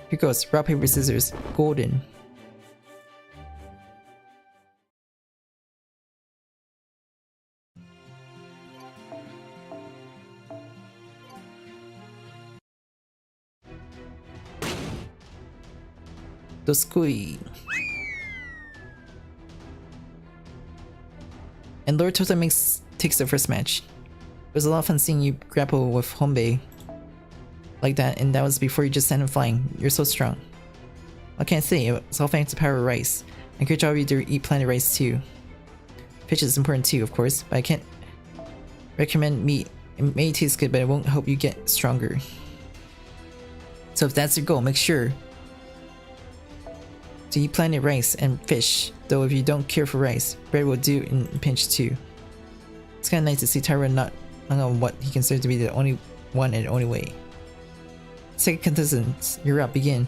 Here goes, rock, paper, scissors, golden. Doskui. And Lord Tota takes the first match. It was a lot of fun seeing you grapple with Hombe. like that, and that was before you just sent him flying. You're so strong. What can I say? It's all thanks to power of rice. And good job you to eat planet rice too. Fish is important too, of course, but I can't recommend meat. It may taste good, but it won't help you get stronger. So if that's your goal, make sure to eat planet rice and fish. Though if you don't care for rice, bread will do in a pinch too. It's kinda nice to see Tyra not hung on what he considered to be the only one and only way. Second contestants, you're up, begin.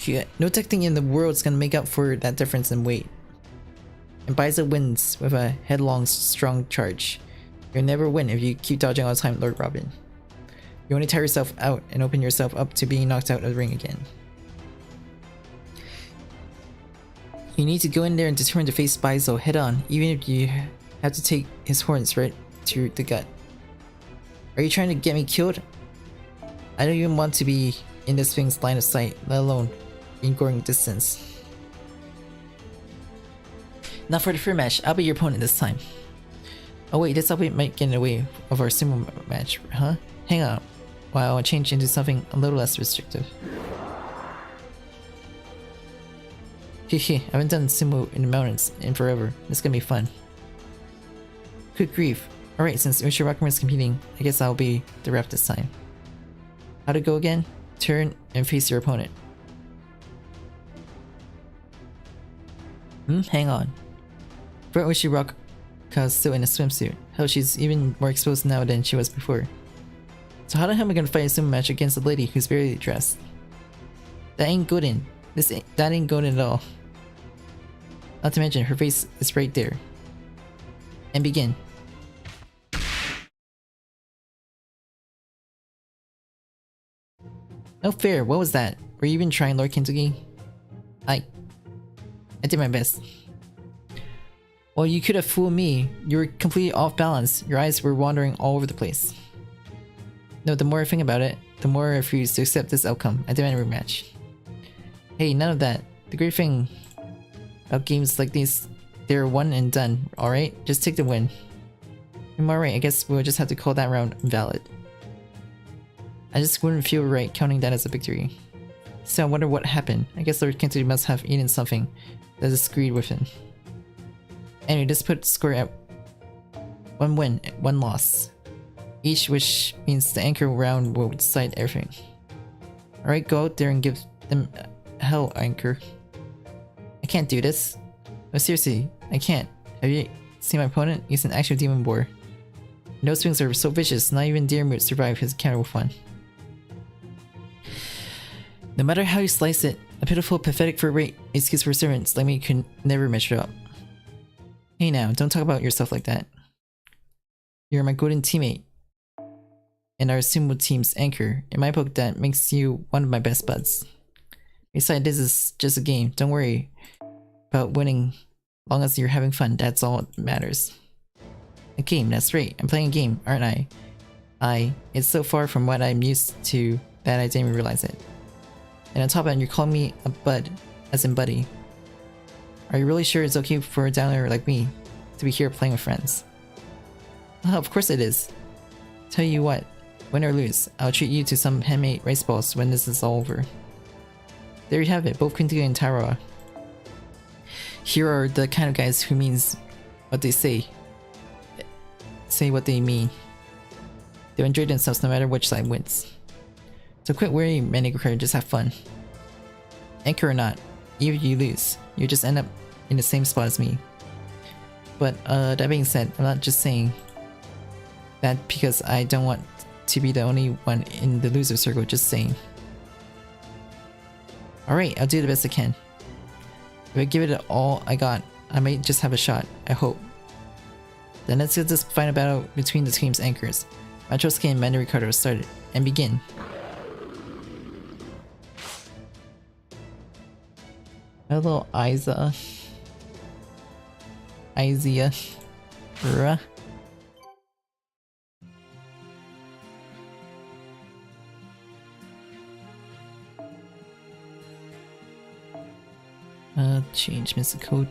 Yeah, no tech thing in the world is gonna make up for that difference in weight. And Biza wins with a headlong, strong charge. You'll never win if you keep dodging all the time, Lord Robin. You only tire yourself out and open yourself up to being knocked out of the ring again. You need to go in there and determine to face Bizo head on, even if you have to take his horns right to the gut. Are you trying to get me killed? I don't even want to be in this thing's line of sight, let alone in goring distance. Now for the free match, I'll be your opponent this time. Oh wait, this update might get in the way of our sumo match, huh? Hang on, while I'll change into something a little less restrictive. Hehe, I haven't done sumo in the mountains in forever. It's gonna be fun. Good grief. Alright, since Ushirakuren is competing, I guess I'll be the ref this time. How'd it go again? Turn and face your opponent. Hang on. Bro Ushiraka's still in a swimsuit. Hell, she's even more exposed now than she was before. So how the hell am I gonna fight a sumo match against a lady who's barely dressed? That ain't good in. That ain't good at all. Not to mention, her face is right there. And begin. No fair, what was that? Were you even trying, Lord Kentucky? I did my best. Well, you could have fooled me. You were completely off balance. Your eyes were wandering all over the place. No, the more I think about it, the more I refuse to accept this outcome. I demand a rematch. Hey, none of that. The great thing about games like these, they're one and done, alright? Just take the win. I'm alright, I guess we'll just have to call that round invalid. I just wouldn't feel right counting that as a victory. So I wonder what happened. I guess Lord Kentucky must have eaten something that disagreed with him. Anyway, just put the score at 1 win, 1 loss. Each, which means the anchor round will decide everything. Alright, go out there and give them hell, anchor. I can't do this. No, seriously, I can't. Have you seen my opponent? He's an actual demon boar. No swings are so vicious, not even Deer would survive his encounter with one. No matter how you slice it, a pitiful, pathetic for rate excuse for servants like me could never measure up. Hey now, don't talk about yourself like that. You're my golden teammate. And our sumo team's anchor. In my book, that makes you one of my best buds. Besides, this is just a game. Don't worry about winning. Long as you're having fun, that's all that matters. A game, that's right. I'm playing a game, aren't I? It's so far from what I'm used to that I didn't even realize it. And on top of that, you're calling me a bud, as in buddy. Are you really sure it's okay for a downer like me to be here playing with friends? Oh, of course it is. Tell you what, win or lose, I'll treat you to some handmade rice balls when this is all over. There you have it, both Kentucky and Tarawa. Here are the kind of guys who means what they say what they mean. They'll enjoy themselves no matter which side wins. So quit worrying, Magia, just have fun. Anchor or not, even if you lose, you just end up in the same spot as me. But that being said, I'm not just saying that because I don't want to be the only one in the loser circle, just saying. Alright, I'll do the best I can. If I give it all I got, I might just have a shot, I hope. Then let's get this final battle between the team's anchors. Matrosuke and Magia Record are started, and begin. Hello, Isa. Ruh. Change missing code.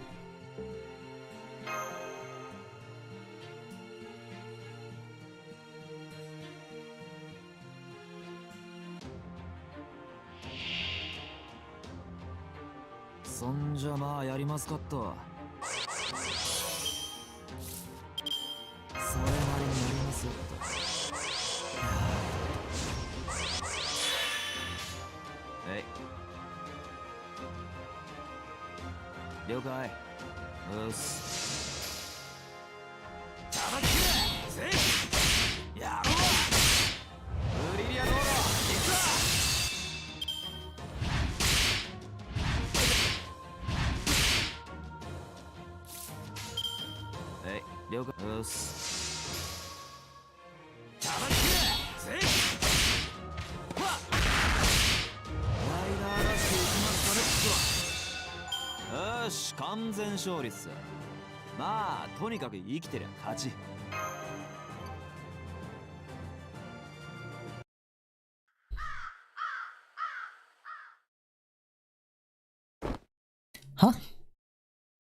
Huh?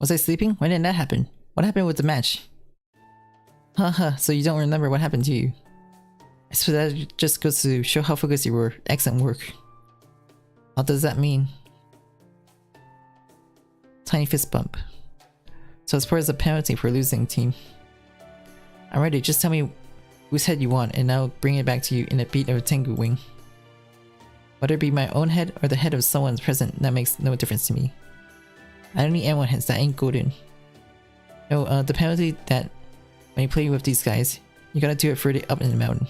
Was I sleeping? When did that happen? What happened with the match? Haha, so you don't remember what happened to you. I suppose that just goes to show how focused you were. Excellent work. What does that mean? Tiny fist bump. So as far as a penalty for losing, team. I'm ready, just tell me whose head you want and I'll bring it back to you in a beat of a Tengu wing. Whether it be my own head or the head of someone present, that makes no difference to me. I don't need anyone heads that ain't golden. No, the penalty that when you play with these guys, you gotta do it further up in the mountain.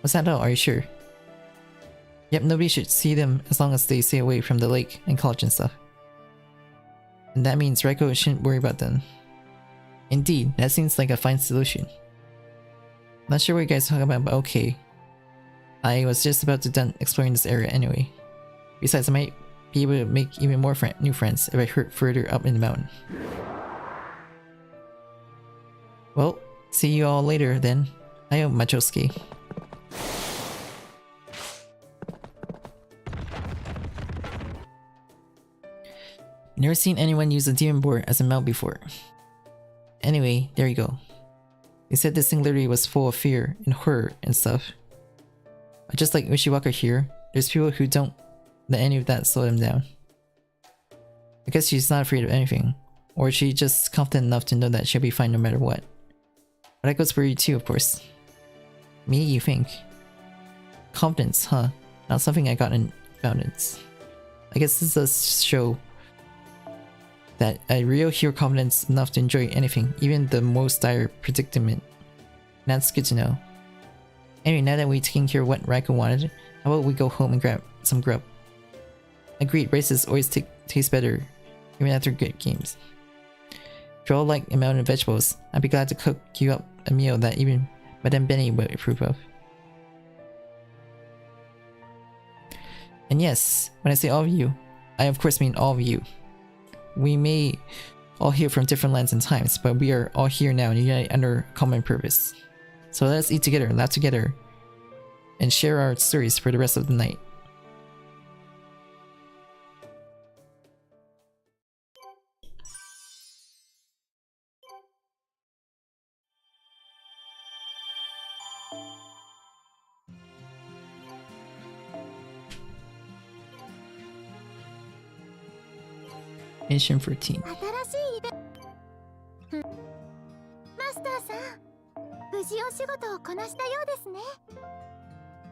Was that all? Are you sure? Yep, nobody should see them as long as they stay away from the lake and college and stuff. And that means Reiko shouldn't worry about them. Indeed, that seems like a fine solution. Not sure what you guys are talking about, but okay. I was just about to done exploring this area anyway. Besides, I might be able to make even more new friends if I hurt further up in the mountain. Well, see you all later then. Ayo, Machosuke. Never seen anyone use a demon board as a mount before. Anyway, there you go. They said this thing literally was full of fear and horror and stuff. But just like Ushiwaka here, there's people who don't let any of that slow them down. I guess she's not afraid of anything. Or she's just confident enough to know that she'll be fine no matter what. But that goes for you too, of course. Me, you think? Confidence, huh? Not something I got in abundance. I guess this does show that a real hero confidence enough to enjoy anything, even the most dire predicament. That's good to know. Anyway, now that we've taken care of what Reiko wanted, how about we go home and grab some grub? Agreed, races always taste better, even after good games. If you all like a mountain of vegetables, I'd be glad to cook you up a meal that even Madame Benny would approve of. And yes, when I say all of you, I of course mean all of you. We may all hail from different lands and times, but we are all here now and united under a common purpose. So let us eat together, laugh together, and share our stories for the rest of the night. Mission 14. 新しいイベント。マスターさん、無事お仕事をこなしたようですね。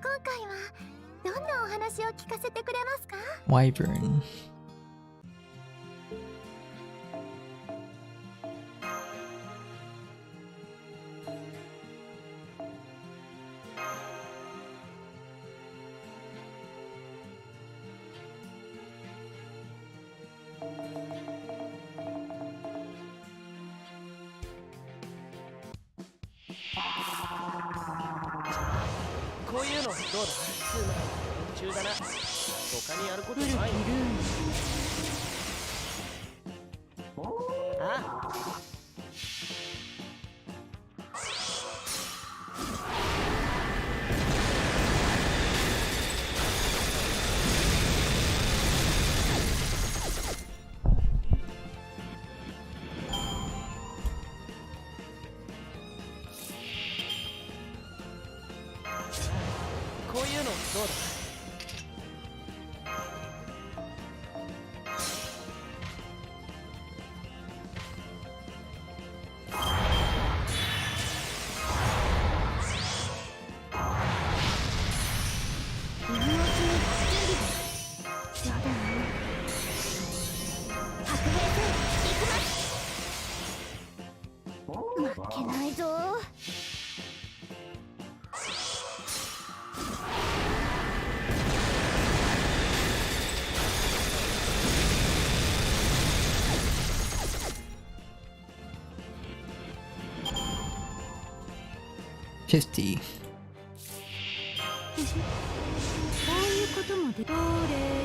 今回はどんなお話を聞かせてくれますか？ Wyvern. 50. こういうこともでどれ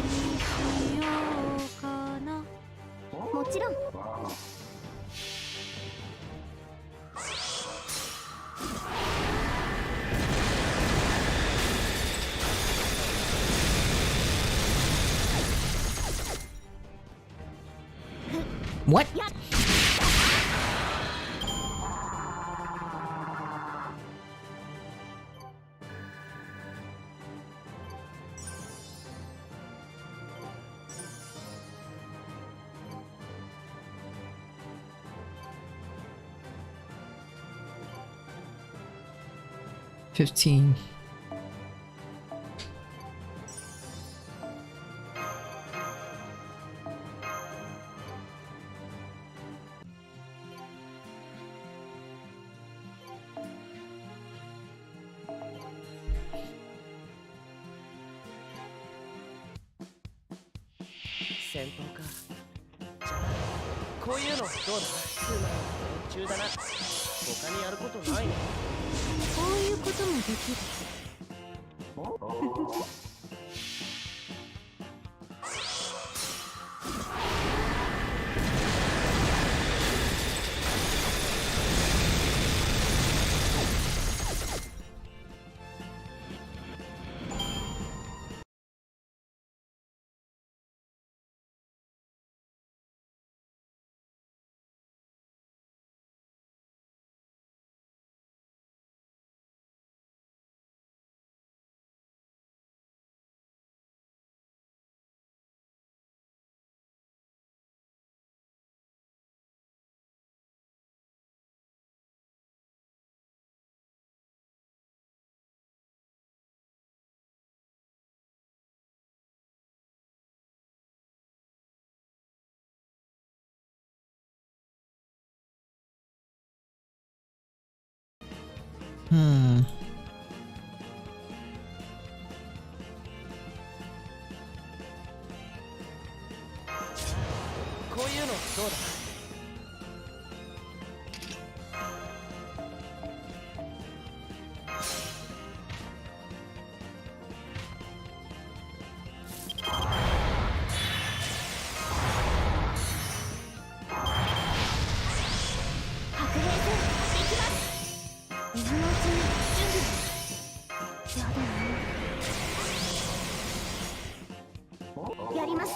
にしようかな。もちろん。What? $15. Sentouか。じゃあこういうのどうだ。つまり連中だな。他にやることないの？こういうこともできる。こういうのどうだ。やります。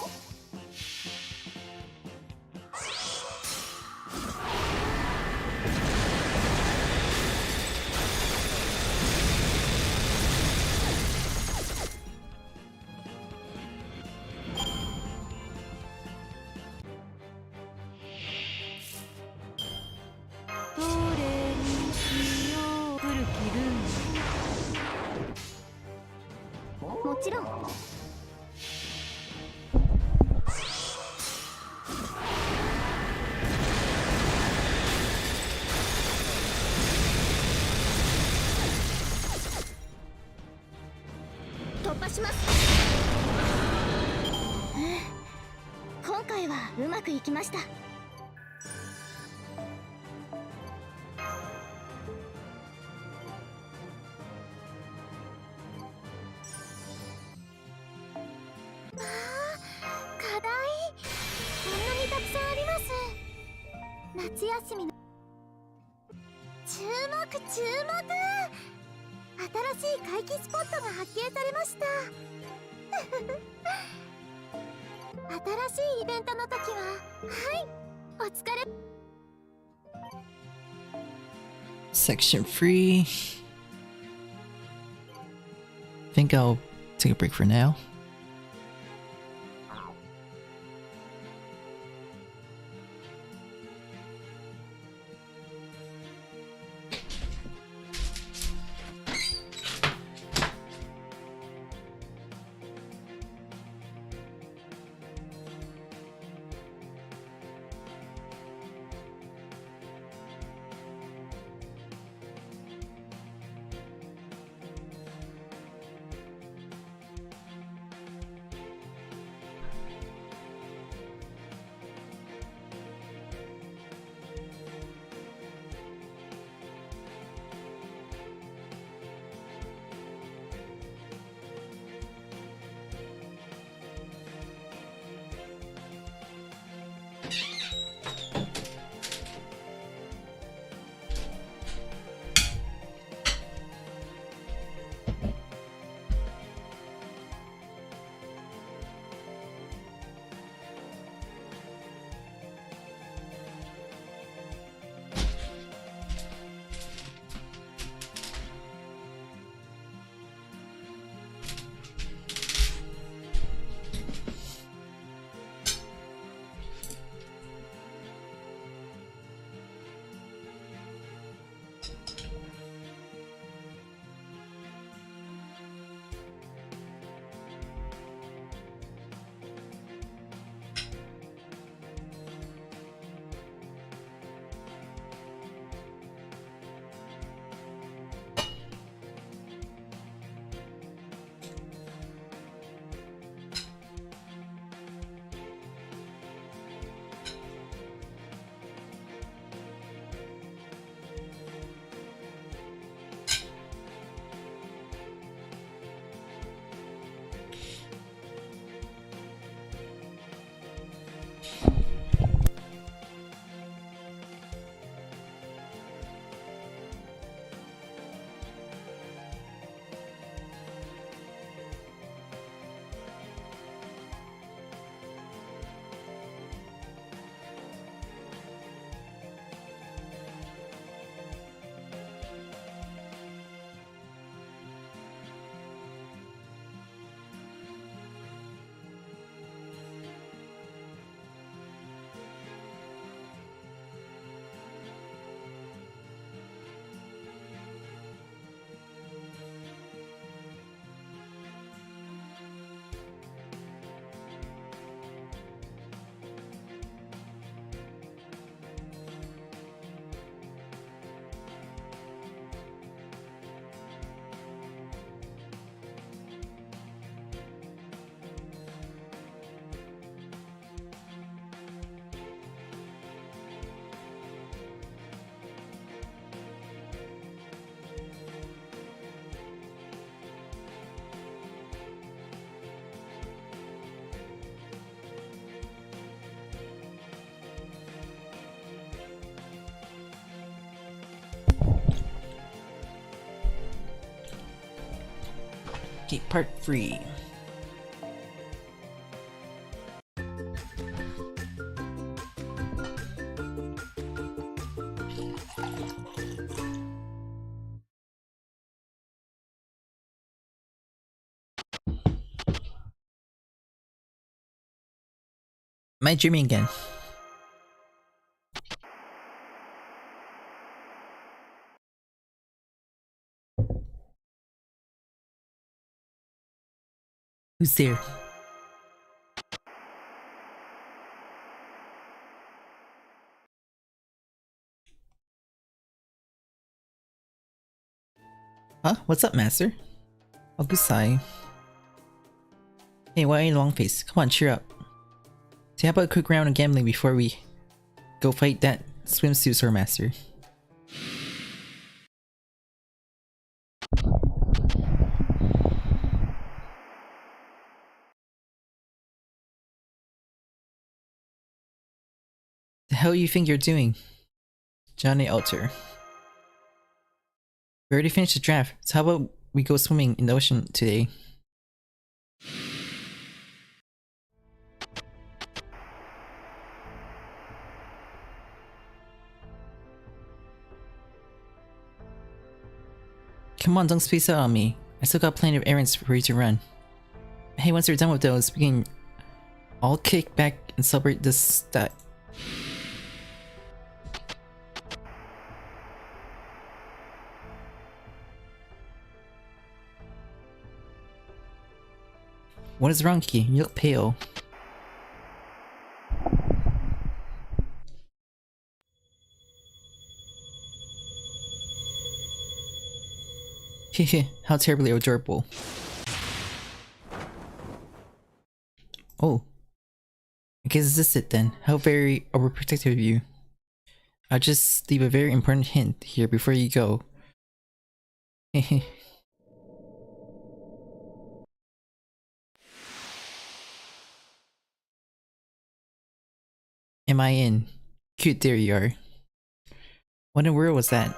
どれにしよう。古きルーム。もちろん。突破します。今回はうまくいきました。課題こんなにたくさんあります。夏休みの注目。新しい回帰スポットが発見されました。新しいイベントの時はお疲れ。 Section free. Think I'll take a break for now. Okay, part 3. Am I dreaming again? Who's there? Huh? What's up, Master? Oh, Gusai. Hey, why are you long face? Come on, cheer up. So how about a quick round of gambling before we go fight that swimsuit Sword Master? The hell you think you're doing? Johnny Alter. We already finished the draft, so how about we go swimming in the ocean today? Come on, don't space out on me. I still got plenty of errands for you to run. Hey, once we're done with those, we can all kick back and celebrate this that. What is wrong, Kiki? You look pale. Hehe, how terribly adorable. Oh. I guess this is it then. How very overprotective of you. I'll just leave a very important hint here before you go. Hehe. Am I in? Cute, there you are. What in the world was that?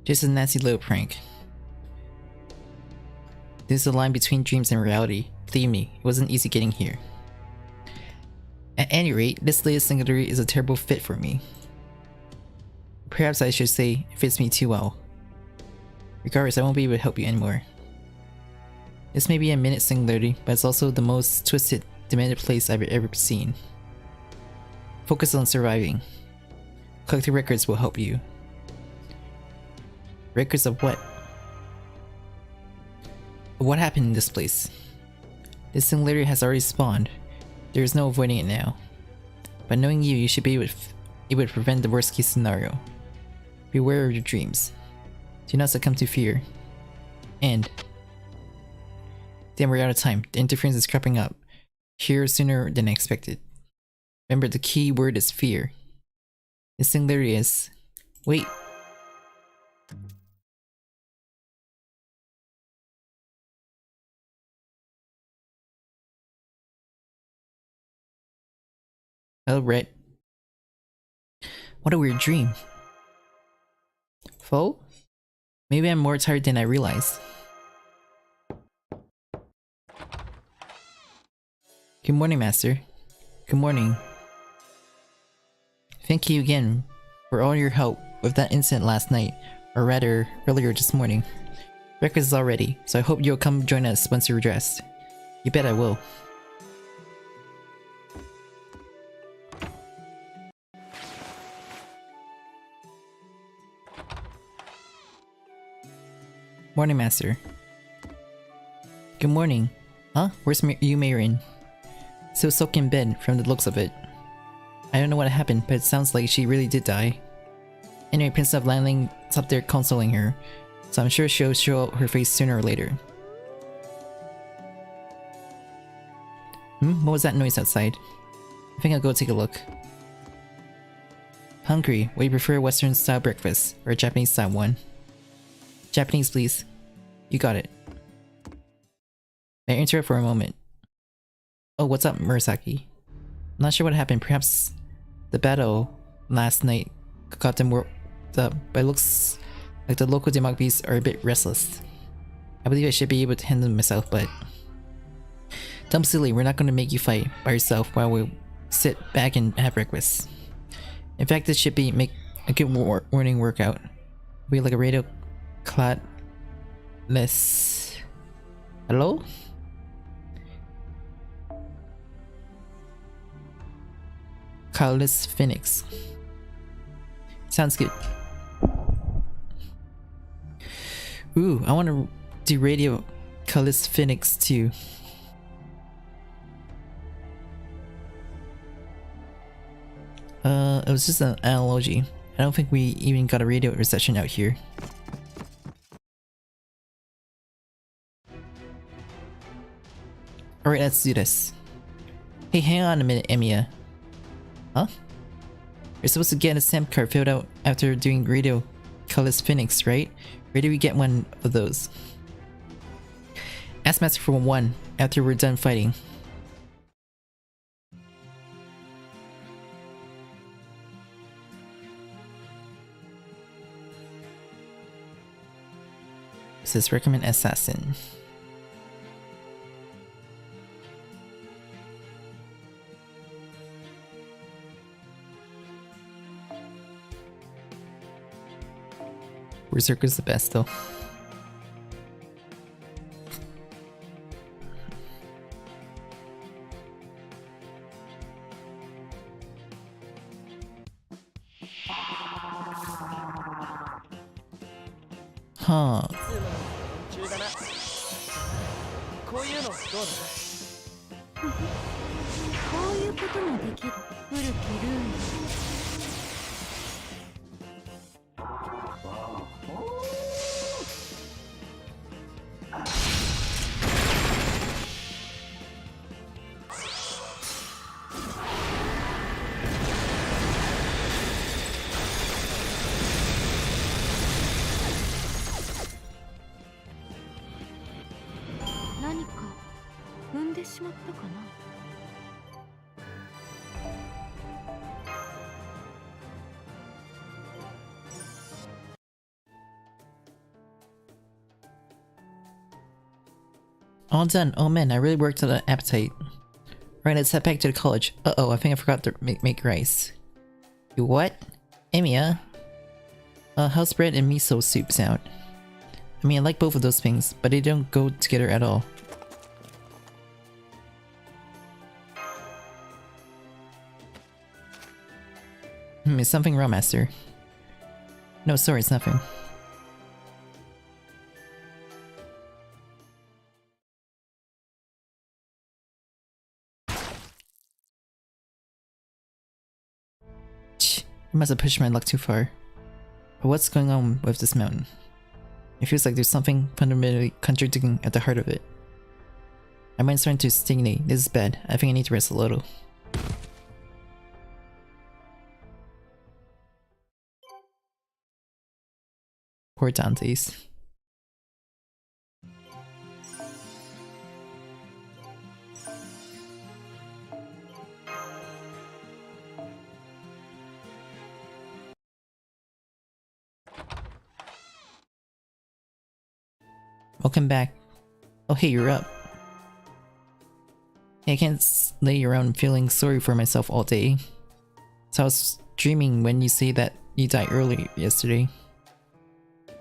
Just a nasty little prank. There's a line between dreams and reality. Believe me, it wasn't easy getting here. At any rate, this latest singularity is a terrible fit for me. Perhaps I should say, it fits me too well. Regardless, I won't be able to help you anymore. This may be a minute singularity, but it's also the most twisted, demented place I've ever seen. Focus on surviving. Collecting records will help you. Records of what? What happened in this place? This singularity has already spawned. There is no avoiding it now. By knowing you, you should be able to prevent the worst case scenario. Beware of your dreams. Do not succumb to fear. And... Damn, we're out of time. The interference is creeping up. Here sooner than expected. Remember, the key word is fear. This singularity is... Wait. Hello, Rhett. What a weird dream. Foe? Maybe I'm more tired than I realized. Good morning, Master. Good morning. Thank you again for all your help with that incident last night, or rather, earlier this morning. Breakfast is all ready, so I hope you'll come join us once you're dressed. You bet I will. Morning, Master. Good morning. Huh? Where's Yumarin? Still soaked in bed from the looks of it. I don't know what happened, but it sounds like she really did die. Anyway, Princess Lanling is up there consoling her, so I'm sure she'll show her face sooner or later. What was that noise outside? I think I'll go take a look. Hungry. Would you prefer a Western style breakfast or a Japanese style one? Japanese, please. You got it. May I interrupt for a moment? Oh, what's up, Murasaki? I'm not sure what happened. Perhaps the battle last night got them worked up, but it looks like the local democracies are a bit restless. I believe I should be able to handle myself, but... Dumb silly, we're not gonna make you fight by yourself while we sit back and have breakfast. In fact, this should be a good morning workout. Be like a radio clotless... Hello? Clotless Phoenix. Sounds good. Ooh, I want to do radio Clotless Phoenix too. It was just an analogy. I don't think we even got a radio reception out here. Alright, let's do this. Hey, hang on a minute, Emiya. Huh? You're supposed to get a stamp card filled out after doing radio Clotless Phoenix, right? Where do we get one of those? Ask Master for one after we're done fighting. It says recommend assassin. Berserker's the best though. Huh. 中だな。こういうのどうだ？こういうこともできる古きルール。何か踏んでしまったかな。All done. Oh man, I really worked on the appetite. Right, let's head back to the college. Uh-oh, I think I forgot to make rice. You what? Emiya? How's bread and miso soup sound? I mean, I like both of those things, but they don't go together at all. Is something wrong, Master? No, sorry, it's nothing. I must have pushed my luck too far. But what's going on with this mountain? It feels like there's something fundamentally contradicting at the heart of it. My mind's starting to stagnate. This is bad. I think I need to rest a little. Poor Dante's. Welcome back. Oh hey, you're up. Hey, I can't lay around feeling sorry for myself all day. So I was dreaming when you say that you died early yesterday.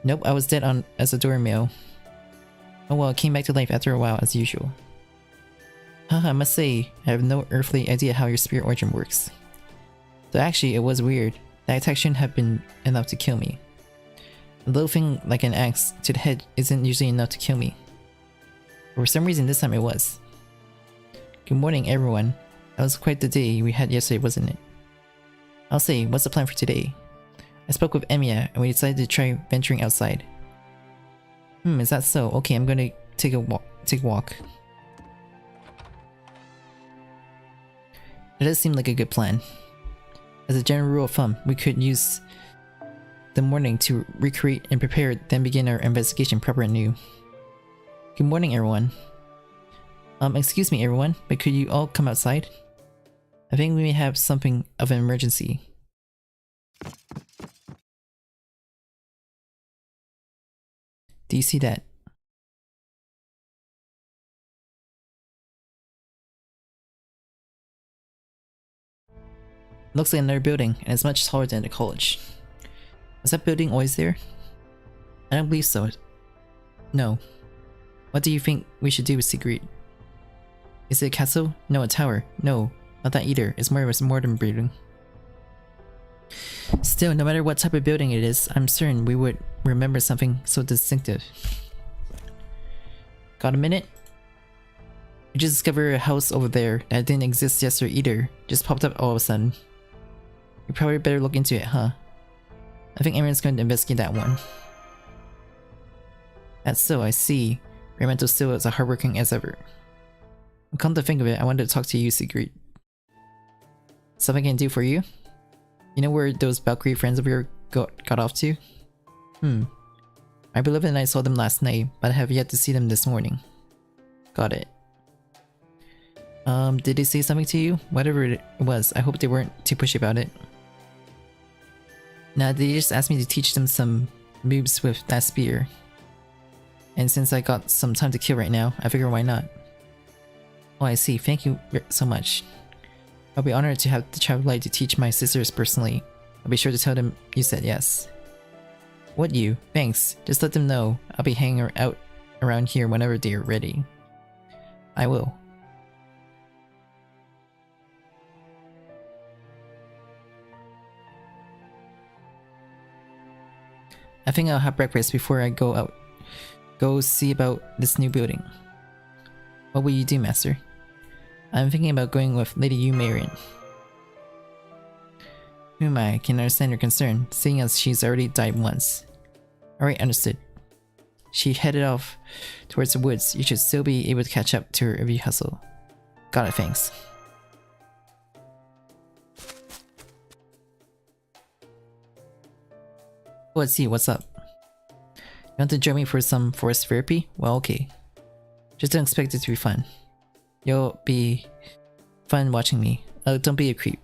Nope, I was dead as a doormail. Oh well, I came back to life after a while as usual. Haha, I must say, I have no earthly idea how your spirit origin works. So actually, it was weird. That attack shouldn't have been enough to kill me. A little thing like an axe to the head isn't usually enough to kill me. But for some reason this time it was. Good morning everyone. That was quite the day we had yesterday, wasn't it? I'll say, what's the plan for today? I spoke with Emiya and we decided to try venturing outside. Is that so? Okay, I'm gonna take a walk. It does seem like a good plan. As a general rule of thumb, we could use the morning to recreate and prepare, then begin our investigation proper and new. Good morning everyone. Excuse me everyone, but could you all come outside? I think we may have something of an emergency. Do you see that? Looks like another building, and it's much taller than the college. Was that building always there? I don't believe so. No. What do you think we should do with Sigrid? Is it a castle? No, a tower. No, not that either. It's more of a modern building. Still, no matter what type of building it is, I'm certain we would remember something so distinctive. Got a minute? We just discovered a house over there that didn't exist yesterday either. Just popped up all of a sudden. We probably better look into it, huh? I think everyone's going to investigate that one. That's so, I see. Raymento still is as hardworking as ever. Come to think of it, I wanted to talk to you, Sigrid. Something I can do for you? You know where those Valkyrie friends of yours got off to? My beloved and I saw them last night, but I have yet to see them this morning. Got it. Did they say something to you? Whatever it was, I hope they weren't too pushy about it. Nah, they just asked me to teach them some moves with that spear. And since I got some time to kill right now, I figure why not. Oh, I see. Thank you so much. I'll be honored to have the child light to teach my sisters personally. I'll be sure to tell them you said yes. What you? Thanks. Just let them know I'll be hanging out around here whenever they're ready. I will. I think I'll have breakfast before I go out. Go see about this new building. What will you do, Master? I'm thinking about going with Lady Yu-Marin. I can understand your concern, seeing as she's already died once. Alright, understood. She headed off towards the woods. You should still be able to catch up to her if you hustle. Got it, thanks. Let's see, what's up? You want to join me for some forest therapy? Well, okay. Just don't expect it to be fun. You'll be fun watching me. Don't be a creep.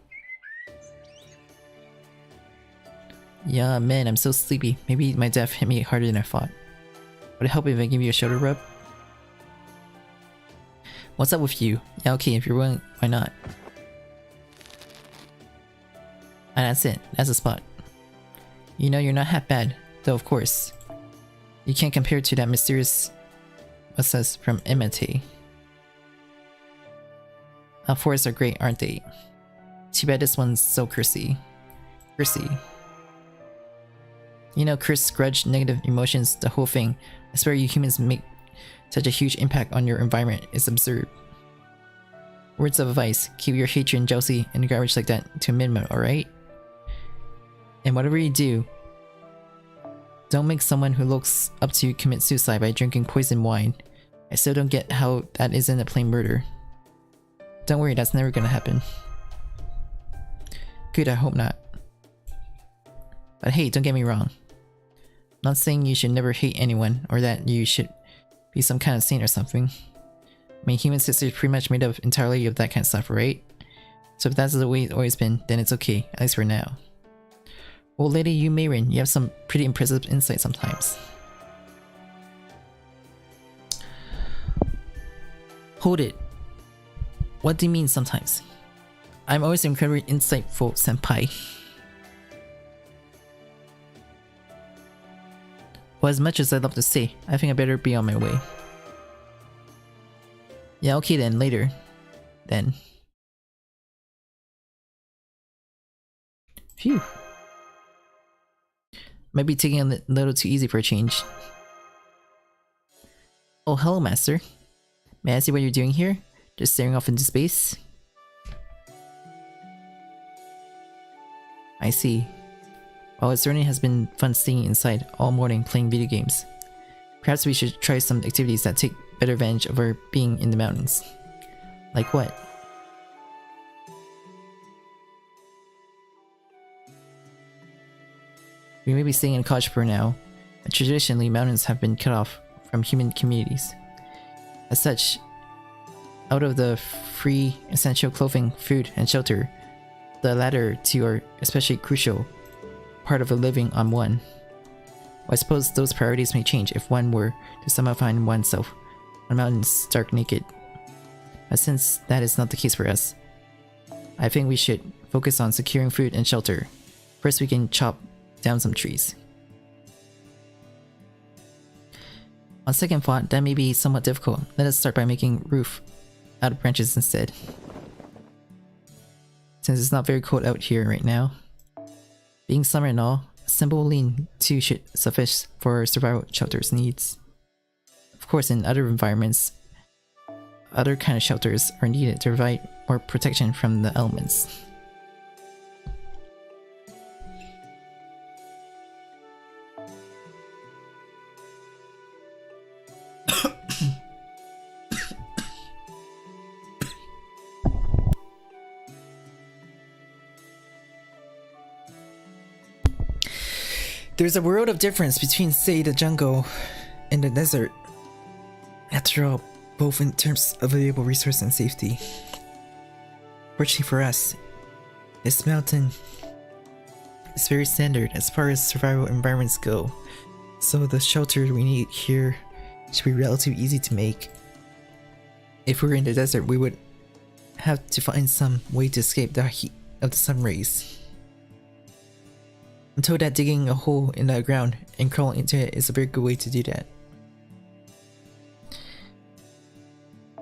Yeah, man, I'm so sleepy. Maybe my death hit me harder than I thought. Would it help if I give you a shoulder rub? What's up with you? Yeah, okay, if you're willing, why not? And that's it. That's the spot. You know, you're not half bad, though of course. You can't compare to that mysterious Alyssa from Imate. Forests are great, aren't they? Too bad this one's so cursy. Cursy. You know, curse, grudge, negative emotions, the whole thing. I swear you humans make such a huge impact on your environment. It's absurd. Words of advice. Keep your hatred and jealousy and garbage like that to a minimum, alright? And whatever you do, don't make someone who looks up to you commit suicide by drinking poison wine. I still don't get how that isn't a plain murder. Don't worry, that's never gonna happen. Good, I hope not. But hey, don't get me wrong. I'm not saying you should never hate anyone, or that you should be some kind of saint or something. I mean, human history is pretty much made up entirely of that kind of stuff, right? So if that's the way it's always been, then it's okay, at least for now. Well, Lady Yu-Marin, you have some pretty impressive insight sometimes. Hold it. What do you mean sometimes? I'm always incredibly insightful, senpai. Well, as much as I'd love to say, I think I better be on my way. Yeah, okay then, later. Then. Phew. Might be taking a little too easy for a change. Oh, hello, Master. May I see what you're doing here? Just staring off into space? I see. Well, it certainly has been fun staying inside all morning playing video games. Perhaps we should try some activities that take better advantage of our being in the mountains. Like what? We may be staying in a cottage for now, but traditionally mountains have been cut off from human communities. As such, out of the free essential clothing, food, and shelter, the latter two are especially crucial part of a living on one. Well, I suppose those priorities may change if one were to somehow find oneself on mountains stark naked. But since that is not the case for us, I think we should focus on securing food and shelter. First, we can chop down some trees. On second thought, that may be somewhat difficult. Let us start by making roof out of branches instead. Since it's not very cold out here right now. Being summer and all, a simple lean-to should suffice for survival shelter's needs. Of course, in other environments, other kind of shelters are needed to provide more protection from the elements. There's a world of difference between, say, the jungle and the desert. After all, both in terms of available resource and safety. Fortunately for us, this mountain is very standard as far as survival environments go, so the shelter we need here should be relatively easy to make. If we were in the desert, we would have to find some way to escape the heat of the sun rays. I'm told that digging a hole in the ground and crawling into it is a very good way to do that.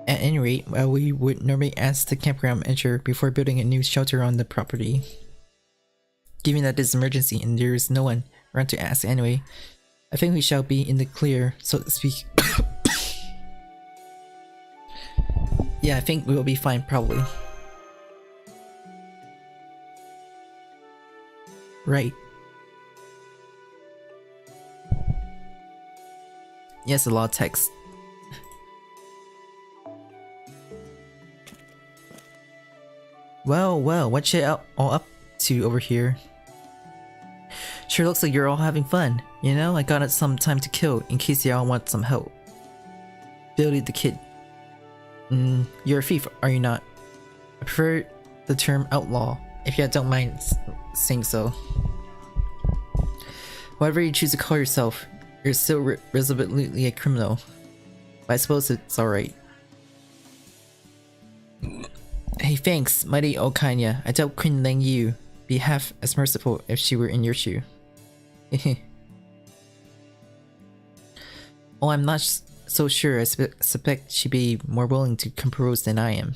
At any rate, we would normally ask the campground manager before building a new shelter on the property. Given that this is an emergency and there is no one around to ask anyway, I think we shall be in the clear, so to speak. Yeah, I think we will be fine, probably. Right. Yes, a lot of text. Well, what you all up to over here? Sure looks like you're all having fun. You know, I got some time to kill in case y'all want some help. Billy the kid. You're a thief, are you not? I prefer the term outlaw, if you don't mind saying so. Whatever you choose to call yourself, you're still resolutely a criminal. But I suppose it's alright. Hey, thanks, mighty Okanya. I doubt Queen Leng Yu be half as merciful if she were in your shoe. Oh, I'm not so sure. I suspect she'd be more willing to compose than I am.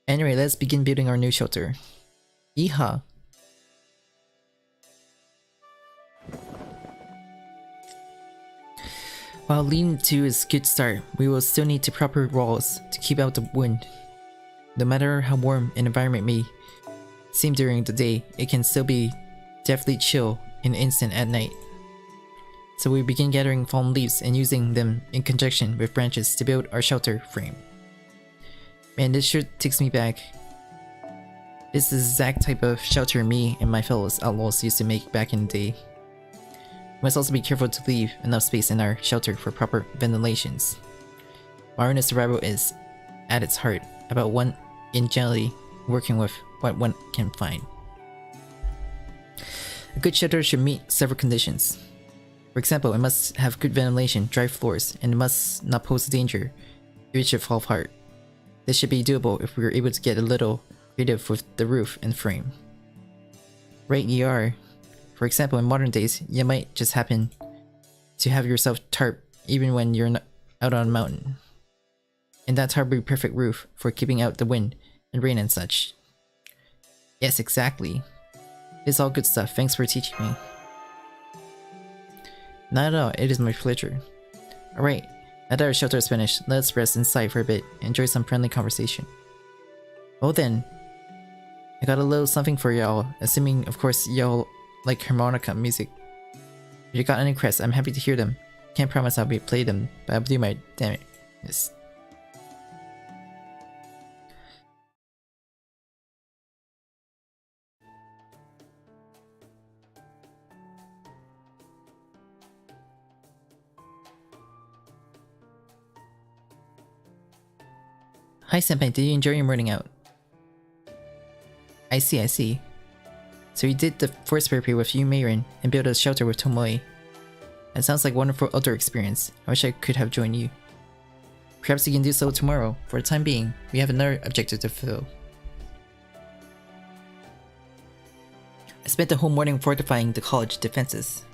Anyway, let's begin building our new shelter. Yeehaw! While lean-to is a good start, we will still need proper walls to keep out the wind. No matter how warm an environment may seem during the day, it can still be deathly chill in an instant at night. So we begin gathering fallen leaves and using them in conjunction with branches to build our shelter frame. Man, this sure takes me back. This is the exact type of shelter me and my fellow outlaws used to make back in the day. We must also be careful to leave enough space in our shelter for proper ventilations. Modern survival is, at its heart, about one in generally working with what one can find. A good shelter should meet several conditions. For example, it must have good ventilation, dry floors, and it must not pose a danger if it should fall apart. This should be doable if we are able to get a little creative with the roof and frame. Right you are. For example, in modern days, you might just happen to have yourself tarp even when you're not out on a mountain. And that tarp would be perfect roof for keeping out the wind and rain and such. Yes, exactly. It's all good stuff, thanks for teaching me. Not at all, it is my pleasure. Alright, now that our shelter is finished, let's rest inside for a bit and enjoy some friendly conversation. Well then, I got a little something for y'all, assuming of course y'all like harmonica music. If you got any requests, I'm happy to hear them. Can't promise I'll play them, but I'll do my damn it. Yes. Hi senpai, did you enjoy your morning out? I see. So you did the forest therapy with Yumirin and built a shelter with Tomoe. That sounds like a wonderful outdoor experience. I wish I could have joined you. Perhaps you can do so tomorrow. For the time being, we have another objective to fulfill. I spent the whole morning fortifying the college defenses.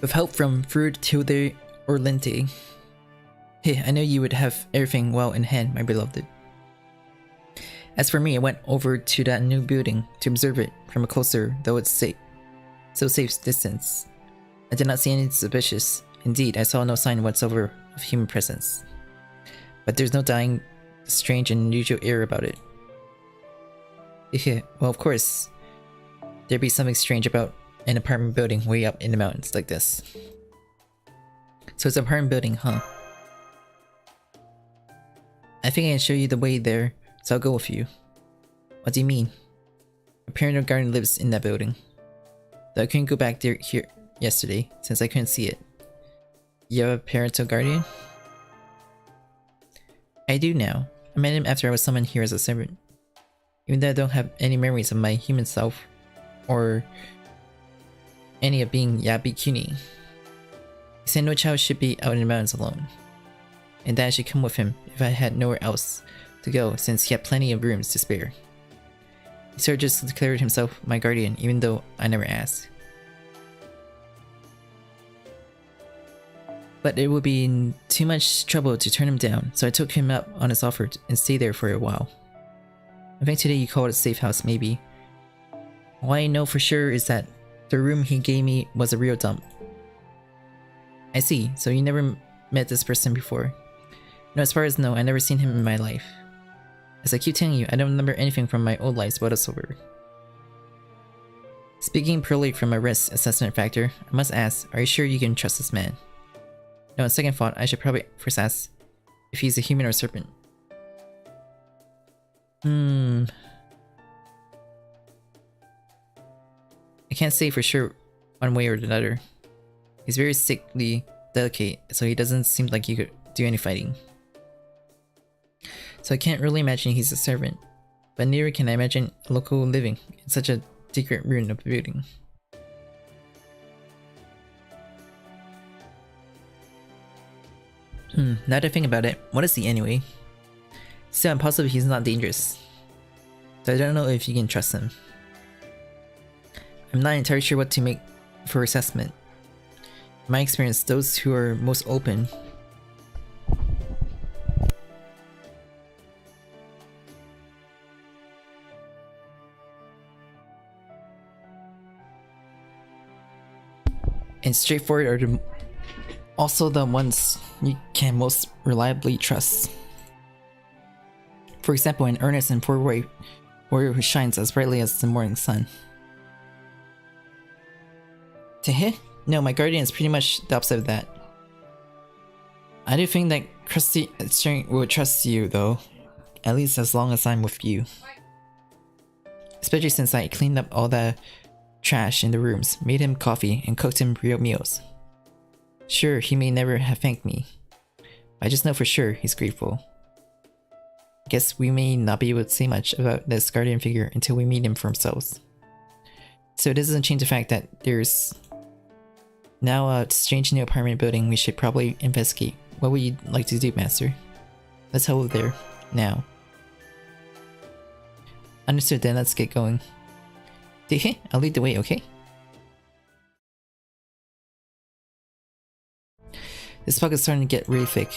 With help from Fruit, Tilde, or Lente. Hey, I know you would have everything well in hand, my beloved. As for me, I went over to that new building to observe it from a closer, though it's safe distance. I did not see anything suspicious. Indeed, I saw no sign whatsoever of human presence. But there's no denying the strange and unusual air about it. Well, of course, there'd be something strange about an apartment building way up in the mountains like this. So it's an apartment building, huh? I think I can show you the way there, so I'll go with you. What do you mean? My parent garden lives in that building. Though I couldn't go back there here yesterday, since I couldn't see it. You have a parental guardian? I do now. I met him after I was summoned here as a servant. Even though I don't have any memories of my human self, or any of being Yabi-Kuni. He said no child should be out in the mountains alone, and that I should come with him if I had nowhere else to go, since he had plenty of rooms to spare. He sort of just declared himself my guardian, even though I never asked. But it would be too much trouble to turn him down, so I took him up on his offer and stayed there for a while. I think today you call it a safe house, maybe. All I know for sure is that the room he gave me was a real dump. I see, so you never met this person before. No, as far as no, I never seen him in my life. As I keep telling you, I don't remember anything from my old lives whatsoever. Speaking purely from a risk assessment factor, I must ask, are you sure you can trust this man? No, on second thought, I should probably first ask if he's a human or a serpent. I can't say for sure one way or the other. He's very sickly delicate, so he doesn't seem like he could do any fighting. So I can't really imagine he's a servant, but neither can I imagine a local living in such a secret ruin of a building. Now that I think about it, what is he anyway? Still, I'm positive he's not dangerous. So I don't know if you can trust him. I'm not entirely sure what to make for assessment. In my experience, those who are most open and straightforward are also the ones you can most reliably trust. For example, an earnest and forward warrior who shines as brightly as the morning sun. Tehe? No, my guardian is pretty much the opposite of that. I do think that Krusty will trust you though, at least as long as I'm with you. Especially since I cleaned up all the trash in the rooms, made him coffee, and cooked him real meals. Sure, he may never have thanked me, but I just know for sure he's grateful. I guess we may not be able to say much about this guardian figure until we meet him for ourselves. So it doesn't change the fact that there's now a strange new apartment building we should probably investigate. What would you like to do, Master? Let's head over there, now. Understood, then let's get going. I'll lead the way, okay? This fog is starting to get really thick.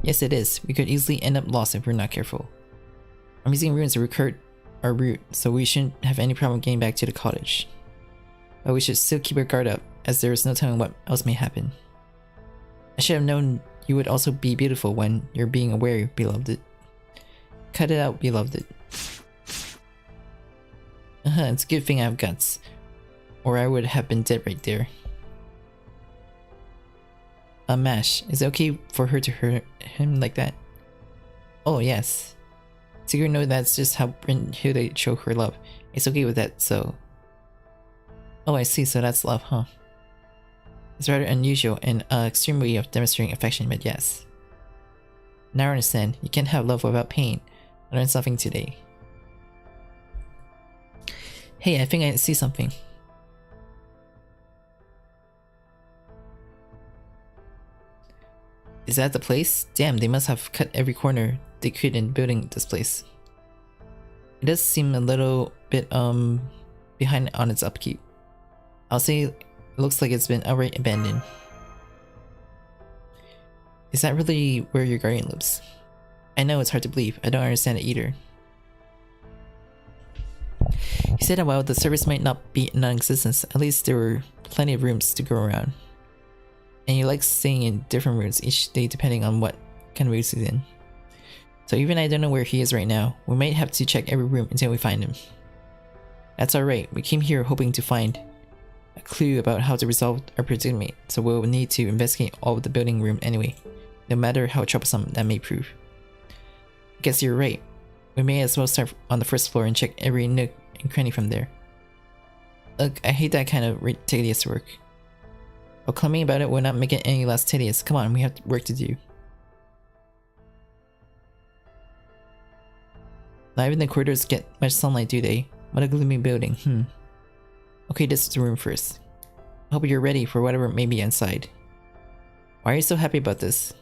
Yes, it is. We could easily end up lost if we're not careful. I'm using runes to record our route, so we shouldn't have any problem getting back to the cottage. But we should still keep our guard up, as there is no telling what else may happen. I should have known you would also be beautiful when you're being aware, beloved. Cut it out, beloved. It's a good thing I have guts, or I would have been dead right there. Mash, is it okay for her to hurt him like that? Oh yes. Sigurd knows that's just how Brynhilde show her love. It's okay with that, so... Oh, I see, so that's love, huh? It's rather unusual and an extreme way of demonstrating affection, but yes. Now I understand, you can't have love without pain. I learned something today. Hey, I think I see something. Is that the place? Damn, they must have cut every corner they could in building this place. It does seem a little bit behind on its upkeep. I'll say it looks like it's been outright abandoned. Is that really where your guardian lives? I know it's hard to believe. I don't understand it either. He said that while the service might not be non-existent, at least there were plenty of rooms to go around. And he likes staying in different rooms each day depending on what kind of mood he's in. So even I don't know where he is right now, we might have to check every room until we find him. That's alright, we came here hoping to find a clue about how to resolve our predicament, so we'll need to investigate all of the building room anyway, no matter how troublesome that may prove. I guess you're right. We may as well start on the first floor and check every nook and cranny from there. Look, I hate that kind of tedious work. But claiming about it will not make it any less tedious. Come on, we have work to do. Not even the corridors get much sunlight, do they? What a gloomy building, Okay, this is the room first. I hope you're ready for whatever may be inside. Why are you so happy about this?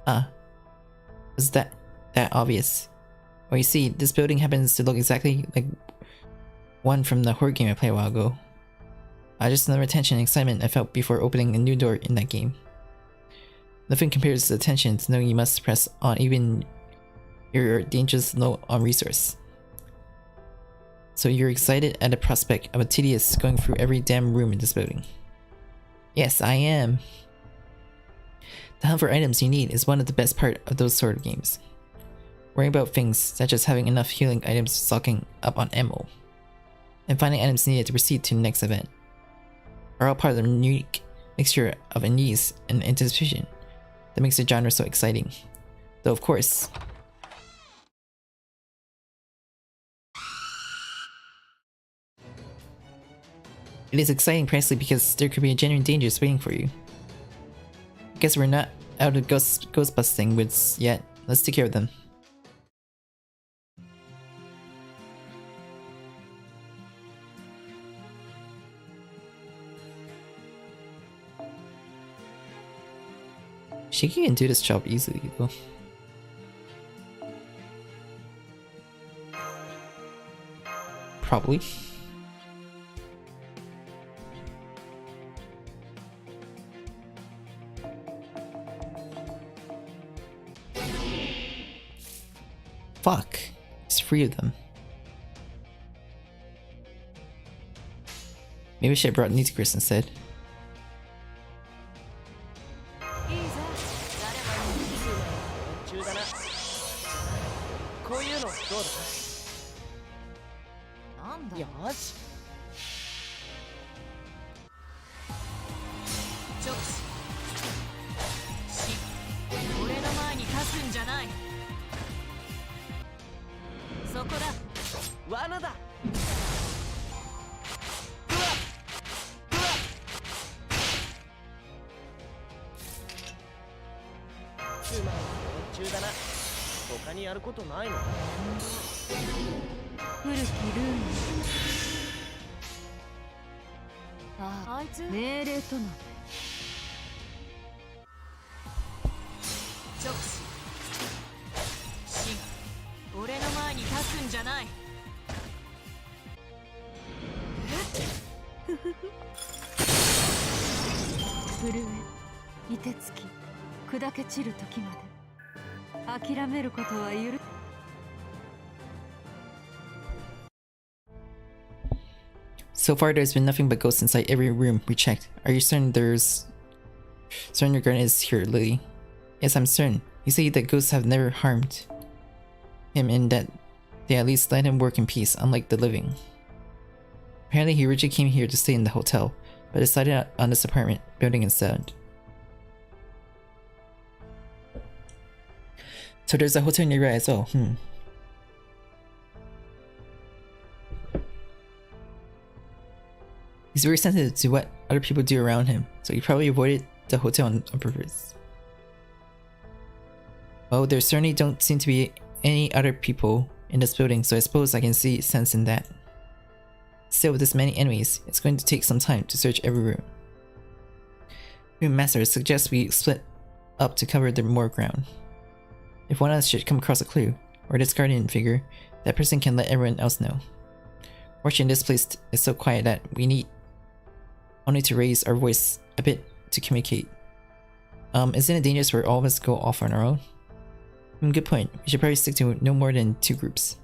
Was that obvious? Well, you see, this building happens to look exactly like one from the horror game I played a while ago. Just another tension and excitement I felt before opening a new door in that game. Nothing compares to the tension to knowing you must press on even you're dangerous low on resource. So you're excited at the prospect of a tedious going through every damn room in this building. Yes, I am. The hunt for items you need is one of the best part of those sort of games. Worrying about things such as having enough healing items stocking up on ammo, and finding items needed to proceed to the next event, are all part of the unique mixture of unease and anticipation that makes the genre so exciting. Though of course, it is exciting precisely because there could be a genuine dangers waiting for you. I guess we're not out of ghost busting woods yet. Let's take care of them. Shiki can do this job easily though. Probably. Fuck. There's 3 of them. Maybe I should have brought nekoxx instead. So far there's been nothing but ghosts inside every room we checked. Are you certain your guardian is here, Lily? Yes, I'm certain. You say that ghosts have never harmed him and that they at least let him work in peace, unlike the living. Apparently he originally came here to stay in the hotel, but decided on this apartment building instead. So there's a hotel nearby as well, He's very sensitive to what other people do around him, so he probably avoided the hotel on purpose. Well, there certainly don't seem to be any other people in this building, so I suppose I can see sense in that. Still, with this many enemies, it's going to take some time to search every room. Master suggests we split up to cover the more ground. If one of us should come across a clue, or this guardian figure, that person can let everyone else know. Fortunately, this place is so quiet that we need only to raise our voice a bit to communicate. Isn't it dangerous for all of us to go off on our own? Good point. We should probably stick to no more than 2 groups.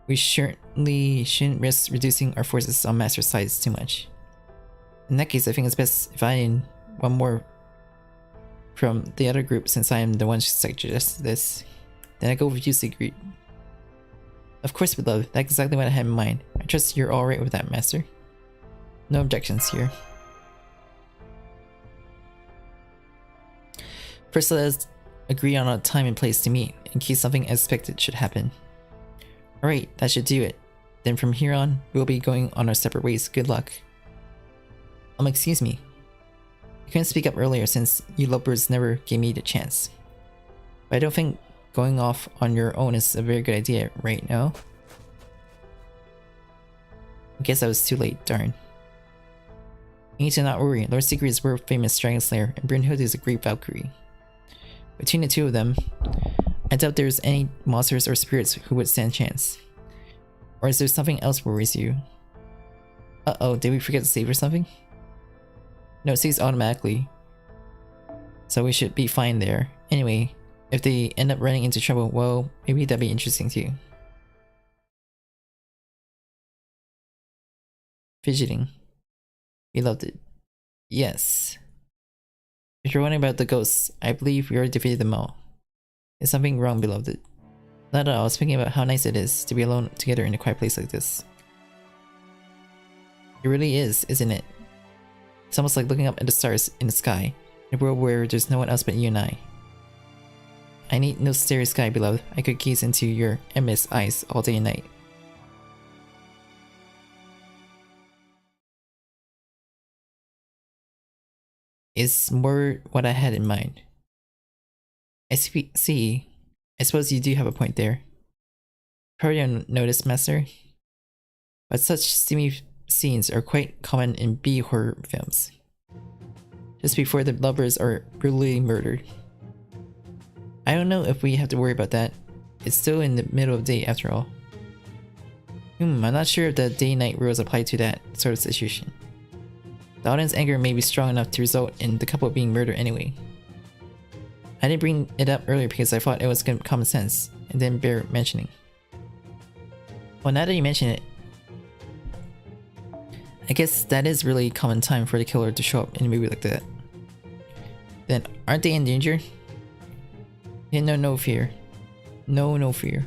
We certainly shouldn't risk reducing our forces on Master's side too much. In that case, I think it's best if I and one more from the other group, since I am the one who suggested this. Then I go with you, Sigrid. Of course, beloved. That's exactly what I had in mind. I trust you're alright with that, Master. No objections here. First, let us agree on a time and place to meet, in case something unexpected should happen. Alright, that should do it. Then from here on, we'll be going on our separate ways. Good luck. Excuse me. I couldn't speak up earlier since you lovebirds never gave me the chance. But I don't think going off on your own is a very good idea right now. I guess I was too late, darn. You need to not worry. Lord Sigrid is world famous Dragon Slayer, and Brynhilde is a great Valkyrie. Between the two of them, I doubt there's any monsters or spirits who would stand a chance. Or is there something else worries you? Uh-oh, did we forget to save or something? No, it saves automatically. So we should be fine there. Anyway, if they end up running into trouble, well, maybe that'd be interesting too. Fidgeting. We loved it. Yes. If you're wondering about the ghosts, I believe we already defeated them all. Is something wrong, beloved? Not at all. I was thinking about how nice it is to be alone together in a quiet place like this. It really is, isn't it? It's almost like looking up at the stars in the sky, in a world where there's no one else but you and I. I need no starry sky, beloved. I could gaze into your endless eyes all day and night. It's more what I had in mind. I see. I suppose you do have a point there. Probably don't notice, Master. But such steamy scenes are quite common in B-horror films. Just before the lovers are brutally murdered. I don't know if we have to worry about that. It's still in the middle of the day after all. I'm not sure if the day-night rules apply to that sort of situation. The audience anger may be strong enough to result in the couple being murdered anyway. I didn't bring it up earlier because I thought it was good common sense and didn't bear mentioning. Well, now that you mention it, I guess that is really common time for the killer to show up in a movie like that. Then, aren't they in danger? Yeah, no fear. No fear.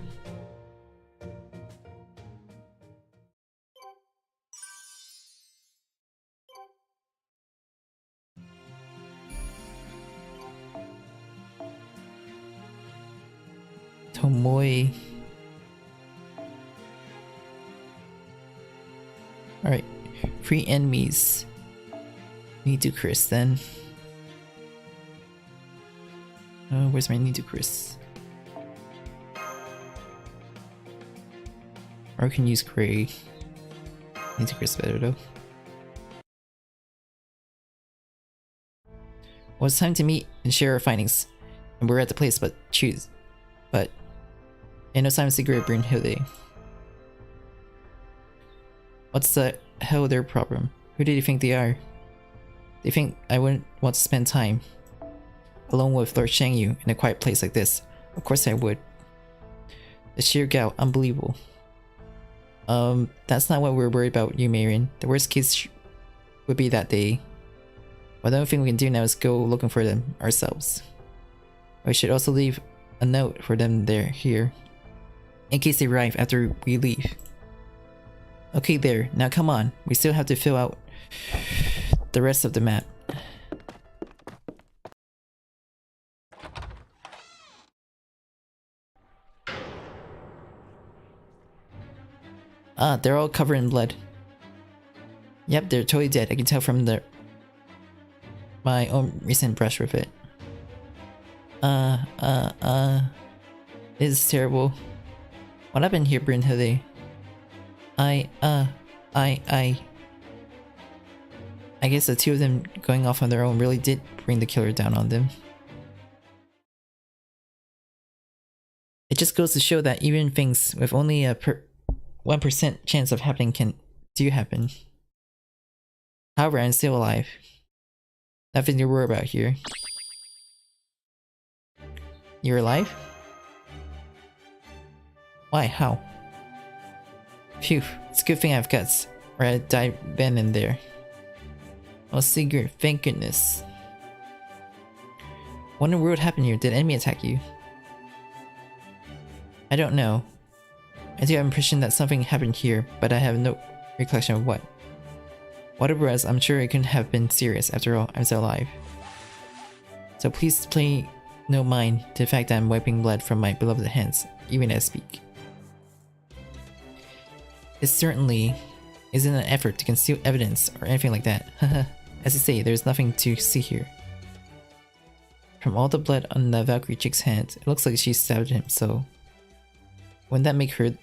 Tomoe. Alright. Free enemies. Nidukris then. Oh, where's my Nidukris? Or I can use Gray. Nidukris better though. Well, it's time to meet and share our findings. And we're at the place but choose. But in no time to secret Brynhilde. What's the hell their problem? Who do you think they are? They think I wouldn't want to spend time alone with Lord Shangyu in a quiet place like this. Of course I would. The sheer gout, unbelievable. That's not what we're worried about, you Marion. The worst case would be that day. But the only thing we can do now is go looking for them ourselves. We should also leave a note for them here, in case they arrive after we leave. Okay there, now come on. We still have to fill out the rest of the map. Ah, they're all covered in blood. Yep, they're totally dead. I can tell from my own recent brush with it. This is terrible. What happened here, Brynhilde? I guess the two of them going off on their own really did bring the killer down on them. It just goes to show that even things with only a 1% chance of happening do happen. However, I'm still alive. Nothing to worry about here. You're alive? Why? How? Phew, it's a good thing I have guts, or I'd die then and there. Oh, Sigurd, thank goodness. Wonder what happened here. Did an enemy attack you? I don't know. I do have an impression that something happened here, but I have no recollection of what. Whatever it was, I'm sure it couldn't have been serious. After all, I'm still alive. So please pay no mind to the fact that I'm wiping blood from my beloved hands, even as I speak. It certainly isn't an effort to conceal evidence or anything like that. As I say, there's nothing to see here. From all the blood on the Valkyrie chick's hand, it looks like she stabbed him, so... Wouldn't that make her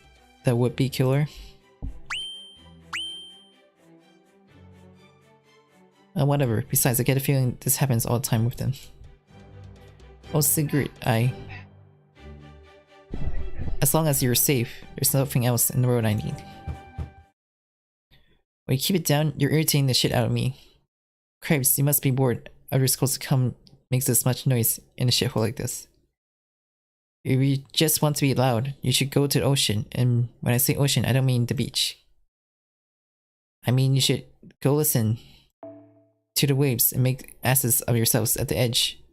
the would-be killer? Whatever. Besides, I get a feeling this happens all the time with them. Oh, Sigurd, as long as you're safe, there's nothing else in the world I need. When you keep it down, you're irritating the shit out of me. Cripes, you must be bored. Other schools to come makes this much noise in a shithole like this. If you just want to be loud, you should go to the ocean, and when I say ocean, I don't mean the beach. I mean you should go listen to the waves and make asses of yourselves at the edge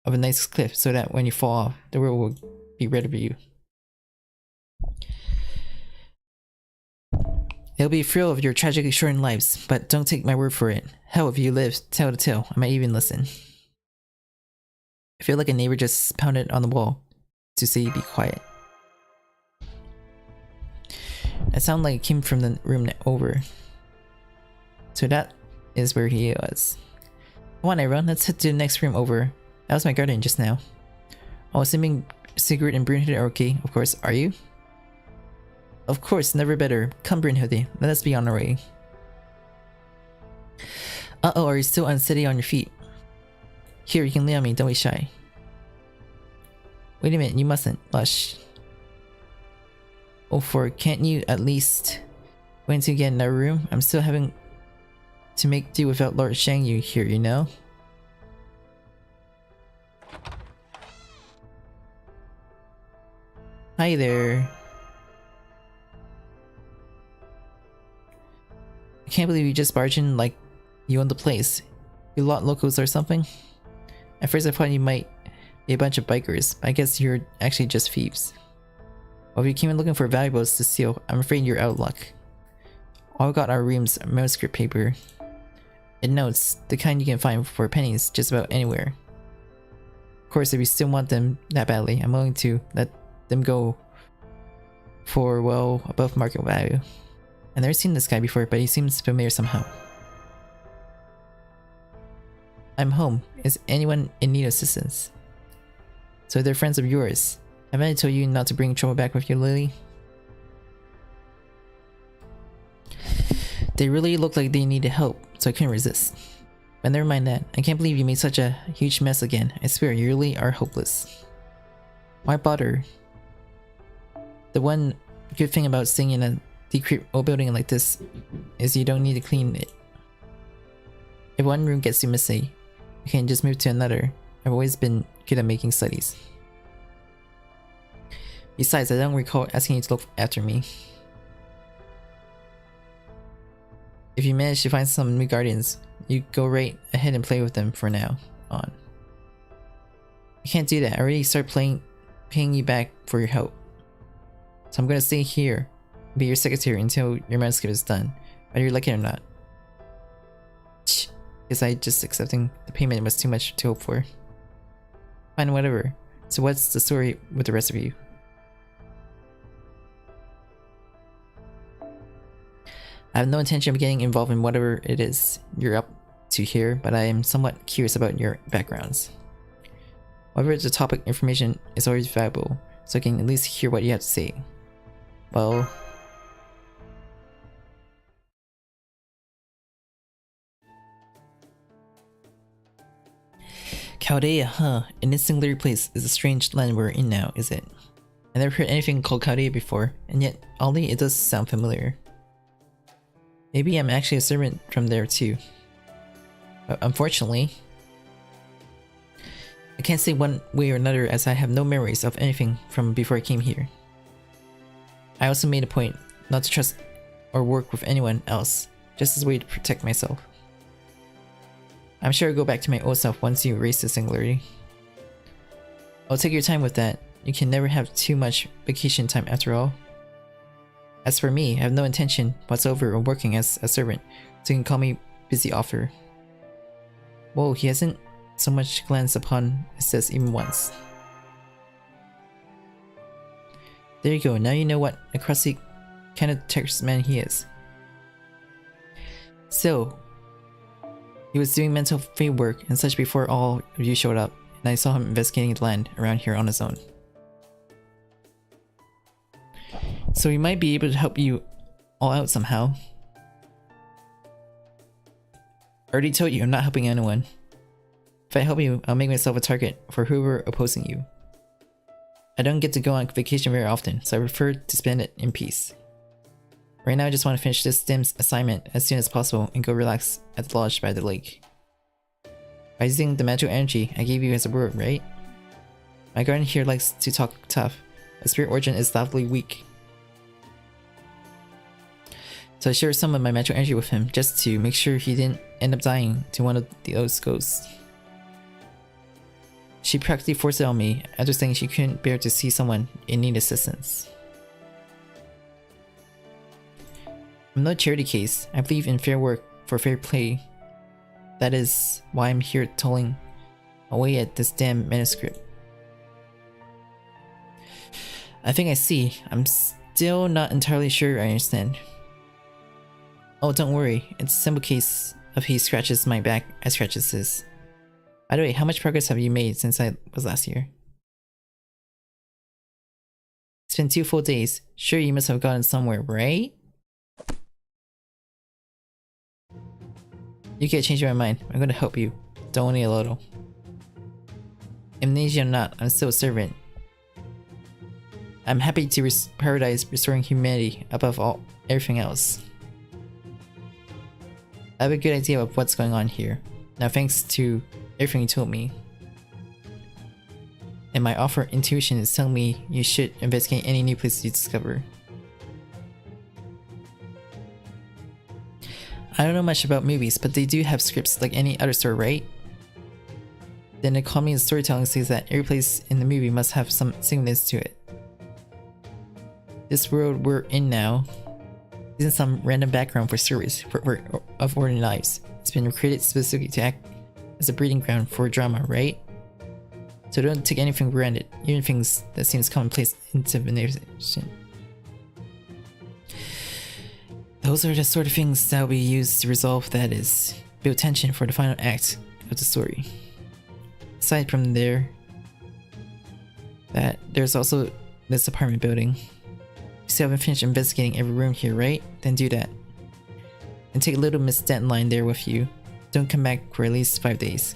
of a nice cliff so that when you fall off, the world will be rid of you. It'll be a thrill of your tragically shortened lives, but don't take my word for it. Hell, if you live, tell the tale. I might even listen. I feel like a neighbor just pounded on the wall to say be quiet. That sounded like it came from the room over. So that is where he was. Come on everyone, let's head to the next room over. That was my garden just now. Oh, assuming Sigurd and Brunhilde are okay, of course. Are you? Of course, never better. Come Brunhilde, let us be on our way. Uh-oh, are you still unsteady on your feet? Here, you can lay on me, don't be shy. Wait a minute, you mustn't. Lush. Oh, can't you at least wait until you get another room? I'm still having to make do without Lord Shangyu here, you know? Hi there. I can't believe you just barged in like you own the place. You lot locals or something? At first I thought you might be a bunch of bikers, but I guess you're actually just thieves. Well, if you came in looking for valuables to steal, I'm afraid you're out of luck. All we got are reams of manuscript paper. And notes, the kind you can find for pennies just about anywhere. Of course, if you still want them that badly, I'm willing to let them go for well above market value. I've never seen this guy before, but he seems familiar somehow. I'm home. Is anyone in need of assistance? So they're friends of yours. Haven't I told you not to bring trouble back with you, Lily? They really looked like they needed help, so I couldn't resist. But never mind that. I can't believe you made such a huge mess again. I swear, you really are hopeless. Why bother? The one good thing about staying in a decrepit old building like this is you don't need to clean it. If one room gets too messy, you can just move to another. I've always been good at making studies. Besides, I don't recall asking you to look after me. If you manage to find some new guardians, you go right ahead and play with them for now on. You can't do that. I already started paying you back for your help. So I'm gonna stay here, be your secretary until your manuscript is done, whether you like it or not. Guess I just accepting the payment was too much to hope for. Fine, whatever. So what's the story with the rest of you? I have no intention of getting involved in whatever it is you're up to here, but I am somewhat curious about your backgrounds. Whatever the topic, information is always valuable, so I can at least hear what you have to say. Well... Chaldea, huh? An singular place is a strange land we're in now, is it? I never heard anything called Chaldea before, and yet oddly it does sound familiar. Maybe I'm actually a servant from there too. But unfortunately, I can't say one way or another as I have no memories of anything from before I came here. I also made a point not to trust or work with anyone else, just as a way to protect myself. I'm sure I'll go back to my old self once you erase the singularity. I'll take your time with that. You can never have too much vacation time after all. As for me, I have no intention whatsoever of working as a servant, so you can call me busy offer. Whoa, he hasn't so much glanced upon Alyssa even once. There you go, now you know what a crusty kind of Texas man he is. So, he was doing mental field work and such before all of you showed up, and I saw him investigating the land around here on his own. So he might be able to help you all out somehow. I already told you I'm not helping anyone. If I help you, I'll make myself a target for whoever opposing you. I don't get to go on vacation very often, so I prefer to spend it in peace. Right now I just want to finish this STEM assignment as soon as possible and go relax at the lodge by the lake. By using the magical energy I gave you as a word, right? My guardian here likes to talk tough, but spirit origin is loudly weak. So I shared some of my magical energy with him just to make sure he didn't end up dying to one of those ghosts. She practically forced it on me after saying she couldn't bear to see someone in need of assistance. I'm no charity case. I believe in fair work for fair play. That is why I'm here tolling away at this damn manuscript. I think I see. I'm still not entirely sure I understand. Oh, don't worry. It's a simple case of he scratches my back, I scratches his. By the way, how much progress have you made since I was last here? It's been 2 full days. Sure, you must have gotten somewhere, right? You can't change my mind. I'm gonna help you. Don't only a little. Amnesia or not, I'm still a servant. I'm happy to prioritize restoring humanity above everything else. I have a good idea of what's going on here. Now thanks to everything you told me. And my offer intuition is telling me you should investigate any new places you discover. I don't know much about movies, but they do have scripts like any other story, right? Then the economy of storytelling says that every place in the movie must have some significance to it. This world we're in now isn't some random background for stories of ordinary lives. It's been created specifically to act as a breeding ground for drama, right? So don't take anything for granted, even things that seems commonplace in civilization. Those are the sort of things that will be used to resolve, that is, build tension for the final act of the story. Aside from there, there's also this apartment building. You still haven't finished investigating every room here, right? Then do that. And take little Miss Line there with you. Don't come back for at least 5 days.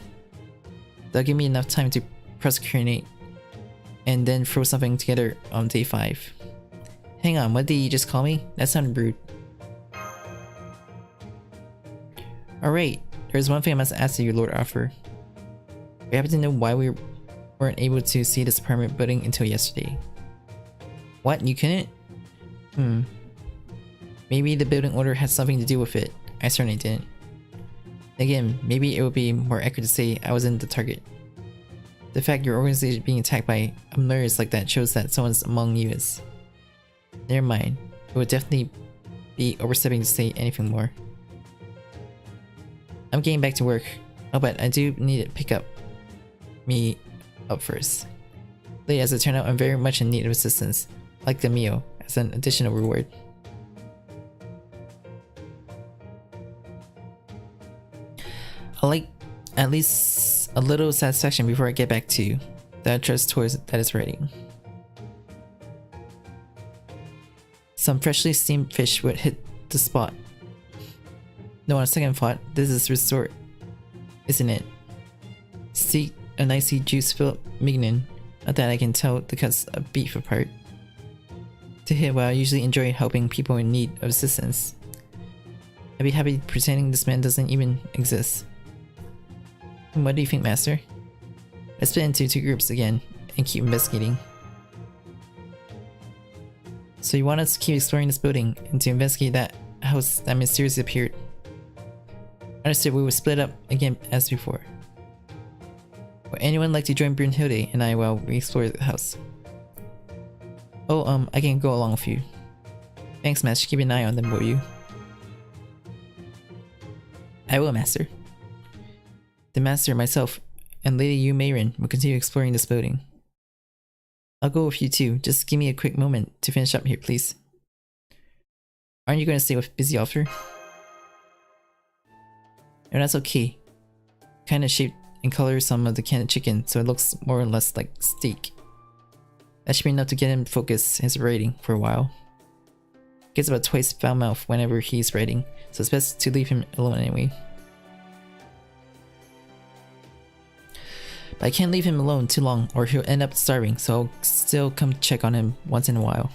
That'll give me enough time to procrastinate and then throw something together on day 5. Hang on, what did you just call me? That sounded rude. Alright, there's one thing I must ask you, Lord Arthur. We happen to know why we weren't able to see this apartment building until yesterday. What, you couldn't? Maybe the building order has something to do with it. I certainly didn't. Again, maybe it would be more accurate to say I wasn't the target. The fact your organization being attacked by murderers like that shows that someone's among you is. Never mind. It would definitely be overstepping to say anything more. I'm getting back to work. Oh, but I do need to pick me up first. But as it turned out, I'm very much in need of assistance, like the meal, as an additional reward. I like at least a little satisfaction before I get back to the address tours that is ready. Some freshly steamed fish would hit the spot. No, on a second thought, this is resort, isn't it? Seek a nicely juice-filled mignon, not that I can tell the cuts of beef apart. to hit while I usually enjoy helping people in need of assistance. I'd be happy pretending this man doesn't even exist. And what do you think, Master? I split into 2 groups again and keep investigating. So you want us to keep exploring this building and to investigate that house that mysteriously appeared. Understood, we will split up again as before. Would anyone like to join Brunhilde and I while we explore the house? Oh, I can go along with you. Thanks, Master. Keep an eye on them, will you? I will, Master. The Master, myself, and Lady Yu Meirin will continue exploring this building. I'll go with you too. Just give me a quick moment to finish up here, please. Aren't you going to stay with Busy Officer? No, that's okay. Kinda shaped and colored some of the canned chicken so it looks more or less like steak. That should be enough to get him to focus his writing for a while. He gets about twice foul mouth whenever he's writing, so it's best to leave him alone anyway. But I can't leave him alone too long or he'll end up starving, so I'll still come check on him once in a while.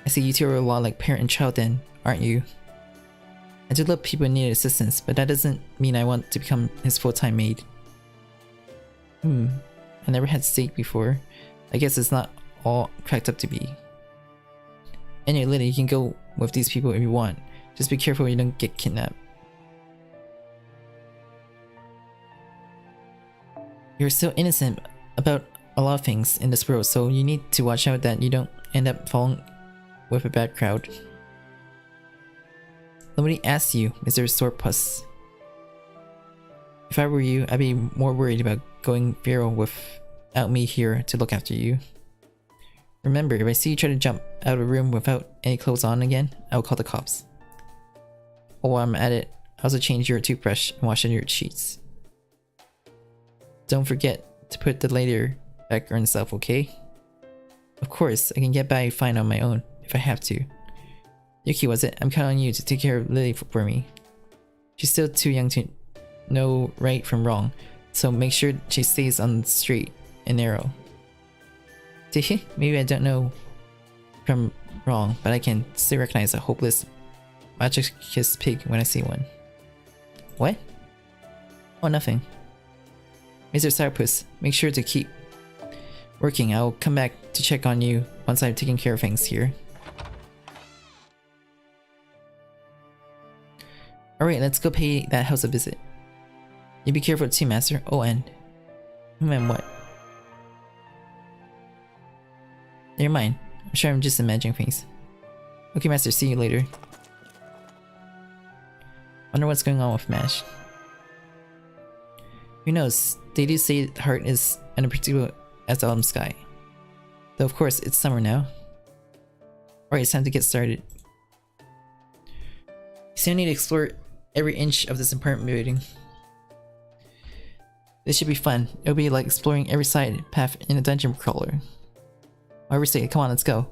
I see you two are a lot like parent and child then, aren't you? I do love people in need of assistance, but that doesn't mean I want to become his full-time maid. I never had steak before. I guess it's not all cracked up to be. Anyway, Lily, you can go with these people if you want. Just be careful you don't get kidnapped. You're still innocent about a lot of things in this world, so you need to watch out that you don't end up falling with a bad crowd. Nobody asked you, Mr. Swordpuss. If I were you, I'd be more worried about going viral without me here to look after you. Remember, if I see you try to jump out of a room without any clothes on again, I'll call the cops. Oh, while I'm at it, I also change your toothbrush and wash your sheets. Don't forget to put the lighter back on itself, okay? Of course, I can get by fine on my own if I have to. Yuki, was it? I'm counting on you to take care of Lily for me. She's still too young to know right from wrong, so make sure she stays on the straight and narrow. Maybe I don't know from wrong, but I can still recognize a hopeless magic-kissed pig when I see one. What? Oh, nothing. Mr. Sourpuss, make sure to keep working. I'll come back to check on you once I've taken care of things here. Alright, let's go pay that house a visit. You be careful too, Master. Oh, and what? Never mind. I'm sure I'm just imagining things. Okay, Master, see you later. Wonder what's going on with MASH. Who knows? They do say the heart is unpredictable as the autumn sky. Though of course, it's summer now. Alright, it's time to get started. You still need to explore every inch of this apartment building. This should be fun. It'll be like exploring every side path in a dungeon crawler. Whatever say, come on, let's go.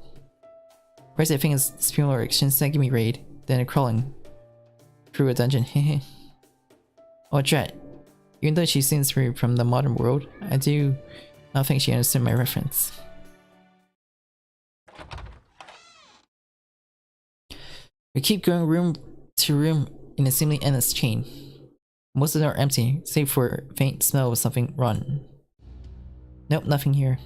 First I think it's similar Shinsegae me raid, then a crawling through a dungeon, hehe. Oh drat. Even though she seems free from the modern world, I do not think she understood my reference. We keep going room to room in a seemingly endless chain. Most of them are empty, save for a faint smell of something rotten. Nope, nothing here.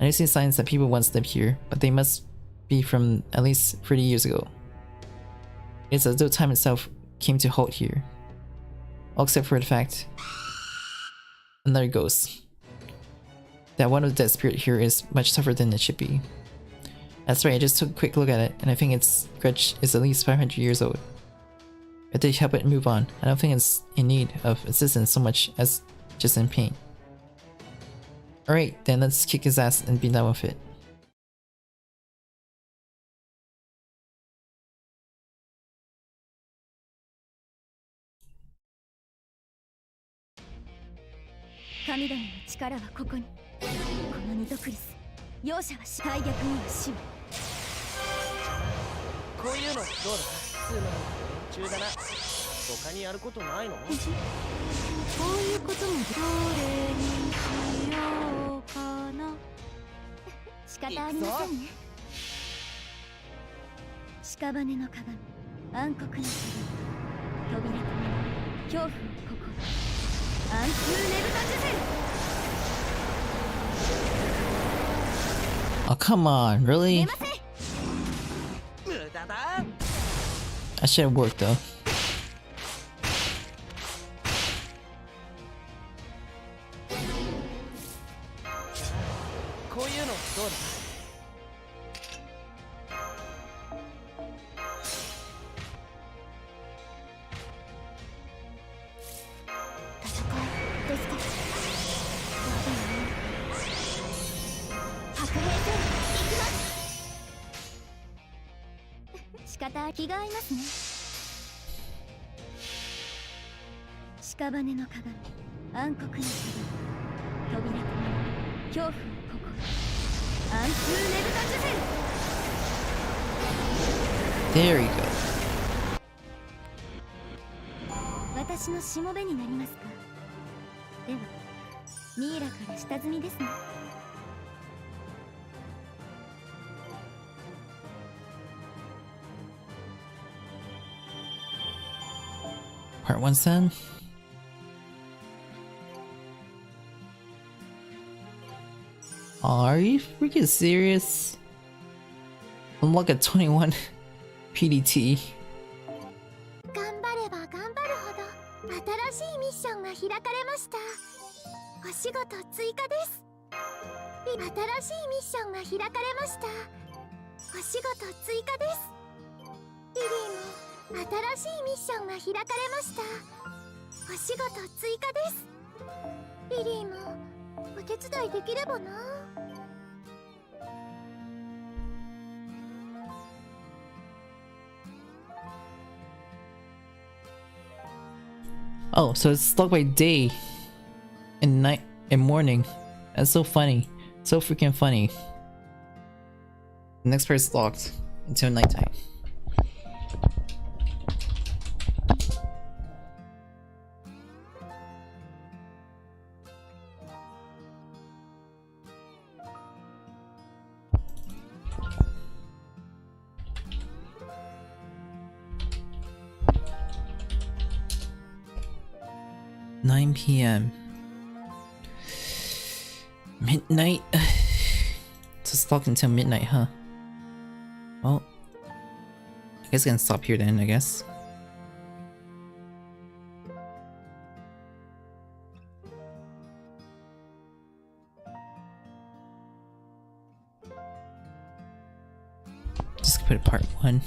I do see signs that people once lived here, but they must be from at least 30 years ago. It's as though time itself came to halt here. All except for the fact... Another ghost. That one of the dead spirit here is much tougher than it should be. That's right, I just took a quick look at it, and I think its grudge is at least 500 years old. But they help it move on. I don't think it's in need of assistance so much as just in pain. Alright, then let's kick his ass and be done with it. 屍の鏡、暗黒の鏡、扉と目の恐怖を心、暗空ねぶた術。 Oh, come on, really? 無駄だ。 I should have worked though. こういうのどうだ。戦いですか。白兵戦行きます。仕方気が合いますね。屍の鏡、暗黒の鏡、扉と目の恐怖を心、暗空ねぶた術。 There we go. 私のしもべになりますか。ではミイラから下積みですね。 Part 1 son. Are you freaking serious? Unlock a 21 PDT. 頑張れば頑張るほど新しいミッションが開かれました。お仕事追加です。新しいミッションが開かれました。お仕事追加です。リリーも新しいミッションが開かれました。お仕事追加です。リリーもお手伝いできればな。 Oh, so it's locked by day and night and morning. That's so funny. So freaking funny. The next part is locked until nighttime. PM. Midnight? So it's locked until midnight, huh? Well, I guess I can stop here then, I guess. Just put it part 1.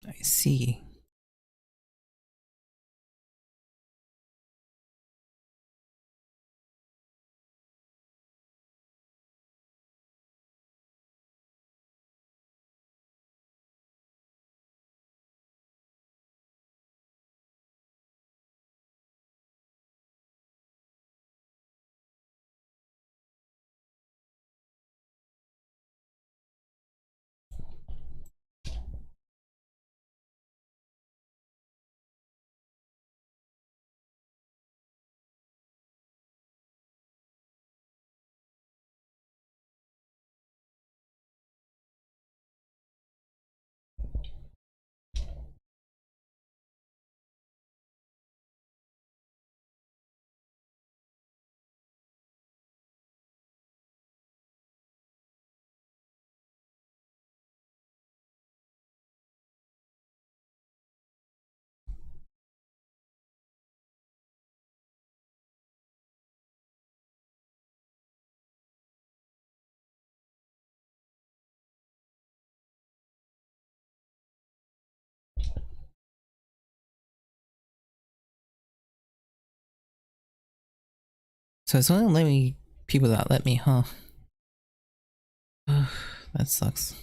I see. So it's only letting me people that let me, huh? That sucks.